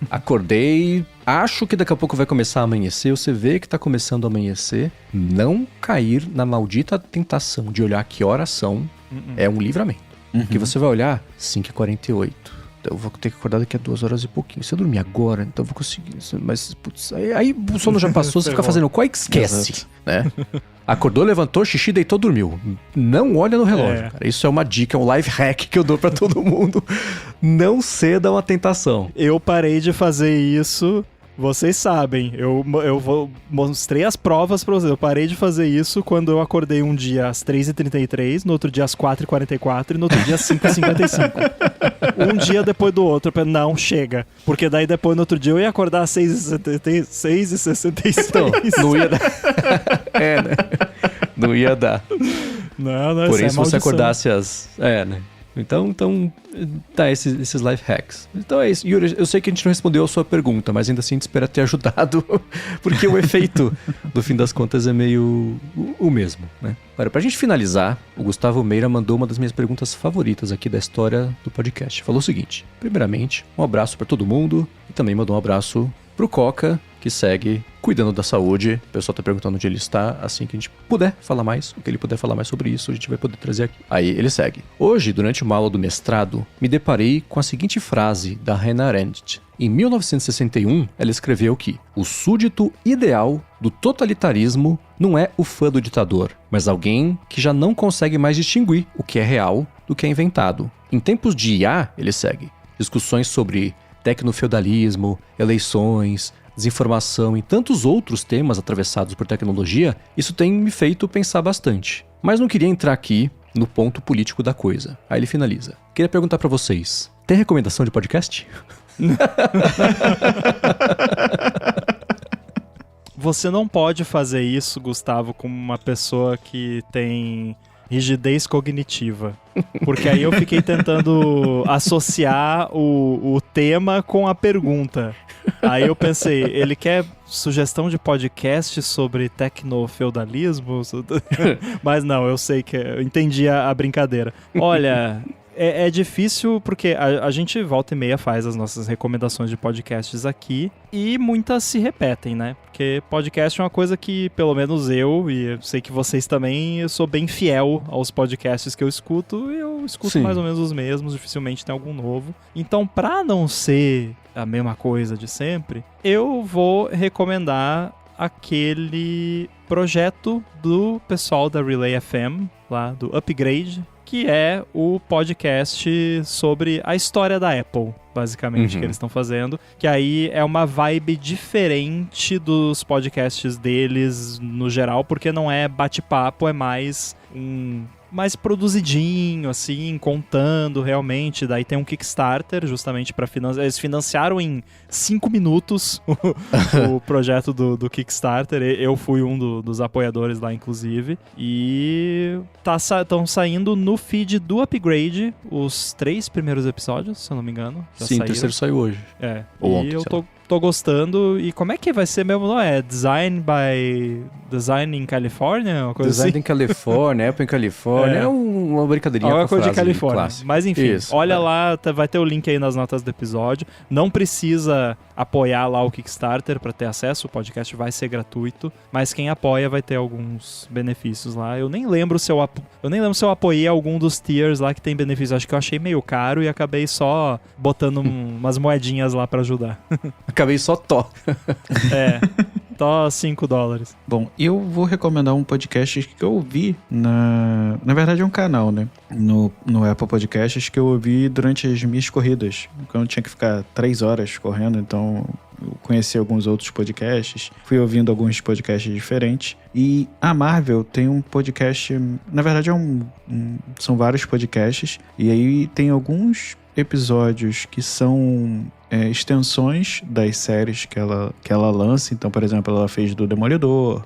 [SPEAKER 1] Acordei, acho que daqui a pouco vai começar a amanhecer, você vê que tá começando a amanhecer, não cair na maldita tentação de olhar que horas são, é um livramento. Porque você vai olhar 5h48, eu vou ter que acordar daqui a 2 horas e pouquinho. Se eu dormir agora, então eu vou conseguir. Mas, putz, aí o sono já passou, você fica fazendo qual esquece, né? Acordou, levantou, xixi, deitou, dormiu. Não olha no relógio, cara. Isso é uma dica, é um life hack que eu dou pra todo mundo. Não ceda uma tentação.
[SPEAKER 2] Eu parei de fazer isso, Vocês sabem, eu mostrei as provas pra vocês. Eu parei de fazer isso quando eu acordei um dia às 3h33, no outro dia às 4h44 e no outro dia às 5h55. Um dia depois do outro. Não, chega. Porque daí depois no outro dia eu ia acordar às 6h66.
[SPEAKER 1] Então, não ia dar. Né? Não ia dar.
[SPEAKER 2] Não,
[SPEAKER 1] porém, se você acordasse às... né? Então tá, esses life hacks. Então é isso. Yuri, eu sei que a gente não respondeu a sua pergunta, mas ainda assim a gente espera ter ajudado, porque o efeito, no fim das contas, é meio o mesmo, né? Agora, pra gente finalizar, o Gustavo Meira mandou uma das minhas perguntas favoritas aqui da história do podcast. Falou o seguinte: primeiramente, um abraço pra todo mundo e também mandou um abraço pro Coca, que segue cuidando da saúde. O pessoal tá perguntando onde ele está. Assim que a gente puder falar mais, o que ele puder falar mais sobre isso, a gente vai poder trazer aqui. Aí ele segue: hoje, durante uma aula do mestrado, me deparei com a seguinte frase da Hannah Arendt. Em 1961, ela escreveu que o súdito ideal do totalitarismo não é o fã do ditador, mas alguém que já não consegue mais distinguir o que é real do que é inventado. Em tempos de IA, ele segue, discussões sobre tecnofeudalismo, eleições, desinformação e tantos outros temas atravessados por tecnologia, isso tem me feito pensar bastante. Mas não queria entrar aqui no ponto político da coisa. Aí ele finaliza: queria perguntar pra vocês, tem recomendação de podcast?
[SPEAKER 2] Você não pode fazer isso, Gustavo, como uma pessoa que tem rigidez cognitiva. Porque aí eu fiquei tentando associar o tema com a pergunta. Aí eu pensei, ele quer sugestão de podcast sobre tecnofeudalismo? Mas não, eu sei que... Eu entendi a brincadeira. Olha... É difícil porque a gente volta e meia faz as nossas recomendações de podcasts aqui e muitas se repetem, né? Porque podcast é uma coisa que, pelo menos eu, e eu sei que vocês também, eu sou bem fiel aos podcasts que eu escuto, e eu escuto mais ou menos os mesmos, dificilmente tem algum novo. Então, pra não ser a mesma coisa de sempre, eu vou recomendar aquele projeto do pessoal da Relay FM, lá do Upgrade, que é o podcast sobre a história da Apple, basicamente, que eles estão fazendo. Que aí é uma vibe diferente dos podcasts deles no geral, porque não é bate-papo, é mais mais produzidinho, assim, contando realmente. Daí tem um Kickstarter, justamente para financiar. Eles financiaram em 5 minutos o projeto do Kickstarter. Eu fui um dos apoiadores lá, inclusive. E estão saindo no feed do Upgrade os 3 primeiros episódios, se eu não me engano.
[SPEAKER 1] Sim, o terceiro saiu hoje.
[SPEAKER 2] Ou ontem, eu tô gostando. E como é que vai ser mesmo? Não é Design in California? Uma coisa
[SPEAKER 1] Design
[SPEAKER 2] assim?
[SPEAKER 1] em Califórnia, Apple em Califórnia. É uma brincadeirinha
[SPEAKER 2] alguma
[SPEAKER 1] com a
[SPEAKER 2] coisa
[SPEAKER 1] frase
[SPEAKER 2] de Califórnia.
[SPEAKER 1] clássica.
[SPEAKER 2] Mas enfim,
[SPEAKER 1] Isso,
[SPEAKER 2] olha lá, vai ter o link aí nas notas do episódio. Não precisa apoiar lá o Kickstarter para ter acesso, o podcast vai ser gratuito, mas quem apoia vai ter alguns benefícios lá. Eu nem lembro se eu apoiei algum dos tiers lá que tem benefícios. Acho que eu achei meio caro e acabei só botando umas moedinhas lá para ajudar.
[SPEAKER 1] Acabei só
[SPEAKER 2] Só $5.
[SPEAKER 3] Bom, eu vou recomendar um podcast que eu ouvi na verdade é um canal, né? No Apple Podcasts que eu ouvi durante as minhas corridas. Quando eu tinha que ficar 3 horas correndo, então eu conheci alguns outros podcasts, fui ouvindo alguns podcasts diferentes. E a Marvel tem um podcast, na verdade são vários podcasts, e aí tem alguns episódios que são extensões das séries que ela lança. Então, por exemplo, ela fez do Demolidor,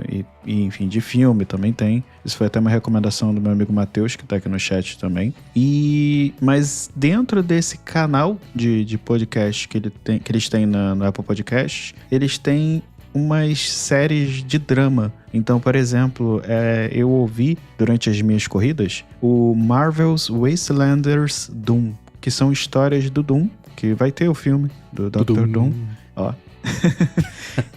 [SPEAKER 3] e enfim, de filme também tem. Isso foi até uma recomendação do meu amigo Matheus, que tá aqui no chat também. Mas dentro desse canal de podcast que eles têm no Apple Podcasts, eles têm umas séries de drama. Então, por exemplo, eu ouvi durante as minhas corridas o Marvel's Wastelanders Doom, que são histórias do Doom, que vai ter o filme do Dr. Doom. Ó.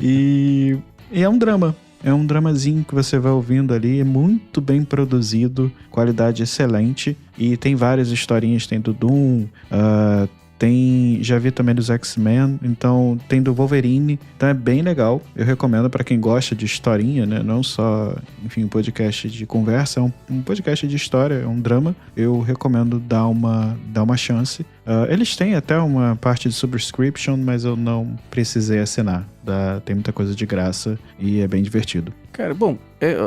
[SPEAKER 3] E é um drama. É um dramazinho que você vai ouvindo ali, é muito bem produzido, qualidade excelente, e tem várias historinhas, tem do Doom, já vi também dos X-Men, então tem do Wolverine, então é bem legal. Eu recomendo para quem gosta de historinha, né? Não só, enfim, um podcast de conversa, é um podcast de história, é um drama. Eu recomendo dar uma chance. Eles têm até uma parte de subscription, mas eu não precisei assinar. Tem muita coisa de graça e é bem divertido.
[SPEAKER 1] Cara, bom,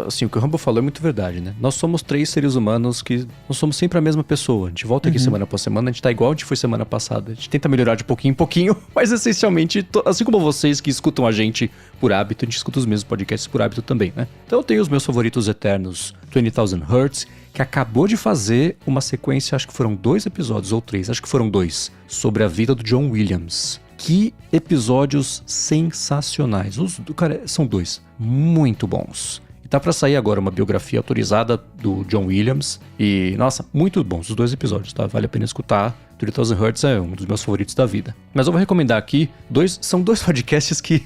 [SPEAKER 1] assim, o que o Rambo falou é muito verdade, né? Nós somos 3 seres humanos que não somos sempre a mesma pessoa. A gente volta aqui semana após semana, a gente tá igual a gente foi semana passada. A gente tenta melhorar de pouquinho em pouquinho, mas essencialmente, assim como vocês que escutam a gente por hábito, a gente escuta os mesmos podcasts por hábito também, né? Então eu tenho os meus favoritos eternos, 20,000 Hertz, que acabou de fazer uma sequência, acho que foram 2 episódios ou 3, acho que foram 2, sobre a vida do John Williams. Que episódios sensacionais. Cara, são 2 muito bons. E tá pra sair agora uma biografia autorizada do John Williams. E, nossa, muito bons os 2 episódios, tá? Vale a pena escutar. 20,000 Hertz é um dos meus favoritos da vida. Mas eu vou recomendar aqui, são 2 podcasts que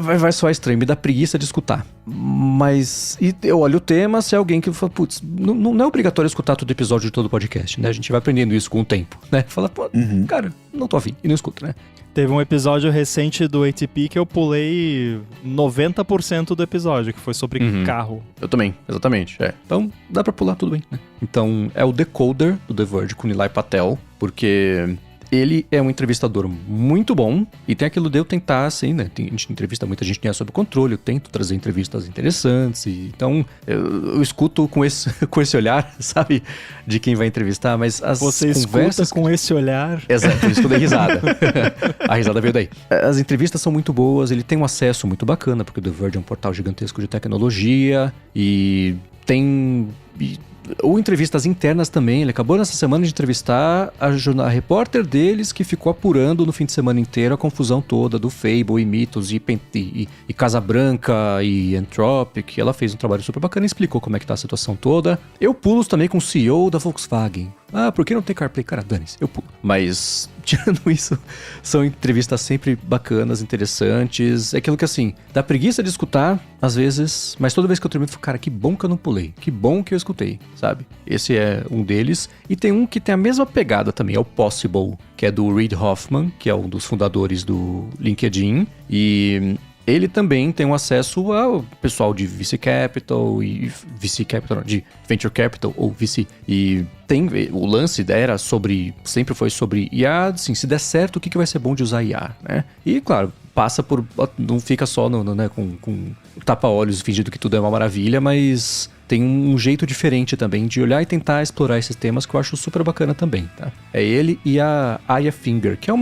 [SPEAKER 1] vai soar estranho, me dá preguiça de escutar. Mas eu olho o tema, se é alguém que fala, putz, não é obrigatório escutar todo episódio de todo podcast, né? A gente vai aprendendo isso com o tempo, né? Fala, pô, cara, não tô afim, e não escuto, né?
[SPEAKER 2] Teve um episódio recente do ATP que eu pulei 90% do episódio, que foi sobre carro.
[SPEAKER 1] Eu também, exatamente. Então, dá pra pular, tudo bem, né? Então, é o Decoder do The Verge com Nilay Patel, porque ele é um entrevistador muito bom e tem aquilo de eu tentar, assim, né? A gente entrevista muita gente que é sob controle, eu tento trazer entrevistas interessantes então eu escuto com esse olhar, sabe? De quem vai entrevistar, mas as
[SPEAKER 2] Você
[SPEAKER 1] conversas...
[SPEAKER 2] escuta com esse olhar?
[SPEAKER 1] Exato, por isso que eu dei risada. A risada veio daí. As entrevistas são muito boas, ele tem um acesso muito bacana, porque o The Verge é um portal gigantesco de tecnologia e tem... ou entrevistas internas também. Ele acabou nessa semana de entrevistar a repórter deles que ficou apurando no fim de semana inteiro a confusão toda do Fable e Mitos e Casa Branca e Entropic. Ela fez um trabalho super bacana e explicou como é que tá a situação toda. Eu pulo também com o CEO da Volkswagen. Por que não tem CarPlay? Cara, dane-se, eu pulo. Mas, tirando isso, são entrevistas sempre bacanas, interessantes. É aquilo que, assim, dá preguiça de escutar, às vezes, mas toda vez que eu termino, eu falo, cara, que bom que eu não pulei. Que bom que eu escutei, sabe? Esse é um deles. E tem um que tem a mesma pegada também, é o Possible, que é do Reid Hoffman, que é um dos fundadores do LinkedIn. E... ele também tem um acesso ao pessoal de VC Capital de Venture Capital ou VC. E o lance era sempre foi sobre IA, assim, se der certo, o que vai ser bom de usar IA, né? E, claro, passa por... não fica só né, com tapa-olhos fingindo que tudo é uma maravilha, mas tem um jeito diferente também de olhar e tentar explorar esses temas que eu acho super bacana também, tá? É ele e a Aya Finger, que é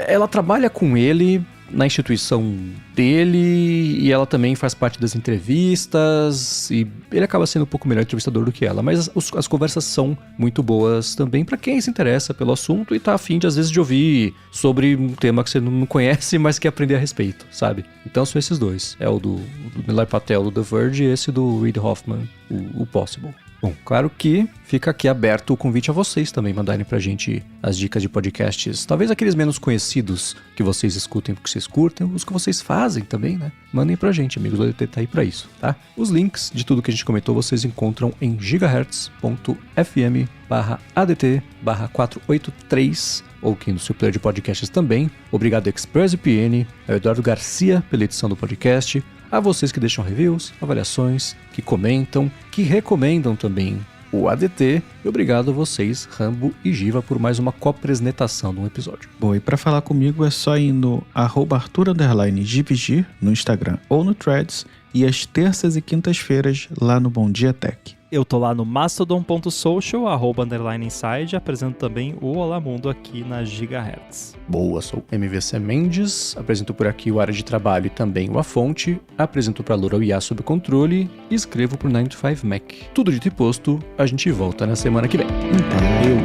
[SPEAKER 1] ela trabalha com ele na instituição dele e ela também faz parte das entrevistas e ele acaba sendo um pouco melhor entrevistador do que ela, mas as conversas são muito boas também pra quem se interessa pelo assunto e tá afim de, às vezes, de ouvir sobre um tema que você não conhece, mas quer aprender a respeito, sabe? Então são esses 2, é o do Nilay Patel do The Verge e esse do Reid Hoffman, o Possible. Bom, claro que fica aqui aberto o convite a vocês também mandarem pra gente as dicas de podcasts, talvez aqueles menos conhecidos que vocês escutem porque vocês curtem, os que vocês fazem também, né? Mandem pra gente, amigos, o ADT tá aí pra isso, tá? Os links de tudo que a gente comentou vocês encontram em gigahertz.fm/adt/483 ou aqui no seu player de podcasts também. Obrigado ExpressVPN, ao Eduardo Garcia pela edição do podcast, a vocês que deixam reviews, avaliações, que comentam, que recomendam também o ADT. E obrigado a vocês, Rambo e Giva, por mais uma copresnetação de um episódio.
[SPEAKER 3] Bom, e pra falar comigo é só ir no @Arthur_Givigir no Instagram ou no Threads e às terças e quintas-feiras lá no Bom Dia Tech.
[SPEAKER 2] Eu tô lá no mastodon.social, @inside, apresento também o Olá Mundo aqui na Gigahertz.
[SPEAKER 1] Boa, sou MVC Mendes, apresento por aqui o Área de Trabalho e também o A Fonte, apresento pra Loura o IA sob controle e escrevo pro 9to5Mac. Tudo dito e posto, a gente volta na semana que vem.
[SPEAKER 3] Valeu!